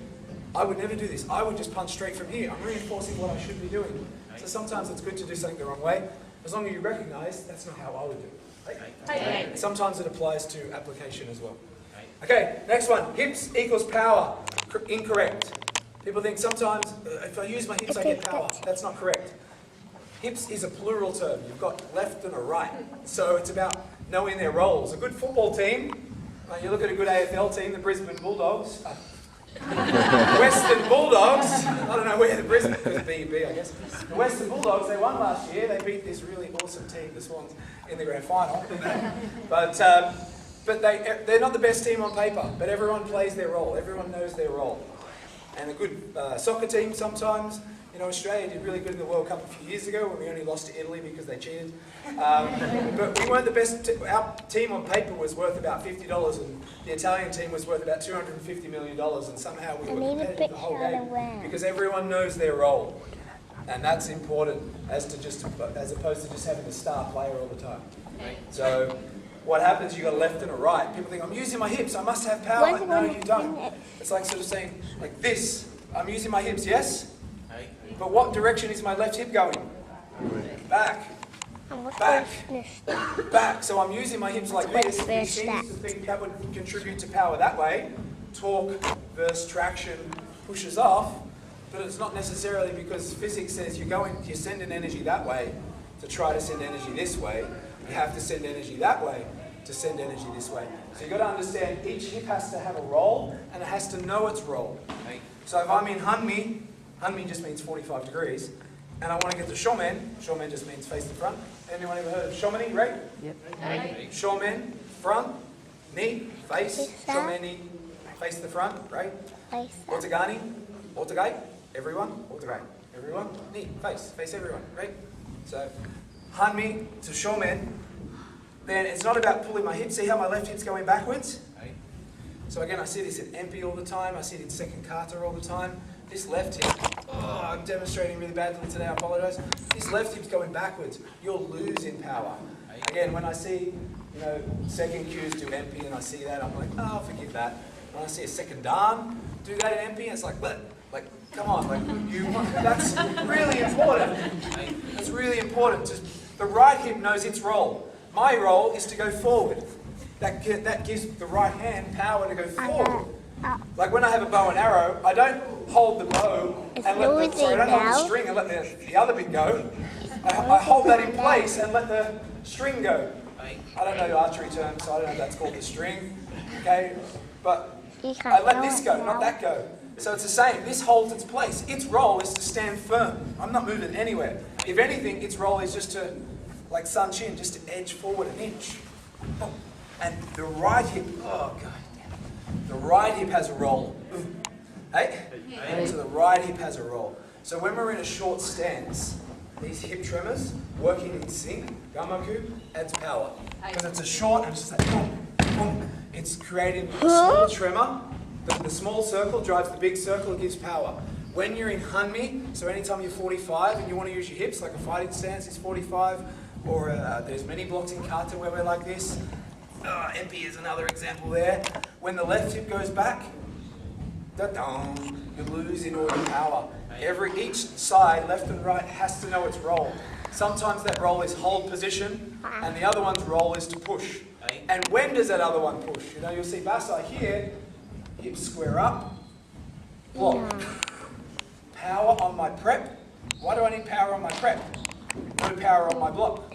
I would never do this. I would just punch straight from here. I'm reinforcing what I should be doing. So sometimes it's good to do something the wrong way, as long as you recognize that's not how I would do it. Right? Sometimes it applies to application as well. Okay, next one. Hips equals power. Incorrect. People think sometimes if I use my hips I get power. That's not correct. Hips is a plural term. You've got left and a right. So it's about knowing their roles. A good football team, you look at a good AFL team, the Brisbane Bulldogs, Western Bulldogs, I don't know where the Brisbane, because B, I guess. The Western Bulldogs, they won last year. They beat this really awesome team, the Swans, in the grand final. But they're not the best team on paper, but everyone plays their role. Everyone knows their role. And a good soccer team sometimes, you know, Australia did really good in the World Cup a few years ago when we only lost to Italy because they cheated. But we weren't the best. Our team on paper was worth about $50 and the Italian team was worth about $250 million, and somehow we were competitive the whole game because everyone knows their role. And that's important as opposed to just having a star player all the time. So what happens, you got a left and a right. People think, I'm using my hips, I must have power. No, you don't. It's like sort of saying, like this, I'm using my hips, yes? But what direction is my left hip going? Back. Back. Back. So I'm using my hips like this. You seem to think that would contribute to power that way. Torque versus traction pushes off. But it's not necessarily because physics says you're sending energy that way to try to send energy this way. You have to send energy that way to send energy this way. So you've got to understand each hip has to have a role and it has to know its role. So if I'm in Hanmi, Hanmi just means 45 degrees, and I want to get to Shomen, Shomen just means face the front. Anyone ever heard of Shomeni, right? Yep. Shomen, front, knee, face, Shomen, knee, face the front, right? Otagani, Otagai, everyone, Otagai, everyone, knee, face everyone, right? So Hanmi to Shomen, then it's not about pulling my hip. See how my left hip's going backwards? So again, I see this in MP all the time. I see it in second kata all the time. This left hip, I'm demonstrating really badly today, I apologise. This left hip's going backwards. You'll lose in power. Again, when I see, you know, second cues do MP and I see that, I'm like, oh, forgive that. When I see a second dan do that in MP, it's like, come on, that's really important. It's really important. Just, the right hip knows its role. My role is to go forward. That gives the right hand power to go forward. Like when I have a bow and arrow, I don't hold the bow and I don't hold the string and let the other bit go. I hold that in place and let the string go. I don't know the archery term, so I don't know if that's called the string. Okay, but I let this go, not that go. So it's the same. This holds its place. Its role is to stand firm. I'm not moving anywhere. If anything, its role is just to, like Sun Chin, just to edge forward an inch. And the right hip, oh God. The right hip has a role. Hey? So the right hip has a role. So when we're in a short stance, these hip tremors working in sync, Gamaku, adds power. Because it's a short and it's just like boom, boom. It's creating a small tremor. The small circle drives the big circle, it gives power. When you're in Hanmi, so anytime you're 45 and you want to use your hips, like a fighting stance is 45, or there's many blocks in kata where we're like this. MP is another example there. When the left hip goes back, you lose in all your power. Each side, left and right, has to know its role. Sometimes that role is hold position, and the other one's role is to push. And when does that other one push? You know, you'll see Basai here, hips square up, block. Power on my prep. Why do I need power on my prep? No power on my block.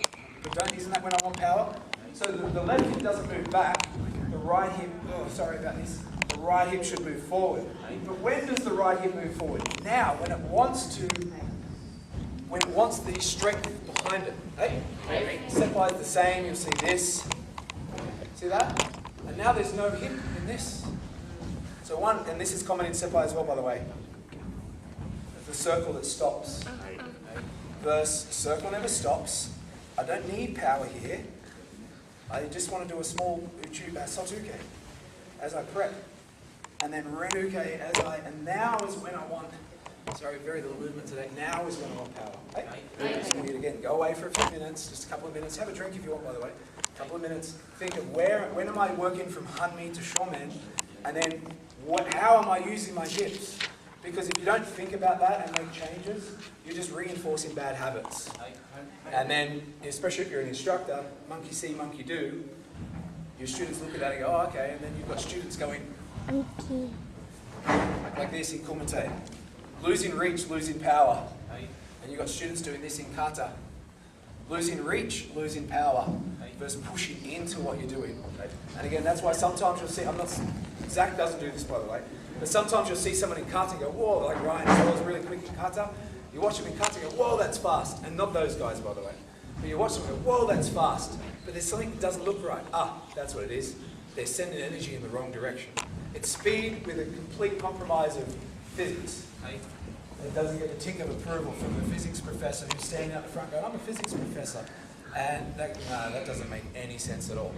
Isn't that when I want power? So the left hip doesn't move back, the right hip, oh, sorry about this, the right hip should move forward. But when does the right hip move forward? Now, when it wants the strength behind it. Hey? Senpai is the same, you'll see this. See that? And now there's no hip in this. So one, and this is common in senpai as well, by the way. The circle that stops. The circle never stops. I don't need power here. I just want to do a small sotuke as I prep. And then renuke and now is when I want, sorry, very little movement today. Now is when I want power. Hey? Just want you to again, go away for a few minutes, just a couple of minutes. Have a drink if you want, by the way. A couple of minutes. Think of when am I working from Hanmi to Shomen? And then how am I using my hips? Because if you don't think about that and make changes, you're just reinforcing bad habits. And then, especially if you're an instructor, monkey see, monkey do, your students look at that and go, oh, okay, and then you've got students going like this in Kumite. Losing reach, losing power. And you've got students doing this in Kata. Losing reach, losing power, versus pushing into what you're doing. And again, that's why sometimes you'll see, Zach doesn't do this, by the way, but sometimes you'll see someone in Kata and go, whoa, like Ryan, he was really quick in Kata. You watch him in Kata and go, whoa, that's fast. And not those guys, by the way. But you watch them and go, whoa, that's fast. But there's something that doesn't look right. That's what it is. They're sending energy in the wrong direction. It's speed with a complete compromise of physics. It doesn't get a tick of approval from the physics professor who's standing out the front going, I'm a physics professor. And that doesn't make any sense at all.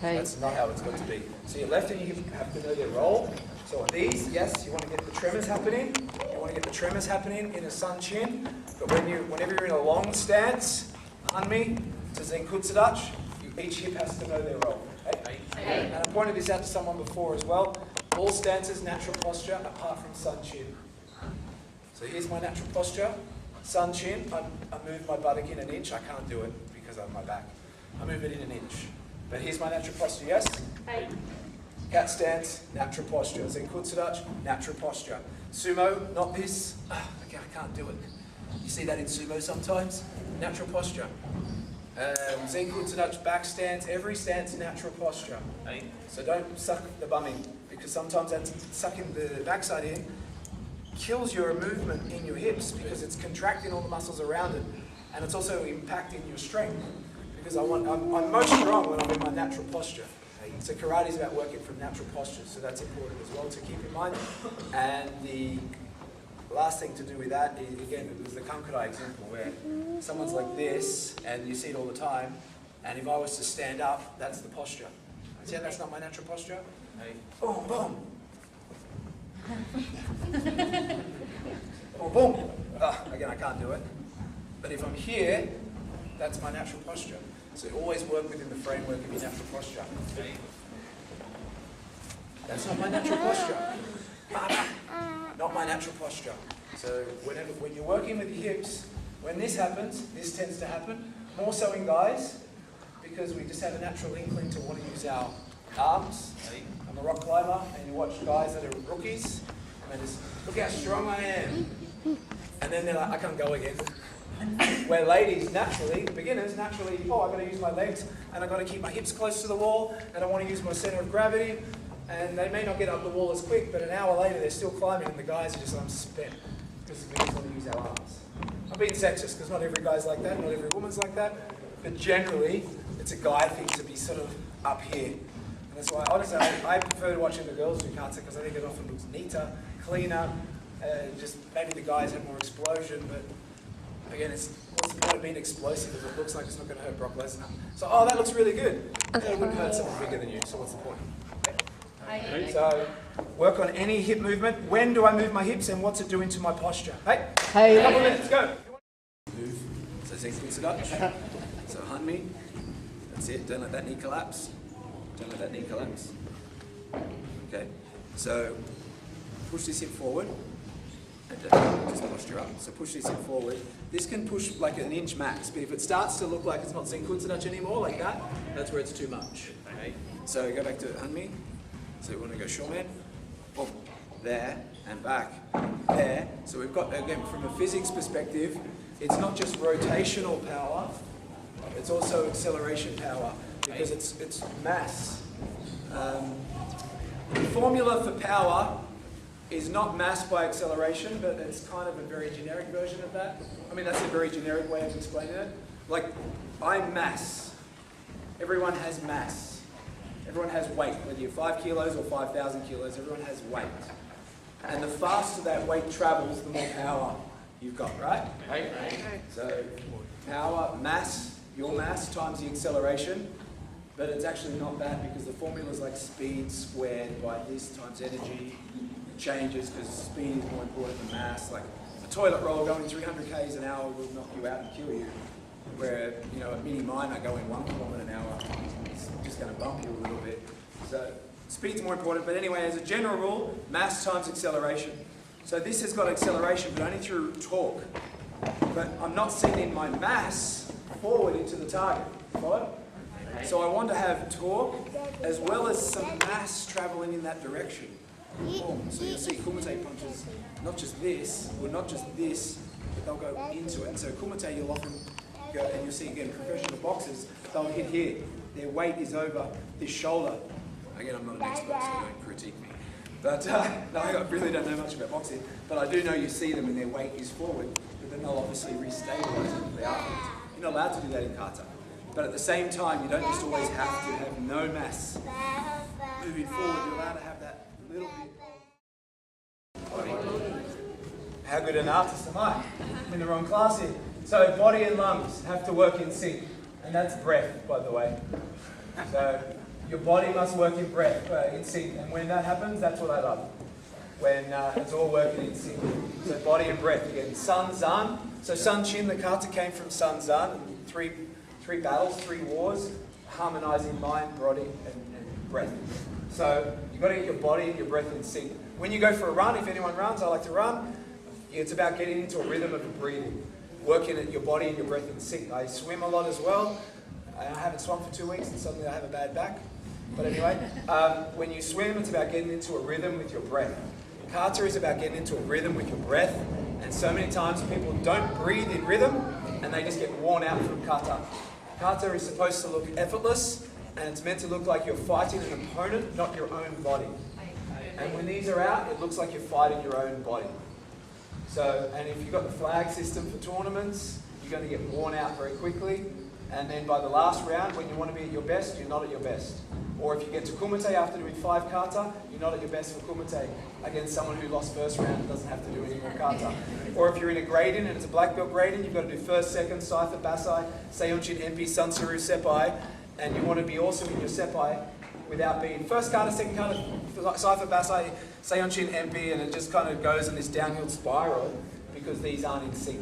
That's not how it's got to be. So your left and your hip have to know their role. So on these, yes, you want to get the tremors happening. You want to get the tremors happening in a sun chin. But whenever you're in a long stance, Hanmi to Zenkutsudachi, each hip has to know their role. And I pointed this out to someone before as well. All stances, natural posture, apart from sun chin. So here's my natural posture. Sun chin, I move my buttock in an inch. I can't do it because of my back. I move it in an inch. But here's my natural posture, yes? Cat stance, natural posture. Zenkutsudachi, natural posture. Sumo, not this. Okay, I can't do it. You see that in sumo sometimes? Natural posture. Zenkutsudachi, back stance. Every stance, natural posture. So don't suck the bum in, because sometimes that's sucking the backside in kills your movement in your hips because it's contracting all the muscles around it, and it's also impacting your strength because I'm most strong when I'm in my natural posture. So karate is about working from natural postures, so that's important as well to keep in mind. And the last thing to do with that is, again, it was the kankurai example where someone's like this, and you see it all the time, and if I was to stand up, that's the posture. See how that's not my natural posture? Boom, boom. Boom, boom. Again, I can't do it. But if I'm here, that's my natural posture. So always work within the framework of your natural posture. That's not my natural posture. Not my natural posture. So when you're working with your hips, when this happens, this tends to happen. More so in guys, because we just have a natural inkling to want to use our arms. I'm a rock climber, and you watch guys that are rookies, and they just, look how strong I am. And then they're like, I can't go again. Where ladies, naturally, beginners, naturally, I've got to use my legs, and I've got to keep my hips close to the wall, and I want to use my center of gravity, and they may not get up the wall as quick, but an hour later they're still climbing, and the guys are just, I'm spent, because we just want to use our arms. I'm being sexist, because not every guy's like that, not every woman's like that, but generally, it's a guy thing to be sort of up here. And that's why, honestly, I prefer watching the girls do kata, because I think it often looks neater, cleaner, just maybe the guys have more explosion, but again, what's the point of being explosive if it looks like it's not going to hurt Brock Lesnar? So, that looks really good. It wouldn't hurt someone bigger than you, so what's the point? Okay. So, work on any hip movement. When do I move my hips and what's it doing to my posture? Hey, a couple of minutes, go. Move. So, Zenkutsudachi. So, Hanmi. That's it. Don't let that knee collapse. Don't let that knee collapse. Okay. So, push this hip forward. Just posture up. So push this hip forward. This can push like an inch max, but if it starts to look like it's not Zenkutsudachi anymore, like that, that's where it's too much. Okay? So go back to Hanmi. So we want to go Shomen. Boom. There and back. There. So we've got, again, from a physics perspective, it's not just rotational power, it's also acceleration power, because it's mass. The formula for power is not mass by acceleration, but it's kind of a very generic version of that. I mean, that's a very generic way of explaining it. Like, I'm mass. Everyone has mass. Everyone has weight. Whether you're 5 kilos or 5,000 kilos, everyone has weight. And the faster that weight travels, the more power you've got, right? So, power, mass, your mass times the acceleration. But it's actually not that, because the formula is like speed squared by this times energy. It changes because speed is more important than mass. Like a toilet roll going 300 k's an hour will knock you out and kill you. Where, you know, a mini miner going 1 kilometre an hour is just going to bump you a little bit. So speed's more important. But anyway, as a general rule, mass times acceleration. So this has got acceleration, but only through torque. But I'm not sending my mass forward into the target. Follow? So I want to have torque as well as some mass travelling in that direction. Boom. So you'll see kumite punches, not just this, or not just this, but they'll go into it. And so kumite, you'll often go, and you'll see again, professional boxers, they'll hit here. Their weight is over this shoulder. Again, I'm not an expert, so don't critique me. But no, I really don't know much about boxing. But I do know you see them and their weight is forward, but then they'll obviously restabilise it afterwards. You're not allowed to do that in kata. But at the same time, you don't just always have to have no mass. Moving forward, you're allowed to have that little bit of body. How good an artist am I? I'm in the wrong class here. So body and lungs have to work in sync. And that's breath, by the way. So your body must work in breath, in sync. And when that happens, that's what I love. When it's all working in sync. So body and breath. Again, Sun Zan. So Sun Chin, the kata came from Sun Zan. Three battles, 3 wars, harmonizing mind, body, and breath. So you've got to get your body and your breath in sync. When you go for a run, if anyone runs, I like to run, it's about getting into a rhythm of breathing, working at your body and your breath in sync. I swim a lot as well. I haven't swum for 2 weeks and suddenly I have a bad back. But anyway, when you swim, it's about getting into a rhythm with your breath. Kata is about getting into a rhythm with your breath. And so many times people don't breathe in rhythm and they just get worn out from kata. Kata is supposed to look effortless, and it's meant to look like you're fighting an opponent, not your own body. And when these are out, it looks like you're fighting your own body. So, and if you've got the flag system for tournaments, you're going to get worn out very quickly. And then by the last round, when you want to be at your best, you're not at your best. Or if you get to kumite after doing 5 kata, you're not at your best for kumite against someone who lost first round and doesn't have to do any more kata. Or if you're in a grading and it's a black belt grading, you've got to do first, second, Saifa Basai, Seiyonshin Empi, Sansaru Seppai, and you want to be awesome in your Seppai without being first kata, second kata, Saifa Basai, Seiyonshin Empi, and it just kind of goes in this downhill spiral because these aren't in sync.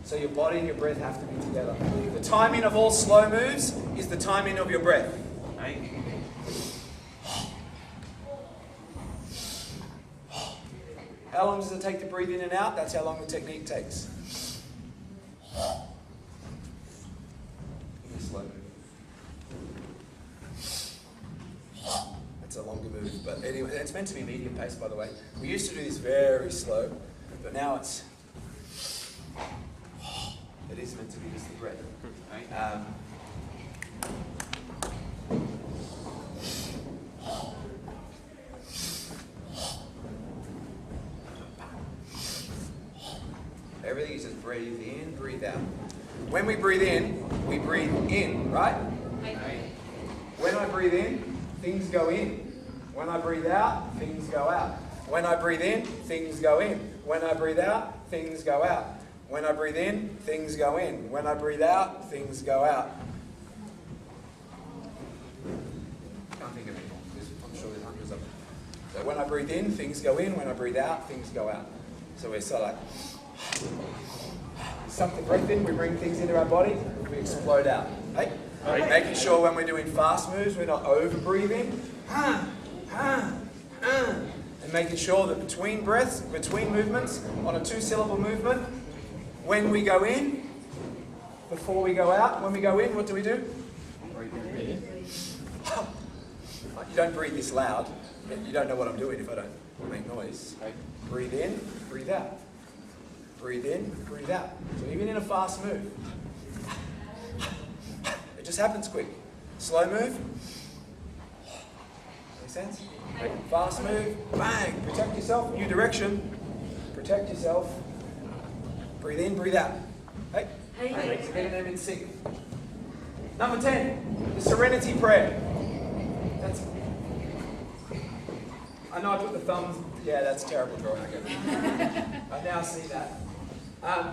So your body and your breath have to be together. The timing of all slow moves is the timing of your breath. How long does it take to breathe in and out? That's how long the technique takes. Slow move. That's a longer move, but anyway, it's meant to be medium pace, by the way. We used to do this very slow, but now it is meant to be just the breath. Everything is just breathe in, breathe out. When we breathe in, right? When I breathe in, things go in. When I breathe out, things go out. When I breathe in, things go in. When I breathe out, things go out. When I breathe in, things go in. When I breathe out, things go out. Can't think of any more. I'm sure there's hundreds of them. So when I breathe in, things go in. When I breathe out, things go out. So we're sort of like, suck the breath in, we bring things into our body, we explode out. Right? Making sure when we're doing fast moves, we're not over-breathing. And making sure that between breaths, between movements, on a 2-syllable movement, when we go in, before we go out, when we go in, what do? You don't breathe this loud. You don't know what I'm doing if I don't make noise. Breathe in, breathe out. Breathe in, breathe out. So even in a fast move, it just happens quick. Slow move. Make sense? Fast move, bang, protect yourself, new direction, protect yourself. Breathe in, breathe out. Hey, so get them in sync. Number 10, the serenity prayer. That's, I know I put the thumbs, yeah, that's a terrible drawing. I now see that.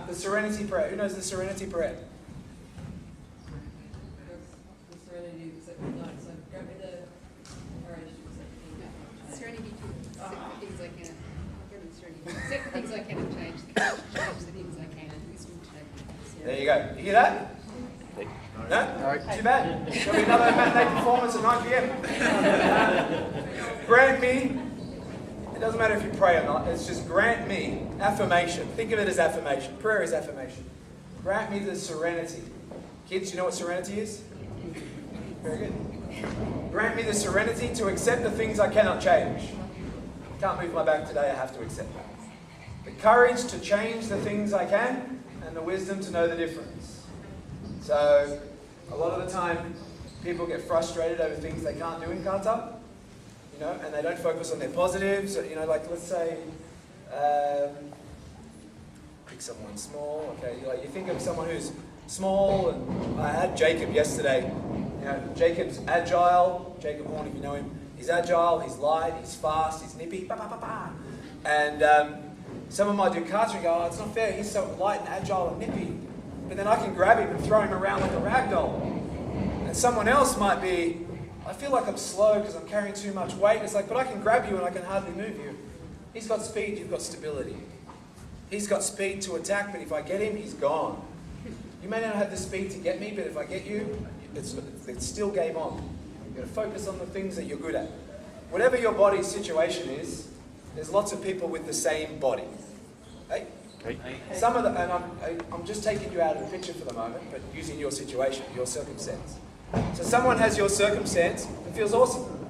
The serenity prayer. Who knows the serenity prayer? The serenity to accept the light. So grab me the courage to accept the Serenity to accept the things I can. I'll get the serenity. Accept the things I cannot change. Change the things I can. This will take. There you go. You hear that? No? Too bad. There'll be another matinee performance at 9 p.m. Grant me, it doesn't matter if you pray or not, it's just grant me affirmation. Think of it as affirmation. Prayer is affirmation. Grant me the serenity. Kids, you know what serenity is? Very good. Grant me the serenity to accept the things I cannot change. Can't move my back today, I have to accept that. The courage to change the things I can, and the wisdom to know the difference. So, a lot of the time, people get frustrated over things they can't do in kata, you know, and they don't focus on their positives. You know, like let's say, pick someone small. Okay, like you think of someone who's small, and I had Jacob yesterday. You know, Jacob's agile. Jacob Horn, if you know him, he's agile. He's light. He's fast. He's nippy. Bah, bah, bah, bah. And someone might do kata and go, "Oh, it's not fair. He's so light and agile and nippy." But then I can grab him and throw him around like a rag doll. And someone else might be, I feel like I'm slow because I'm carrying too much weight. It's like, but I can grab you and I can hardly move you. He's got speed, you've got stability. He's got speed to attack, but if I get him, he's gone. You may not have the speed to get me, but if I get you, it's still game on. You've got to focus on the things that you're good at. Whatever your body's situation is, there's lots of people with the same body. Hey? Some of the, and I'm just taking you out of the picture for the moment, but using your situation, your circumstance. So someone has your circumstance and feels awesome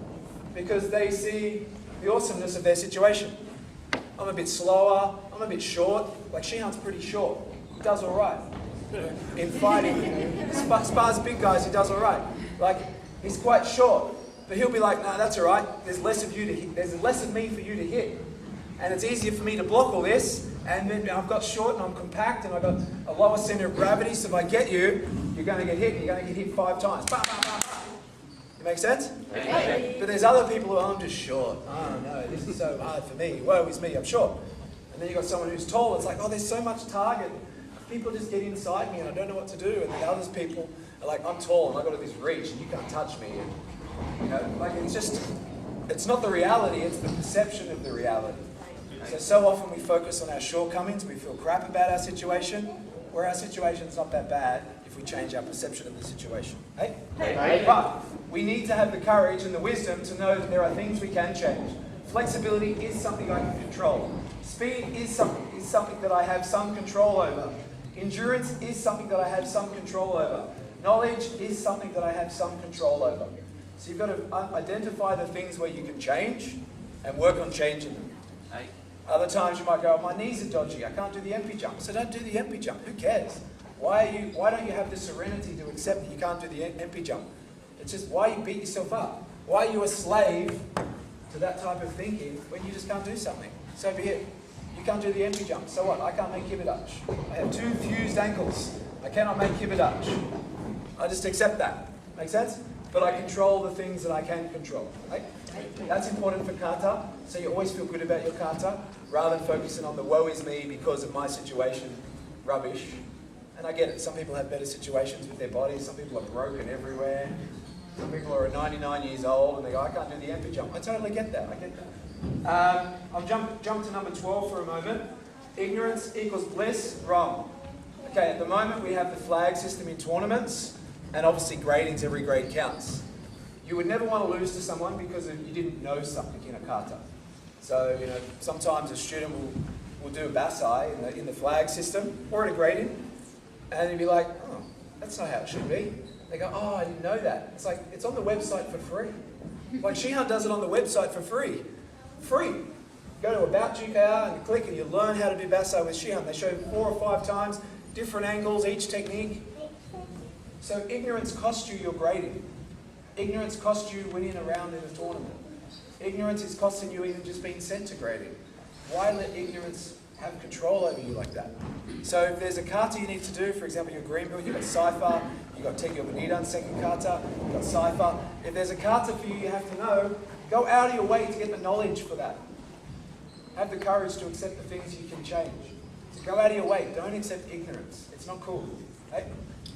because they see the awesomeness of their situation. I'm a bit slower, I'm a bit short, like Shihan's pretty short, he does all right. In fighting, spars big guys, he does all right. Like, he's quite short, but he'll be like, no, that's all right, there's less of you to hit, there's less of me for you to hit. And it's easier for me to block all this, and then I've got short and I'm compact and I've got a lower center of gravity, so if I get you, you're going to get hit, and you're going to get hit 5 times. Bah, bah, bah, bah. It make sense? Hey. But there's other people who are, I'm just short. Oh no, this is so hard for me. Woe is me, I'm short. And then you've got someone who's tall, it's like, oh, there's so much target. People just get inside me and I don't know what to do. And the others people are like, I'm tall and I've got all this reach and you can't touch me. And, you know, like it's just, it's not the reality, it's the perception of the reality. So often we focus on our shortcomings, we feel crap about our situation, where our situation's not that bad if we change our perception of the situation. Hey? But we need to have the courage and the wisdom to know that there are things we can change. Flexibility is something I can control. Speed is something that I have some control over. Endurance is something that I have some control over. Knowledge is something that I have some control over. So you've got to identify the things where you can change and work on changing them. Other times you might go, my knees are dodgy, I can't do the MP jump. So don't do the MP jump, who cares? Why don't you have the serenity to accept that you can't do the MP jump? It's just, why you beat yourself up? Why are you a slave to that type of thinking when you just can't do something? So be it. You can't do the MP jump, so what? I can't make kibadach. I have 2 fused ankles. I cannot make kibadach. I just accept that. Make sense? But I control the things that I can control. Right? That's important for kata, so you always feel good about your kata, rather than focusing on the woe is me because of my situation, rubbish. And I get it, some people have better situations with their bodies, some people are broken everywhere, some people are 99 years old and they go, I can't do the MP jump. I totally get that, I get that. I'll jump to number 12 for a moment. Ignorance equals bliss, wrong. Okay, at the moment we have the flag system in tournaments, and obviously gradings, every grade counts. You would never want to lose to someone because you didn't know something in a kata. So, you know, sometimes a student will do a basai in the flag system or at a grading, and you'd be like, oh, that's not how it should be. They go, oh, I didn't know that. It's like, it's on the website for free. Like Shihan does it on the website for free. Free. Go to About GKR and click and you learn how to do basai with Shihan. They show 4 or 5 times, different angles, each technique. So ignorance costs you your grading. Ignorance costs you winning a round in a tournament. Ignorance is costing you even just being centigrating. Why let ignorance have control over you like that? So if there's a kata you need to do, for example, your green belt, you've got cipher, you've got Tegyo Benidan second kata, you've got cipher. If there's a kata for you, you have to know, go out of your way to get the knowledge for that. Have the courage to accept the things you can change. So go out of your way, don't accept ignorance. It's not cool. Hey?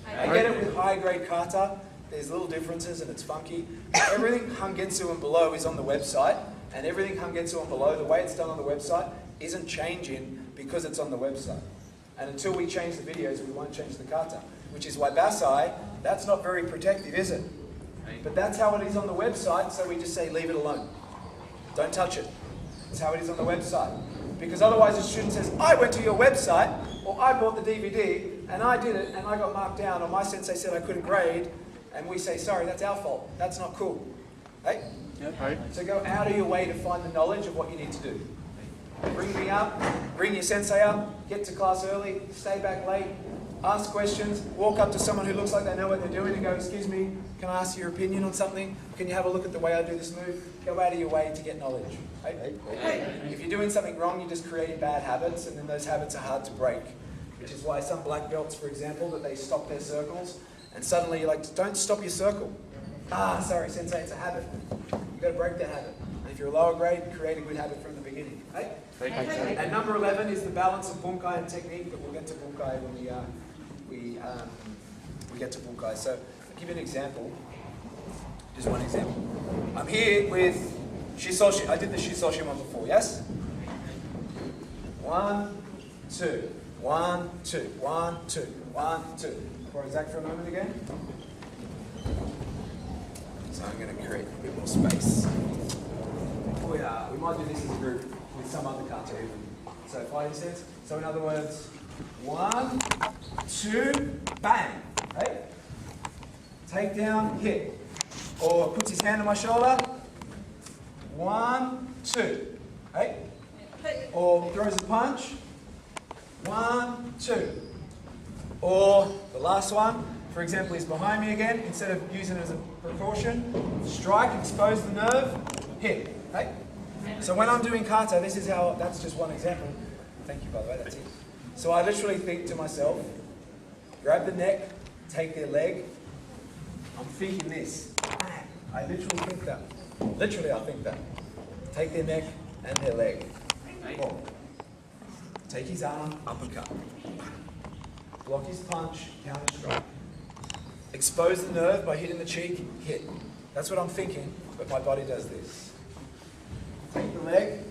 I get it with high grade kata, there's little differences and it's funky. Everything Hangetsu and below is on the website, and everything Hangetsu and below, the way it's done on the website, isn't changing because it's on the website. And until we change the videos, we won't change the kata. Which is why Basai, that's not very protective, is it? But that's how it is on the website, so we just say leave it alone. Don't touch it. That's how it is on the website. Because otherwise a student says, I went to your website, or I bought the DVD, and I did it, and I got marked down, or my sensei said I couldn't grade, and we say, sorry, that's our fault. That's not cool. Hey? Yep. So go out of your way to find the knowledge of what you need to do. Bring me up, bring your sensei up, get to class early, stay back late, ask questions, walk up to someone who looks like they know what they're doing and go, excuse me, can I ask your opinion on something? Can you have a look at the way I do this move? Go out of your way to get knowledge. Hey? If you're doing something wrong, you're just creating bad habits, and then those habits are hard to break. Which is why some black belts, for example, that they stop their circles, and suddenly you're like, don't stop your circle. Ah, sorry, sensei, it's a habit. You've got to break that habit. And if you're a lower grade, create a good habit from the beginning. Hey? And number 11 is the balance of bunkai and technique, but we'll get to bunkai when we get to bunkai. So I'll give you an example. Just one example. I'm here with shisoshi. I did the shisoshi one before, yes? 1, 2, 1, 2, 1, 2, 1, 2. For Zach for a moment again. So I'm going to create a bit more space. We might do this as a group with some other kata even. So 5 cents. So in other words, 1, 2, bang. Hey? Take down, hit. Or puts his hand on my shoulder. 1, 2. Hey? Or throws a punch. 1, 2. Or the last one, for example, is behind me again. Instead of using it as a precaution, strike, expose the nerve, hit. Hey? So when I'm doing kata, this is how, that's just one example. Thank you, by the way, that's it. So I literally think to myself, grab the neck, take their leg. I'm thinking this. I literally think that. Literally, I think that. Take their neck and their leg. Boom. Take his arm, uppercut. Block his punch, counter strike. Expose the nerve by hitting the cheek, hit. That's what I'm thinking, but my body does this. Take the leg.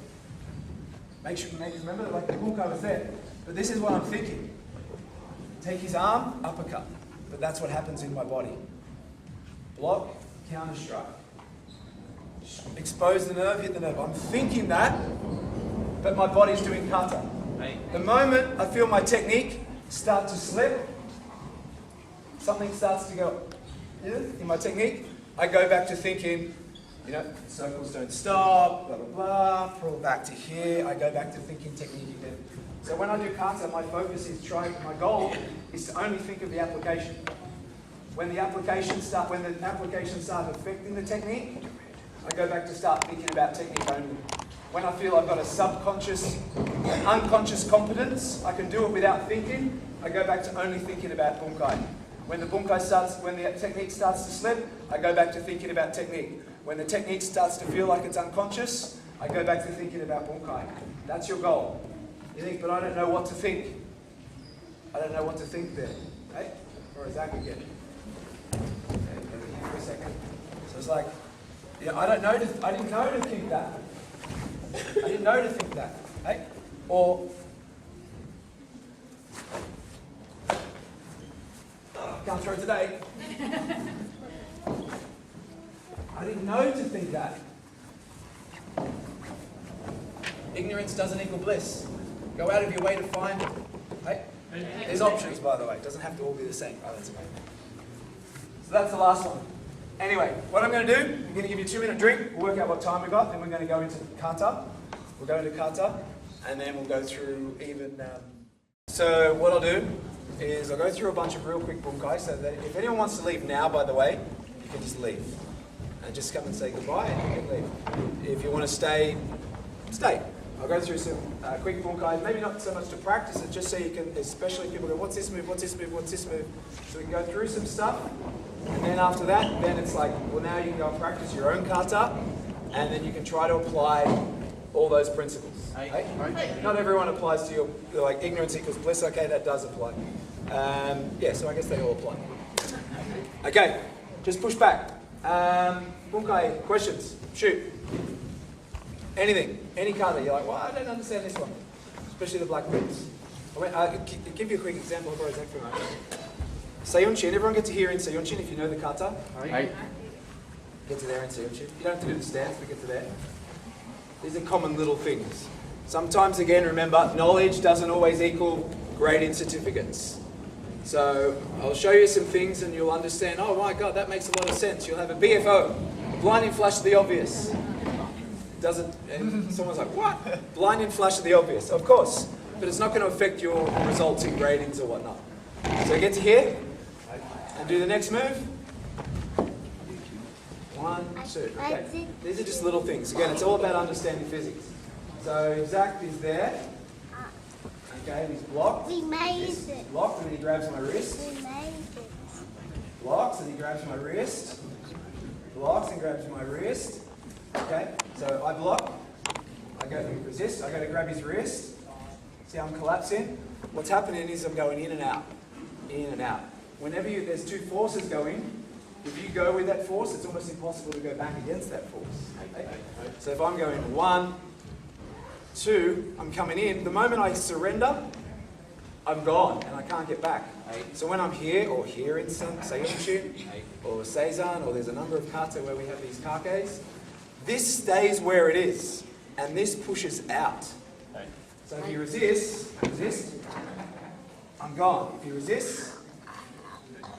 Remember, like the bunkai was there. But this is what I'm thinking. Take his arm, uppercut. But that's what happens in my body. Block, counter strike. Expose the nerve, hit the nerve. I'm thinking that, but my body's doing kata. The moment I feel my technique start to slip, something starts to go in my technique, I go back to thinking, circles don't stop, blah, blah, blah, pull back to here, I go back to thinking technique again. So when I do kata, my focus is my goal is to only think of the application. When the applications start affecting the technique, I go back to start thinking about technique only. When I feel I've got a subconscious, unconscious competence, I can do it without thinking, I go back to only thinking about bunkai. When the technique starts to slip, I go back to thinking about technique. When the technique starts to feel like it's unconscious, I go back to thinking about bunkai. That's your goal. You think, but I don't know what to think. I don't know what to think there. Hey? Or Zach again. Okay, for a second. So it's like, I didn't know to think that. I didn't know to think that. Hey? Or can't throw today. I didn't know to think that. Ignorance doesn't equal bliss. Go out of your way to find it. Hey? There's options, by the way. It doesn't have to all be the same. Oh, that's okay. So that's the last one. Anyway, what I'm going to do, I'm going to give you a 2-minute drink. We'll work out what time we got. Then we're going to go into kata. We'll go into kata, and then we'll go through even... So what I'll do is I'll go through a bunch of real quick bunkai, so that if anyone wants to leave now, by the way, you can just leave. and just come and say goodbye and you can leave. If you want to stay, stay. I'll go through some quick bunkai, maybe not so much to practice it, just so you can, especially people go, what's this move, what's this move, what's this move? So we can go through some stuff, and then after that, then it's like, well now you can go and practice your own kata, and then you can try to apply all those principles. Hey? Not everyone applies to your, like ignorance equals bliss, okay, that does apply. Yeah, so I guess they all apply. Okay, just push back. Bunkai, questions? Shoot. Anything, any kata, you're like, well, I don't understand this one, especially the black belts. I'll give you a quick example of Rozak for a moment. Seiyunchin, everyone get to hear in Seiyunchin if you know the kata. Hey. Get to there in Seiyunchin. You don't have to do the stance, but get to there. These are common little things. Sometimes, again, remember, knowledge doesn't always equal grading certificates. So I'll show you some things and you'll understand, oh my God, that makes a lot of sense. You'll have a BFO, a blinding flash of the obvious. Doesn't, and someone's like, what? Blinding flash of the obvious. Of course, but it's not going to affect your results in gradings or whatnot. So get to here and do the next move. 1, 2. Okay. These are just little things. Again, it's all about understanding physics. So Zach is there. Okay, and he's blocked. We made This it. blocked, and then he grabs my wrist. We made it. Blocks, and he grabs my wrist. Blocks and grabs my wrist. Okay, so I block. I go to resist. I go to grab his wrist. See how I'm collapsing? What's happening is I'm going in and out. In and out. Whenever there's two forces going, if you go with that force, it's almost impossible to go back against that force. Okay? So if I'm going 1, 2, I'm coming in. The moment I surrender, I'm gone and I can't get back. So when I'm here, or here in Seiyunchin, or Seizan, or there's a number of kata where we have these kakes, this stays where it is, and this pushes out. So if you resist, I'm gone. If you resist,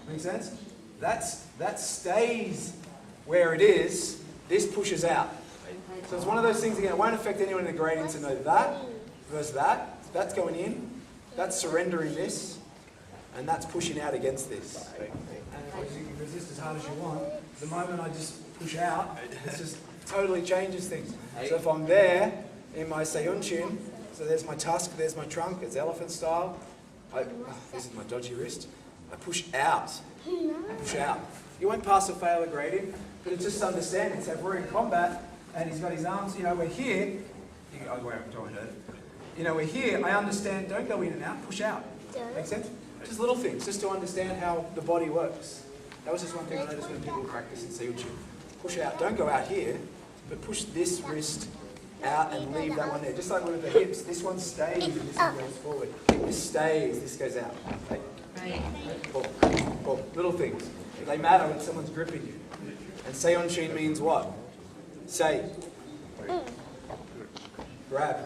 make sense? That stays where it is, this pushes out. So it's one of those things, again, it won't affect anyone in the grading to know that versus that. That's going in, that's surrendering this, and that's pushing out against this. And of course you can resist as hard as you want. The moment I just push out, it just totally changes things. So if I'm there in my Seiyunchin, so there's my tusk, there's my trunk, it's elephant style. This is my dodgy wrist. I push out. Push out. You won't pass or fail a grading, but it's just understanding. So if we're in combat and he's got his arms, we're here. We're here. I understand. Don't go in and out. Push out. Make sense? Just little things, just to understand how the body works. That was just one thing I noticed when people practice in Seiyunchin. Push out. Don't go out here, but push this wrist out and leave that one there. Just like with the hips, this one stays and this one goes forward. This stays, this goes out. Okay? Or little things. They matter when someone's gripping you. And Seiyunchin means what? Say. Grab.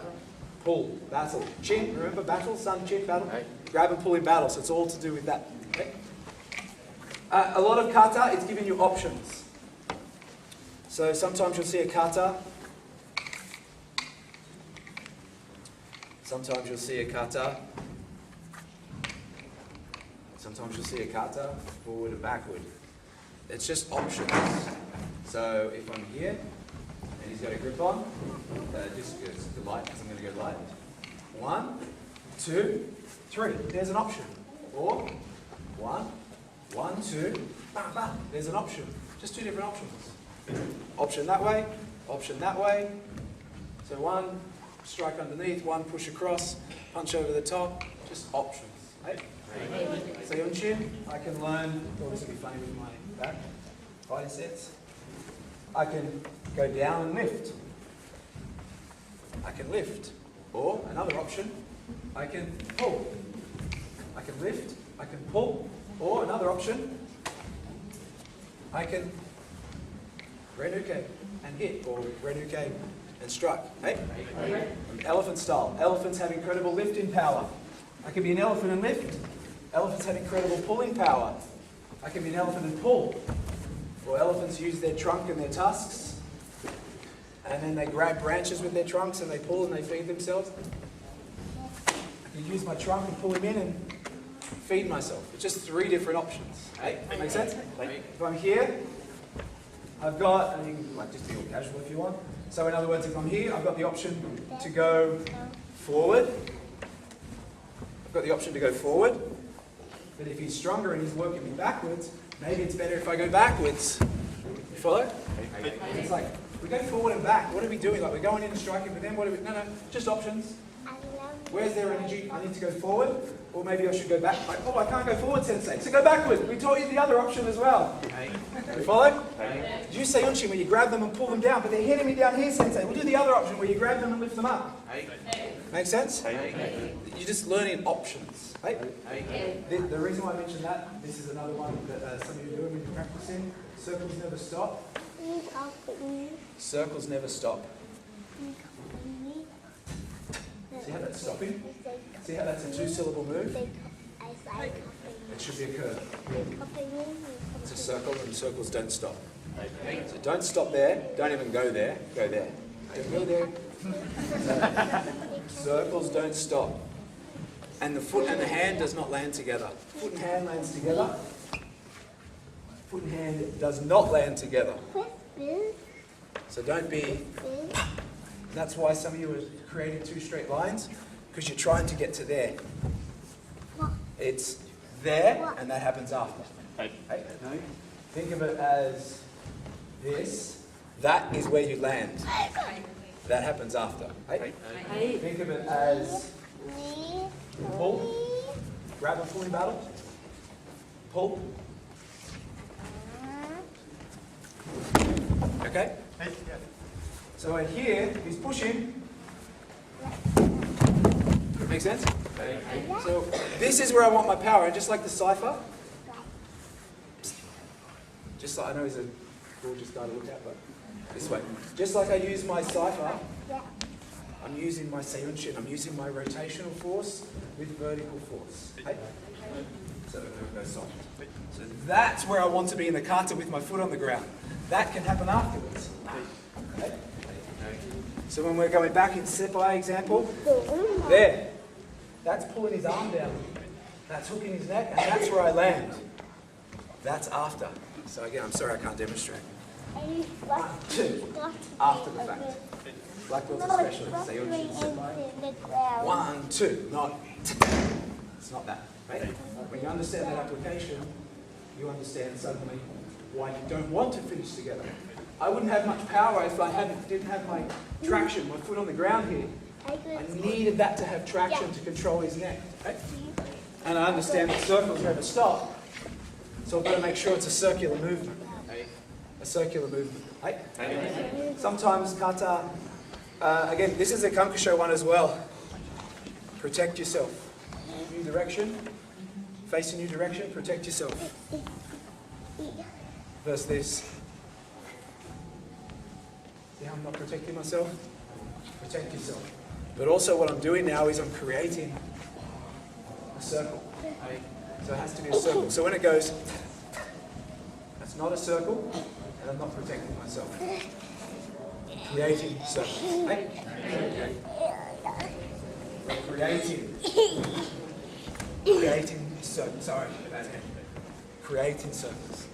Pull. Battle. Chin. Remember battle? Sun, chin, battle. Grab and pull in battle. So it's all to do with that. Okay? A lot of kata, it's giving you options. So sometimes you'll see a kata. Sometimes you'll see a kata. Sometimes you'll see a kata, forward and backward. It's just options. So if I'm here, and he's got a grip on, just goes to light, because I'm going to go light. 1, 2, 3. There's an option. Or 1, 1, 2, bah, bah. There's an option. Just 2 different options. Option that way, option that way. So 1, strike underneath, 1, push across, punch over the top. Just options. Right? Seiyunchin, I can learn, this will be funny with my back, fighting sets. I can go down and lift. I can lift. Or, another option, I can pull. I can lift, I can pull. Or, another option, I can renuke and hit, or renuke and strike. Hey? Elephant style. Elephants have incredible lifting power. I can be an elephant and lift. Elephants have incredible pulling power. I can be an elephant and pull. Or elephants use their trunk and their tusks, and then they grab branches with their trunks and they pull and they feed themselves. I can use my trunk and pull him in and feed myself. It's just 3 different options. Hey, make sense? If I'm here, I've got, and you can like just be all casual if you want. So in other words, if I'm here, I've got the option to go forward. I've got the option to go forward. But if he's stronger and he's working me backwards, maybe it's better if I go backwards. You follow? It's like, we go forward and back. What are we doing? Like, we're going in and striking, but then what are we... No, just options. Where's their energy? I need to go forward, or maybe I should go back. Like, oh, I can't go forward, Sensei. So go backward. We taught you the other option as well. You follow? Did you say Unshin where you grab them and pull them down, but they're hitting me down here, Sensei? We'll do the other option where you grab them and lift them up. Make sense? You're just learning options. The reason why I mentioned that, this is another one that some of you are doing when you're practicing. Circles never stop. Circles never stop. See how that's stopping? See how that's a two-syllable move? It should be a curve. It's a circle, and circles don't stop. So don't stop there. Don't even go there. Go there. Don't go there. Circles don't stop. And the foot and the hand does not land together. Foot and hand lands together. Foot and hand does not land together. So don't be... That's why some of you are creating two straight lines, because you're trying to get to there. It's there, and that happens after. Think of it as this. That is where you land. That happens after. Think of it as pull. Grab and pull in battle. Pull. Okay? So right here, he's pushing. Make sense? So this is where I want my power, and just like the cipher, just like, I know he's a gorgeous guy to look at, but this way. Just like I use my cipher, I'm using my Seiyunshin, I'm using my rotational force with vertical force. So no soft. So that's where I want to be in the kata with my foot on the ground. That can happen afterwards. Okay? So when we're going back in Seppai example, there. That's pulling his arm down. That's hooking his neck, and that's where I land. That's after. So again, I'm sorry I can't demonstrate. 1, 2, after the fact. Black belts especially. Seiyunshin Seppai. 1, 2, not. It's not that. Right? When you understand that application, you understand suddenly why you don't want to finish together. I wouldn't have much power if I didn't have my traction, my foot on the ground here. I needed that to have traction to control his neck. Right? And I understand that circles never stop, so I've got to make sure it's a circular movement. A circular movement. Right? Sometimes kata, again, this is a Kankusho one as well. Protect yourself. New direction. Face a new direction, protect yourself. Versus this. See how I'm not protecting myself? Protect yourself. But also what I'm doing now is I'm creating a circle. So it has to be a circle. So when it goes, that's not a circle, and I'm not protecting myself. Creating circles. Creating circles. Sorry, bad hand. Creating circles.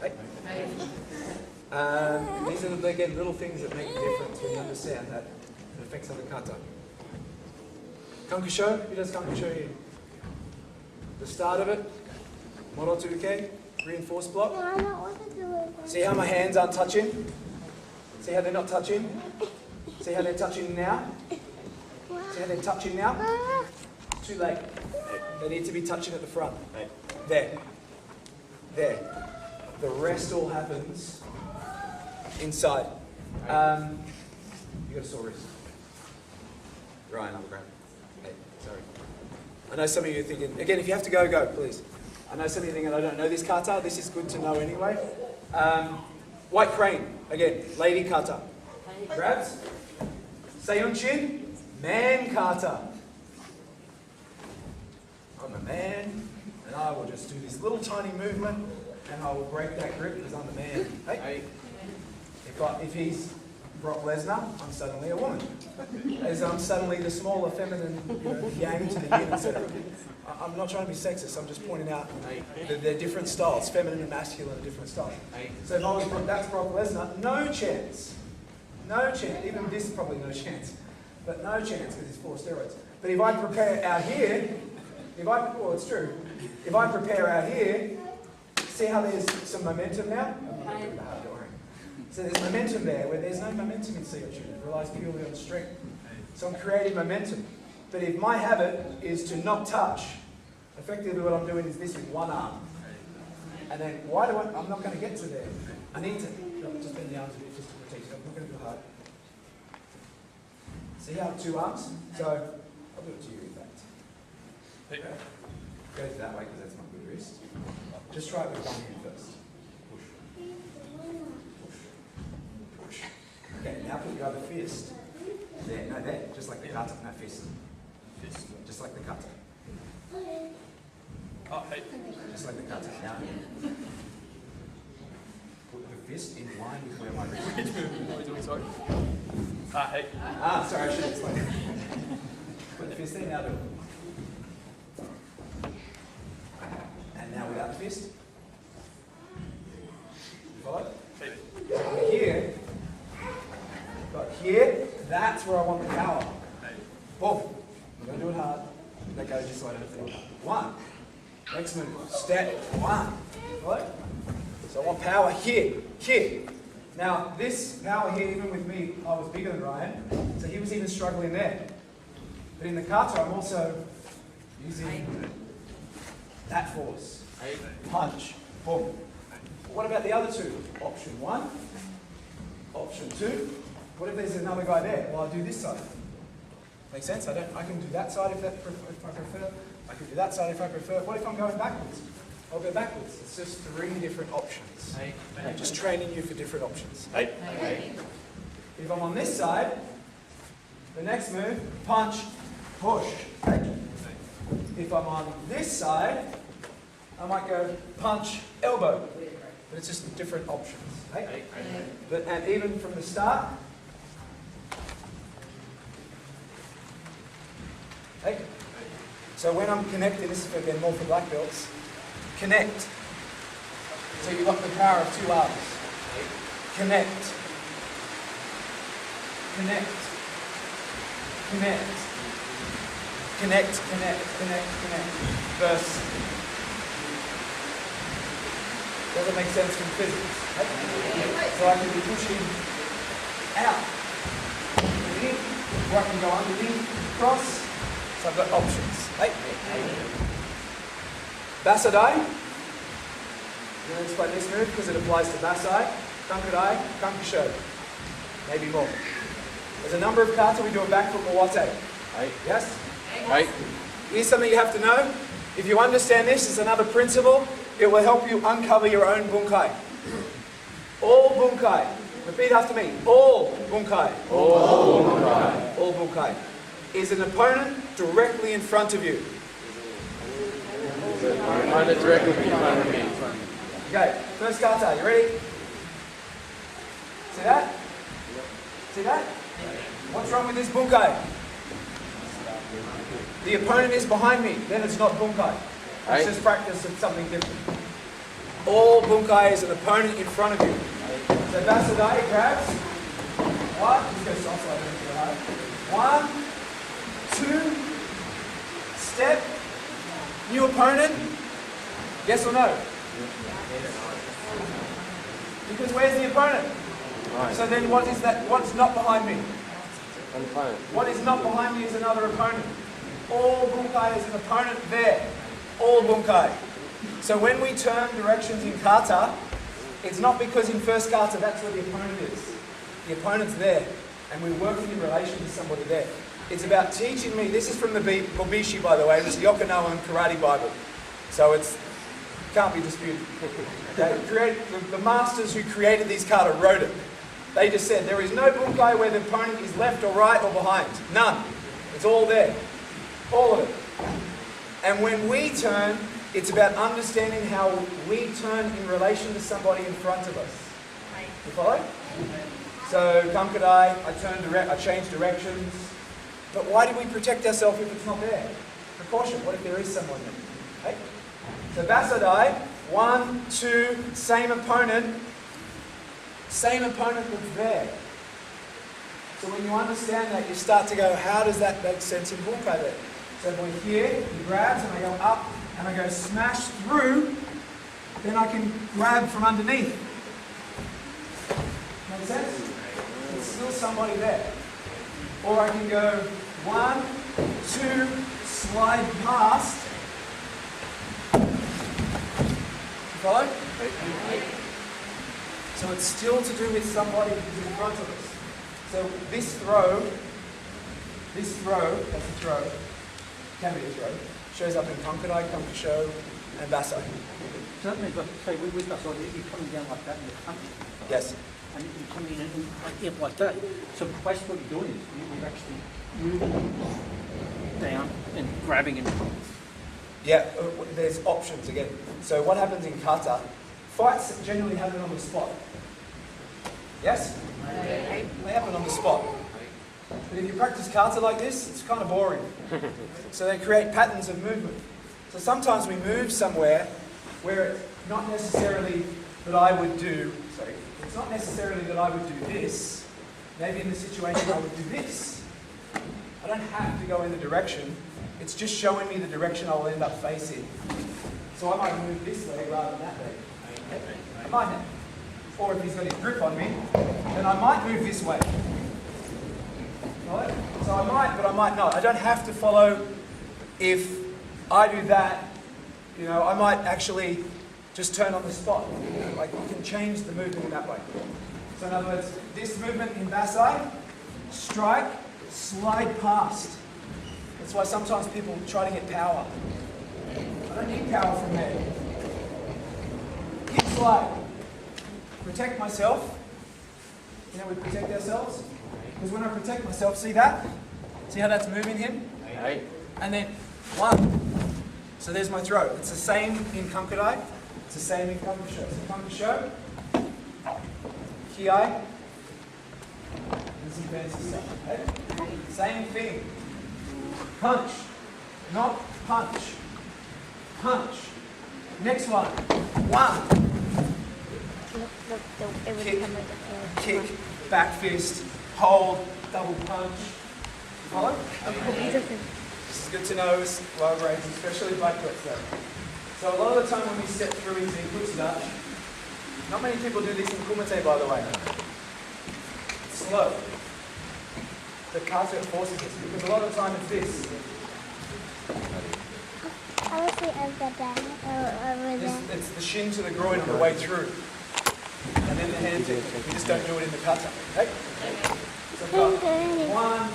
These are, again, little things that make a difference when you understand that it affects other kata. Kankusho, who does Kankusho here? The start of it, Morotuke, reinforced block. See how my hands aren't touching? See how they're not touching? See how they're touching now? See how they're touching now? Too late. They need to be touching at the front. There. There. The rest all happens inside. You got a sore wrist. Ryan, I'll grab. Hey, sorry. I know some of you are thinking, again, if you have to go, go, please. I know some of you are thinking, I don't know this kata. This is good to know anyway. White crane, again, lady kata. Grabs. Seiyunshin, man kata. I'm a man, and I will just do this little tiny movement, and I will break that grip because I'm a man. Hey? If he's Brock Lesnar, I'm suddenly a woman. As I'm suddenly the smaller feminine, yang to the yin, etc. I'm not trying to be sexist, I'm just pointing out that they're different styles, feminine and masculine are different styles. So if I was, that's Brock Lesnar, no chance. No chance. Even this is probably no chance. But no chance because he's full of steroids. But if I prepare out here, well, it's true. If I prepare out here, see how there's some momentum now? So there's momentum there where there's no momentum in CO2. It relies purely on strength. So I'm creating momentum. But if my habit is to not touch, effectively what I'm doing is this with one arm. And then I'm not going to get to there. I need to just bend the arms a bit just to protect it. I'm not going to do hard. See how I have 2 arms? So I'll do it to you in fact. Okay. Go that way because that's my good wrist. Just try it with one hand first. Push. Okay, now put your other fist there. No, there. Just like the kata. No, fist. Just like the kata. Oh, hey. Just like the kata. Now, put the fist in line with where my wrist is. What are we doing, sorry? Hey. Sorry, I should explain. Put the fist there, now do it. And now without the fist. You follow? Hey. Here, but here, that's where I want the power. Boom. I'm going to do it hard. That goes just so I don't feel hard. 1. Next move. Step 1. Right? So I want power here. Here. Now, this power here, even with me, I was bigger than Ryan, so he was even struggling there. But in the kata, I'm also using that force. Punch. Boom. What about the other 2? Option 1. Option 2. What if there's another guy there? Well, I'll do this side. Make sense? I can do that side if I prefer. I can do that side if I prefer. What if I'm going backwards? I'll go backwards. It's just 3 different options. Just training you for different options. If I'm on this side, the next move, punch, push. If I'm on this side, I might go punch, elbow. But it's just different options. And even from the start, so when I'm connecting, this is again more for black belts, connect. So you've got the power of 2 arms. Connect. Connect. Connect. Connect, connect, connect, connect. Verse. Does it make sense from physics? So I can be pushing out, in, or I can go underneath, cross. So I've got options. Basadai. I'm going to explain this move because it applies to Basai, Kankudai, Kankusho. Maybe more. There's a number of kata we do a back foot Mawate. Yes? Here's something you have to know. If you understand this, it's another principle. It will help you uncover your own bunkai. All bunkai. Repeat after me. All bunkai. All bunkai. All bunkai. Is an opponent directly in front of you. Okay, first kata, you ready? See that? See that? What's wrong with this bunkai? The opponent is behind me, then it's not bunkai. It's just practice of something different. All bunkai is an opponent in front of you. So Basadai grabs. What? Just go soft so I don't go hard. 1, 2, step, new opponent, yes or no? Because where's the opponent? So then what is that? What's not behind me? What is not behind me is another opponent. All bunkai is an opponent there. All bunkai. So when we turn directions in kata, it's not because in first kata that's where the opponent is. The opponent's there, and we're working in relation to somebody there. It's about teaching me, this is from the Bobishi, by the way, this is the Okinawan Karate Bible. So it's, can't be disputed. The masters who created these kata wrote it. They just said, there is no bunkai where the opponent is left or right or behind. None. It's all there. All of it. And when we turn, it's about understanding how we turn in relation to somebody in front of us. You follow? So Kamkadai, I change directions. But why do we protect ourselves if it's not there? Precaution, what if there is someone there? Okay? So Basadai, 1, 2, same opponent that's there. So when you understand that, you start to go, how does that make sense in Bunkai then? So if we're here, he grabs and I go up and I go smash through, then I can grab from underneath. Make sense? There's still somebody there. Or I can go 1, 2, slide past. You follow? So it's still to do with somebody who's in front of us. So this throw, that's a throw, can be a throw, shows up in Kamkadai, Kamkasho, and Basai. So that means, like, say, with us, you're coming down like that in the country. Yes. And you're coming in like that. So basically what you're doing is you're actually moving down and grabbing it. Yeah, there's options again. So what happens in kata, fights generally happen on the spot. Yes? They happen on the spot. But if you practice kata like this, it's kind of boring. So they create patterns of movement. So sometimes we move somewhere where it's not necessarily that I would do, it's not necessarily that I would do this. Maybe in the situation I would do this. I don't have to go in the direction. It's just showing me the direction I will end up facing. So I might move this leg rather than that leg. I might have. Or if he's got his grip on me, then I might move this way. Right? So I might, but I might not. I don't have to follow. If I do that, I might actually just turn on the spot. Like you can change the movement in that way. So in other words, this movement in Basai, strike, slide past. That's why sometimes people try to get power. I don't need power from there. Hip slide. Protect myself. We protect ourselves. Because when I protect myself, see that? See how that's moving him? Hey. And then 1. So there's my throw. It's the same in Kamkadai. It's the same in Kamkasho. So Kamkasho, Kiai, and some fancy stuff. Okay? Same thing. Punch. Not punch. Punch. Next one. 1. Kick, back fist, hold, double punch. Follow? This is good to know as well, raised, especially black belts though. So a lot of the time when we step through into Ikutsuda, not many people do this in Kumite by the way. It's slow. The kata forces us because a lot of the time it's this. It's the shin to the groin on the way through. And then the hand technique. We just don't do it in the kata. Okay? So I've got 1,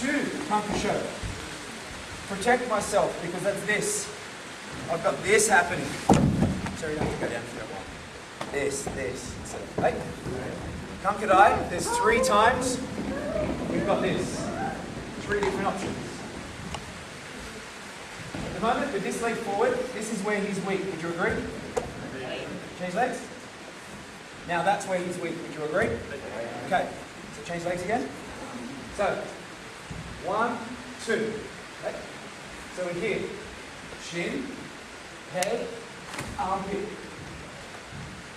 2, Kamkasho. Protect myself because that's this. I've got this happening. Sorry, you don't have to go down to that one. This. So, right? Kamkadai, there's 3 times. We've got this. 3 different options. At the moment, with this leg forward, this is where he's weak. Would you agree? Change legs? Now that's where he's weak. Would you agree? Okay. So change legs again. So, 1, 2. Okay. So we're here. Shin, head, armpit.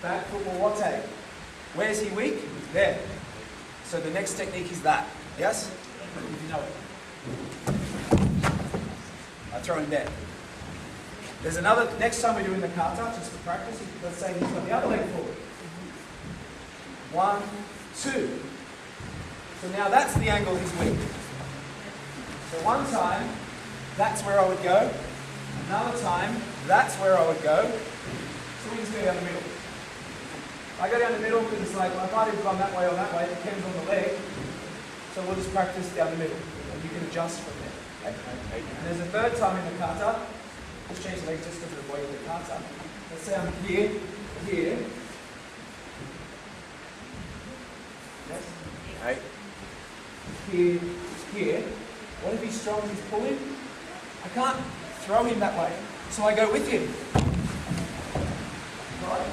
Back foot will rotate. Where's he weak? There. So the next technique is that. Yes? If you know it. I throw him there. There's another, next time we're doing the kata, just for practice, let's say he's got the other leg forward. 1, 2. So now that's the angle he's weak. So one time, that's where I would go. Another time, that's where I would go. So we just go down the middle. I go down the middle because it's like, I might have gone that way or that way, it depends on the leg. So we'll just practice down the middle. And you can adjust from there. Okay? And there's a third time in the kata. Just change the legs just because of the way of the kata. Let's say I'm here. Yes? Hey. Here. What if he's strong, he's pulling? I can't throw him that way. So I go with him. Right?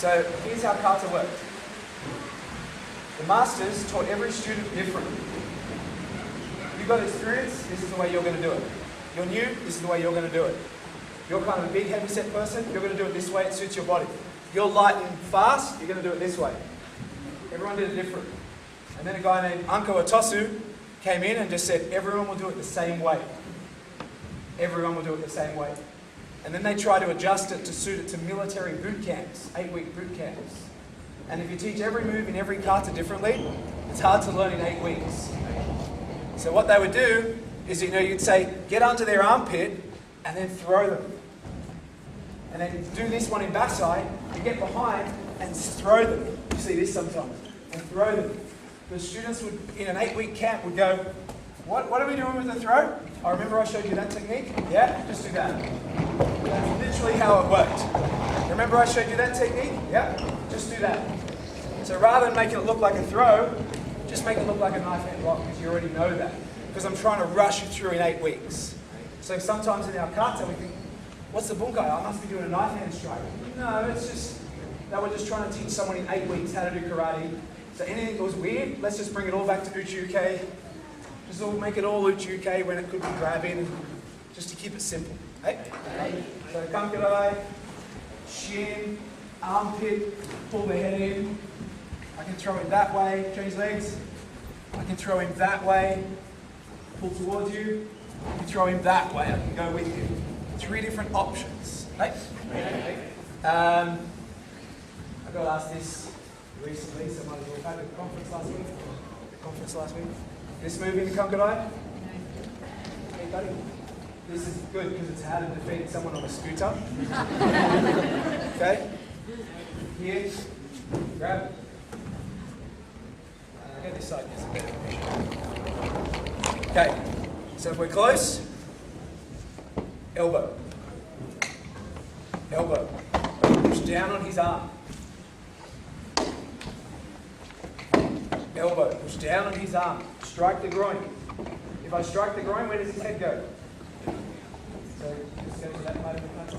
So here's how kata worked. The masters taught every student differently. You've got experience, this is the way you're going to do it. You're new, this is the way you're going to do it. You're kind of a big, heavy-set person, you're going to do it this way, it suits your body. You're light and fast, you're going to do it this way. Everyone did it different. And then a guy named Anko Otosu came in and just said, everyone will do it the same way. Everyone will do it the same way. And then they try to adjust it to suit it to military boot camps, 8-week boot camps. And if you teach every move in every kata differently, it's hard to learn in 8 weeks. So what they would do is, you'd say, get under their armpit and then throw them. And then do this one in backside, you get behind and throw them. You see this sometimes. And throw them. The students would, in an 8-week camp, would go, what are we doing with the throw? I remember I showed you that technique? Yeah, just do that. That's literally how it worked. Remember I showed you that technique? Yeah, just do that. So rather than making it look like a throw, just make it look like a knife hand block because you already know that. Because I'm trying to rush you through in 8 weeks. So sometimes in our kata we think, what's the bunkai? I must be doing a knife hand strike. No, it's just that we're just trying to teach someone in 8 weeks how to do karate. So anything that was weird, let's just bring it all back to uchi-uke. Just make it all uchi-uke when it could be grabbing, just to keep it simple. Hey? So kankurai, shin, armpit, pull the head in. I can throw him that way, change legs. I can throw him that way, pull towards you. I can throw him that way, I can go with you. 3 different options. Hey? I got asked this recently, someone was at the conference last week. This move in the kankurai? Hey buddy. This is good because it's how to defeat someone on a scooter. Okay? Here, grab. Go this side, there's a better position. Okay, so if we're close, elbow. Elbow. Push down on his arm. Elbow. Push down on his arm. Strike the groin. If I strike the groin, where does his head go? So just go to that part of the punch.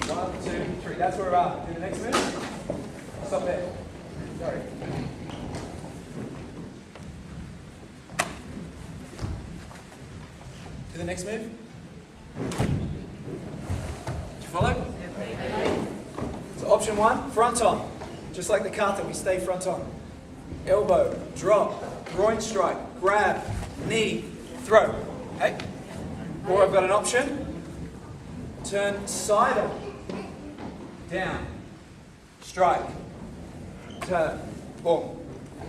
1, 2, 3. That's where we are. Do the next move. Stop there. Sorry. Do the next move. Did you follow? So option 1, front on. Just like the kata, we stay front on. Elbow, drop, groin strike, grab, knee, throw. Okay? Or I've got an option. Turn side on. Down. Strike. Turn. Boom.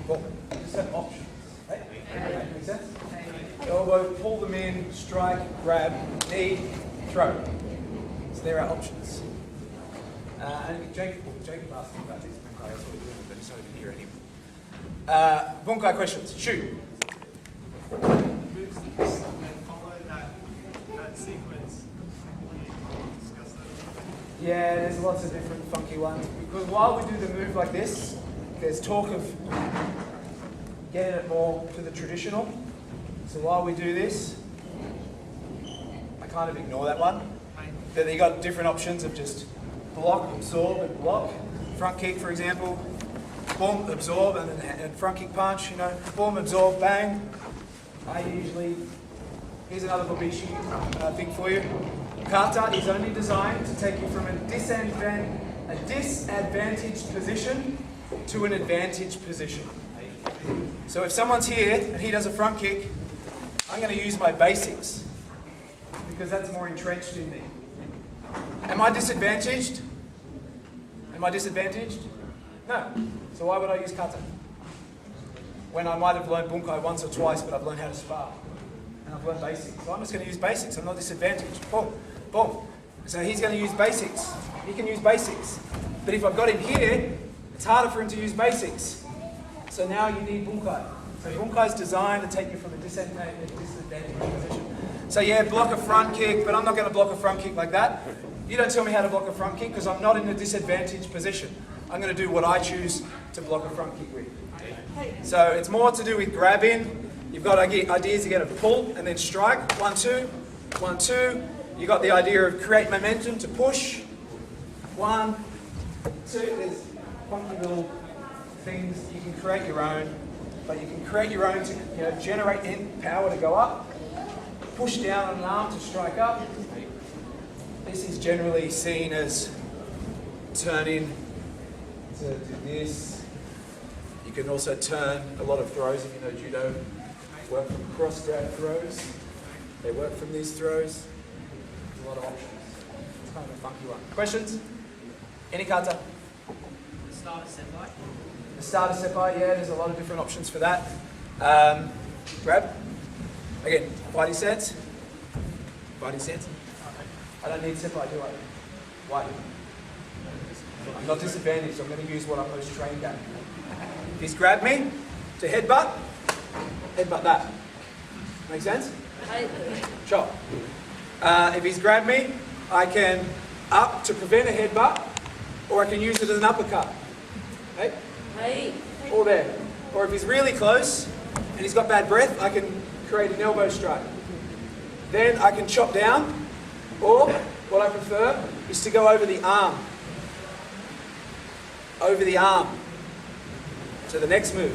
Boom. Just have options. Okay? Make sense? Elbow, pull them in, strike, grab, knee, throw. So there are options. And Jacob asked me about this. Bunkai, that's what we're doing, but he's not even here anymore. Bunkai questions. Shoot. Moves that follow that sequence. Can you discuss that? Yeah, there's lots of different funky ones. Because while we do the move like this, there's talk of getting it more to the traditional. So while we do this, I kind of ignore that one. But you got different options of just block, absorb, and block. Front kick, for example. Boom, absorb, and front kick punch, boom, absorb, bang. I usually, here's another Bobishi thing for you. Kata is only designed to take you from a disadvantaged position to an advantaged position. So if someone's here and he does a front kick, I'm going to use my basics because that's more entrenched in me. Am I disadvantaged? Am I disadvantaged? No. So why would I use kata? When I might have learned bunkai once or twice, but I've learned how to spar. And I've learned basics. So I'm just going to use basics. I'm not disadvantaged. Boom. Boom. So he's going to use basics. He can use basics. But if I've got him here, it's harder for him to use basics. So now you need bunkai. So bunkai is designed to take you from a disadvantaged position. So yeah, block a front kick, but I'm not going to block a front kick like that. You don't tell me how to block a front kick because I'm not in a disadvantaged position. I'm going to do what I choose to block a front kick with. So it's more to do with grabbing. You've got ideas to get a pull and then strike. 1, 2, 1, 2. You've got the idea of create momentum to push. 1, there's funky little things. You can create your own, but you can create your own to generate power to go up, push down on an arm to strike up. This is generally seen as turning to do this. You can also turn a lot of throws, if you know judo, work from cross grab throws. They work from these throws. There's a lot of options. It's kind of a funky one. Questions? Any kata? The starter senpai. The starter seppai, yeah, there's a lot of different options for that. Grab. Again, fighting stance. Fighting stance. I don't need seppai, do I? Why? I'm not disadvantaged, so I'm going to use what I'm most trained at. If he's grabbed me to headbutt, headbutt that. Make sense? Chop. If he's grabbed me, I can up to prevent a headbutt, or I can use it as an uppercut. Hey? Or there. Or if he's really close and he's got bad breath, I can create an elbow strike. Then I can chop down, or what I prefer is to go over the arm. Over the arm. To the next move.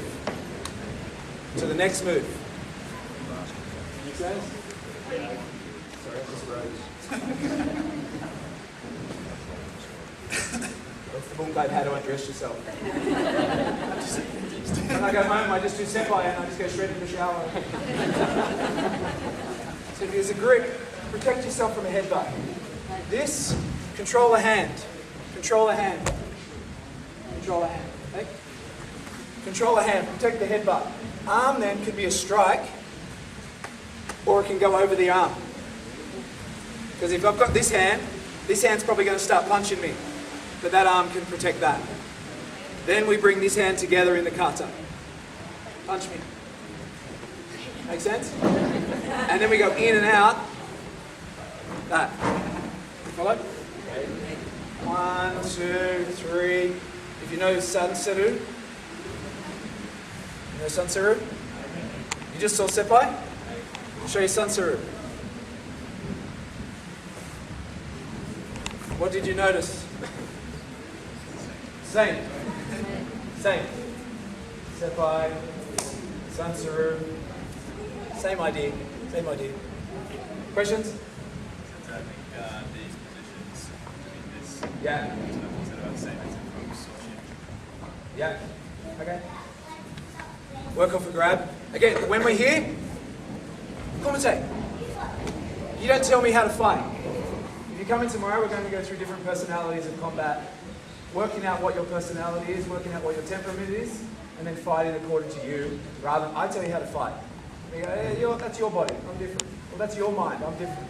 To the next move. Make sense? Sorry, I just rose. That's the bunkai of how to undress yourself. When I go home, I just do senpai and I just go straight into the shower. So if there's a grip, protect yourself from a headbutt. This, control the hand. Control the hand. Control the hand. Okay? Control the hand, protect the headbutt. Arm then could be a strike, or it can go over the arm. Because if I've got this hand's probably going to start punching me. But that arm can protect that. Then we bring this hand together in the kata. Punch me. Make sense? And then we go in and out. That. Follow? 1, 2, 3. If you know Sanseru. You know Sanseru? You just saw Seppai? I'll show you Sanseru. What did you notice? Same. Same. Seppai, Sanseru. Same idea. Same idea. Questions? These positions between this. Yeah. Is that about the same as in from Soshin? Yeah. Okay. Work off a grab. Again, when we're here, commentate. You don't tell me how to fight. If you come in tomorrow, we're going to go through different personalities of combat, working out what your personality is, working out what your temperament is, and then fighting according to you, rather than I tell you how to fight. You go, hey, that's your body, I'm different. Well, that's your mind, I'm different.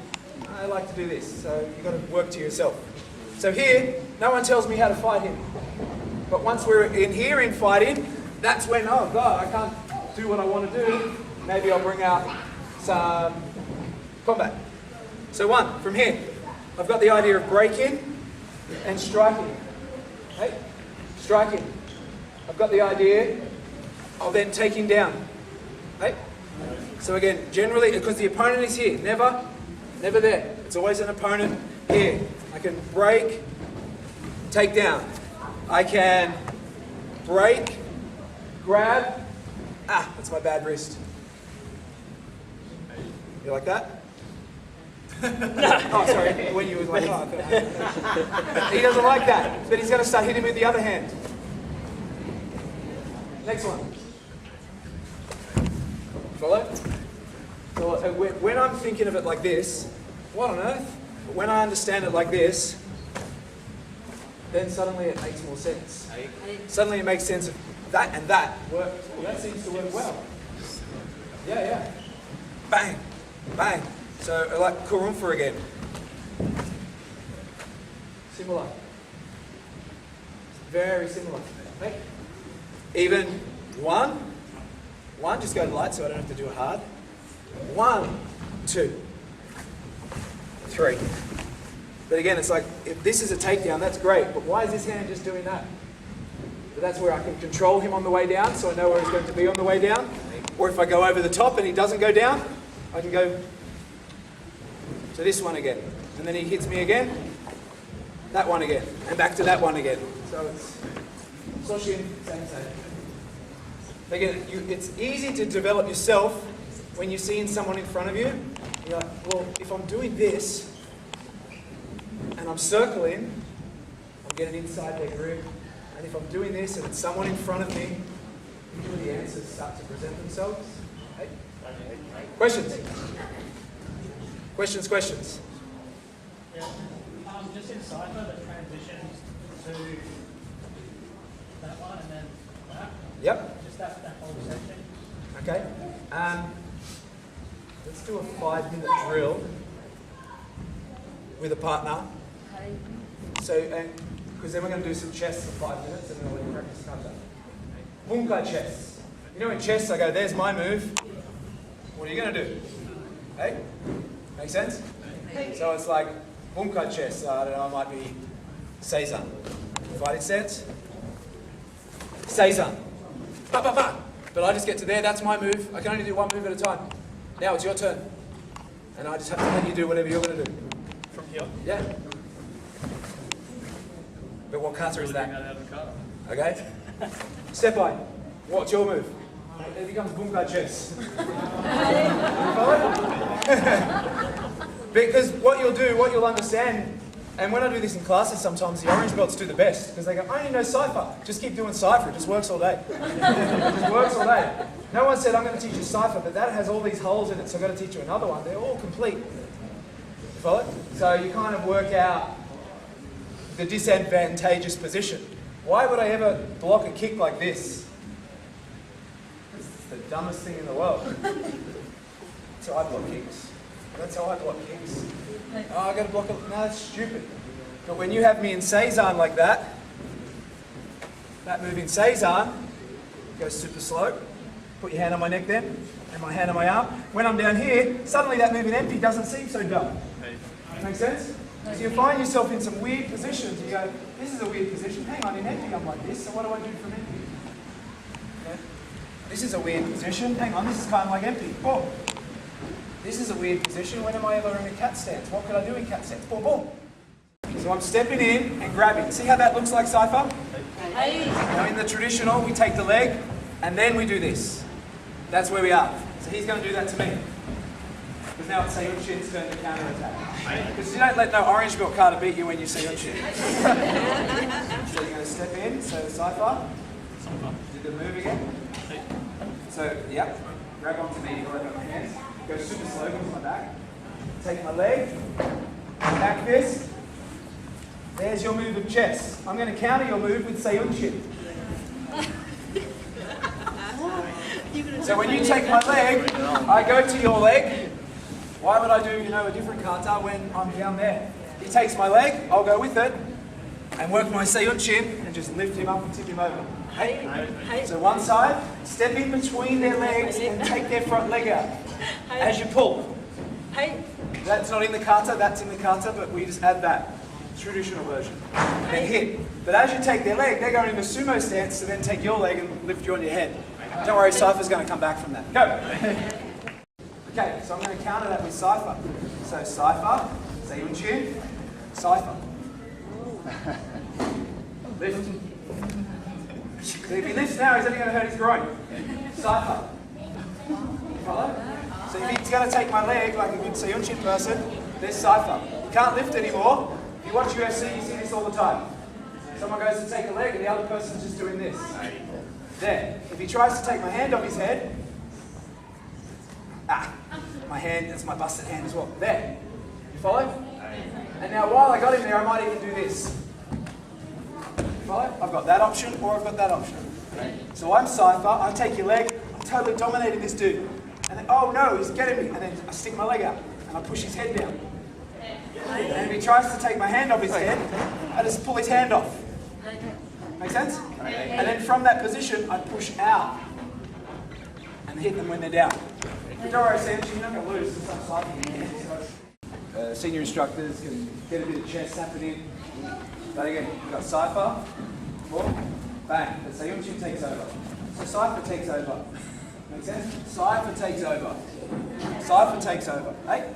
I like to do this, so you've got to work to yourself. So here, no one tells me how to fight him. But once we're in here in fighting, that's when, oh God, I can't do what I want to do. Maybe I'll bring out some combat. So one, from here, I've got the idea of breaking and striking. Okay? Striking. I've got the idea of then taking down. Okay? So again, generally, because the opponent is here, never there. It's always an opponent here. I can break, take down. I can break, grab. Ah, that's my bad wrist. You like that? Oh, sorry. When you was like, oh, he doesn't like that. But he's going to start hitting with the other hand. Next one. Follow? So when I'm thinking of it like this, what on earth? But when I understand it like this, then suddenly it makes more sense. Suddenly it makes sense of that and that work. Oh, that seems to work well. Yeah. Bang, bang. So like Kurumfa again. Similar. Very similar. Okay. Even one, just go light so I don't have to do it hard. 1, 2, 3. But again, it's like, if this is a takedown, that's great, but why is this hand just doing that? But that's where I can control him on the way down, so I know where he's going to be on the way down. Or if I go over the top and he doesn't go down, I can go to this one again. And then he hits me again, that one again, and back to that one again. So So it's Soshin, same. Again, it's easy to develop yourself when you're seeing someone in front of you. You're like, well, if I'm doing this and I'm circling, I'm getting inside their grip. And if I'm doing this and it's someone in front of me, usually the answers start to present themselves. Okay? Questions? Questions? Yeah. Just in Cypher, the transition to that one and then that. Yep. Just that whole section. Okay. Let's do a 5-minute drill with a partner. So, because then we're going to do some chess for 5 minutes and then we'll practice kata. Bunkai chess. You know in chess I go, there's my move. What are you going to do? Hey? Make sense? So it's like bunkai chess. I don't know, it might be Seizan. Divided sense? Seizan. Ba, ba, ba. But I just get to there, that's my move. I can only do one move at a time. Now it's your turn. And I just have to let you do whatever you're going to do. From here. Yeah. But what kata is that? Okay? Step by. What's your move? It becomes bunkai chess. Because what you'll understand, and when I do this in classes sometimes, the orange belts do the best. Because they go, I only know Cypher. Just keep doing Cypher. It just works all day. It just works all day. No one said, I'm going to teach you Cypher, but that has all these holes in it, so I've got to teach you another one. They're all complete. You follow it? So you kind of work out the disadvantageous position. Why would I ever block a kick like this? It's the dumbest thing in the world. That's how I block kicks. That's how I block kicks. Oh, I got to block it. No, that's stupid. But when you have me in Seizan like that move in Seizan goes super slow. Put your hand on my neck then, and my hand on my arm. When I'm down here, suddenly that move in empty doesn't seem so dumb. Make sense? So you find yourself in some weird positions. You go, this is a weird position. Hang on, in empty I'm like this, so what do I do from empty? Okay. This is a weird position. Hang on, this is kind of like empty. Boom. This is a weird position. When am I ever in a cat stance? What could I do in cat stance? Boom, boom. So I'm stepping in and grabbing. See how that looks like Cypher? Now in the traditional, we take the leg and then we do this. That's where we are. So he's going to do that to me. Because now it's Sayunshin's turn to counter attack. Because you don't let no orange belt kata beat you when you Sayunshin. So you're going to step in. So Cypher. Do the move again. So, yep. Grab onto me. Grab on my hands. Go super slow. Go to my back. Take my leg. Back fist. There's your move of chess. I'm going to counter your move with Sayunshin. So when you take my leg, I go to your leg. Why would I do, a different kata when I'm down there? He takes my leg, I'll go with it, and work my Sayunshin and just lift him up and tip him over. Hey. So one side, step in between their legs and take their front leg out. As you pull. That's not in the kata, that's in the kata, but we just add that. Traditional version. And hit. But as you take their leg, they're going into sumo stance, so then take your leg and lift you on your head. Don't worry, Cypher's going to come back from that. Go! Okay, so I'm going to counter that with Cypher. So Cypher, Sayunshin, Cypher. Lift. So if he lifts now, he's only going to hurt his groin. Cypher. Follow? So if he's going to take my leg like a good Sayunshin person, there's Cypher. He can't lift anymore. If you watch UFC, you see this all the time. Someone goes to take a leg and the other person's just doing this. There. If he tries to take my hand off his head, my hand, that's my busted hand as well. There. You follow? And now while I got him there, I might even do this. You follow? I've got that option or I've got that option. So I'm Cypher, I take your leg, I'm totally dominating this dude. And then, oh no, he's getting me. And then I stick my leg out and I push his head down. And if he tries to take my hand off his head, I just pull his hand off. Make sense? And then from that position, I push out and hit them when they're down. But don't worry, Sam, you're not going to lose. It's not cycling. Senior instructors can get a bit of chest happening. But again, we've got Cypher, boom, bang. But Sayunshin takes over. So Cypher takes over. Make sense? Cypher takes over. Cypher takes over. Hey?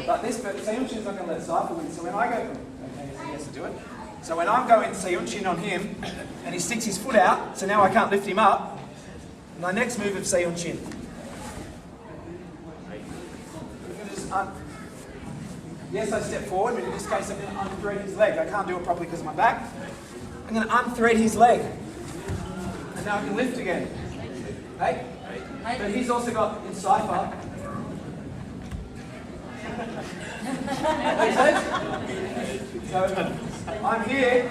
Like this, but Sayunshin's not going to let Cypher win. So when I go, okay, so he has to do it. So when I'm going Seiyunchin on him, and he sticks his foot out, so now I can't lift him up, my next move of Seiyunchin. Yes, I step forward, but in this case I'm going to unthread his leg. I can't do it properly because of my back. I'm going to unthread his leg. And now I can lift again. Hey? But he's also got in cipher. Makes sense? So I'm here,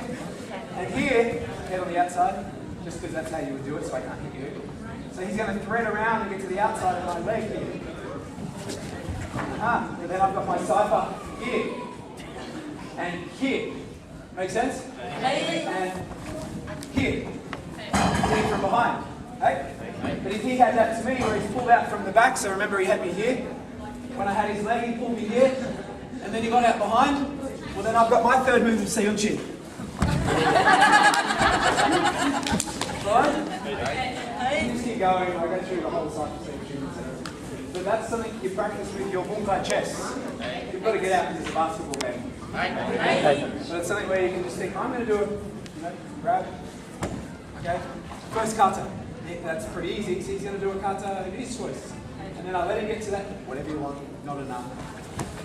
and here, head on the outside, just because that's how you would do it, so I can't hit you. So he's going to thread around and get to the outside of my leg here. And then I've got my cipher here and here. Make sense? And here. Hitting from behind. Hey? But if he had that to me where he's pulled out from the back, so remember he had me here. When I had his leg, he pulled me here. And then he got out behind. Well, then I've got my third move of Seiyunchin. Right? You just keep going. I go through the whole cycle of Seiyunchin. But that's something you practice with your bunkai chess. You've got to get out because it's a basketball game. So it's something where you can just think, I'm going to do it. Grab. Okay? First kata. That's pretty easy. So he's going to do a kata of his choice. And then I'll let him get to that. Whatever you want, not enough.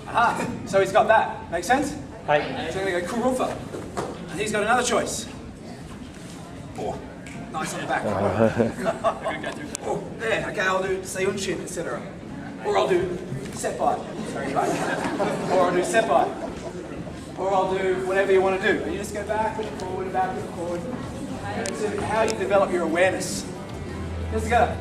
Aha! So he's got that. Make sense? So I'm going to go kurufa. And he's got another choice. Oh, nice on the back. Oh, there. Okay, I'll do Seiyunchin, etc. Or I'll do seppai. Sorry, right? Or I'll do seppai. Or I'll do whatever you want to do. And you just go back and forward, back and forward. And it's how you develop your awareness. Let's go.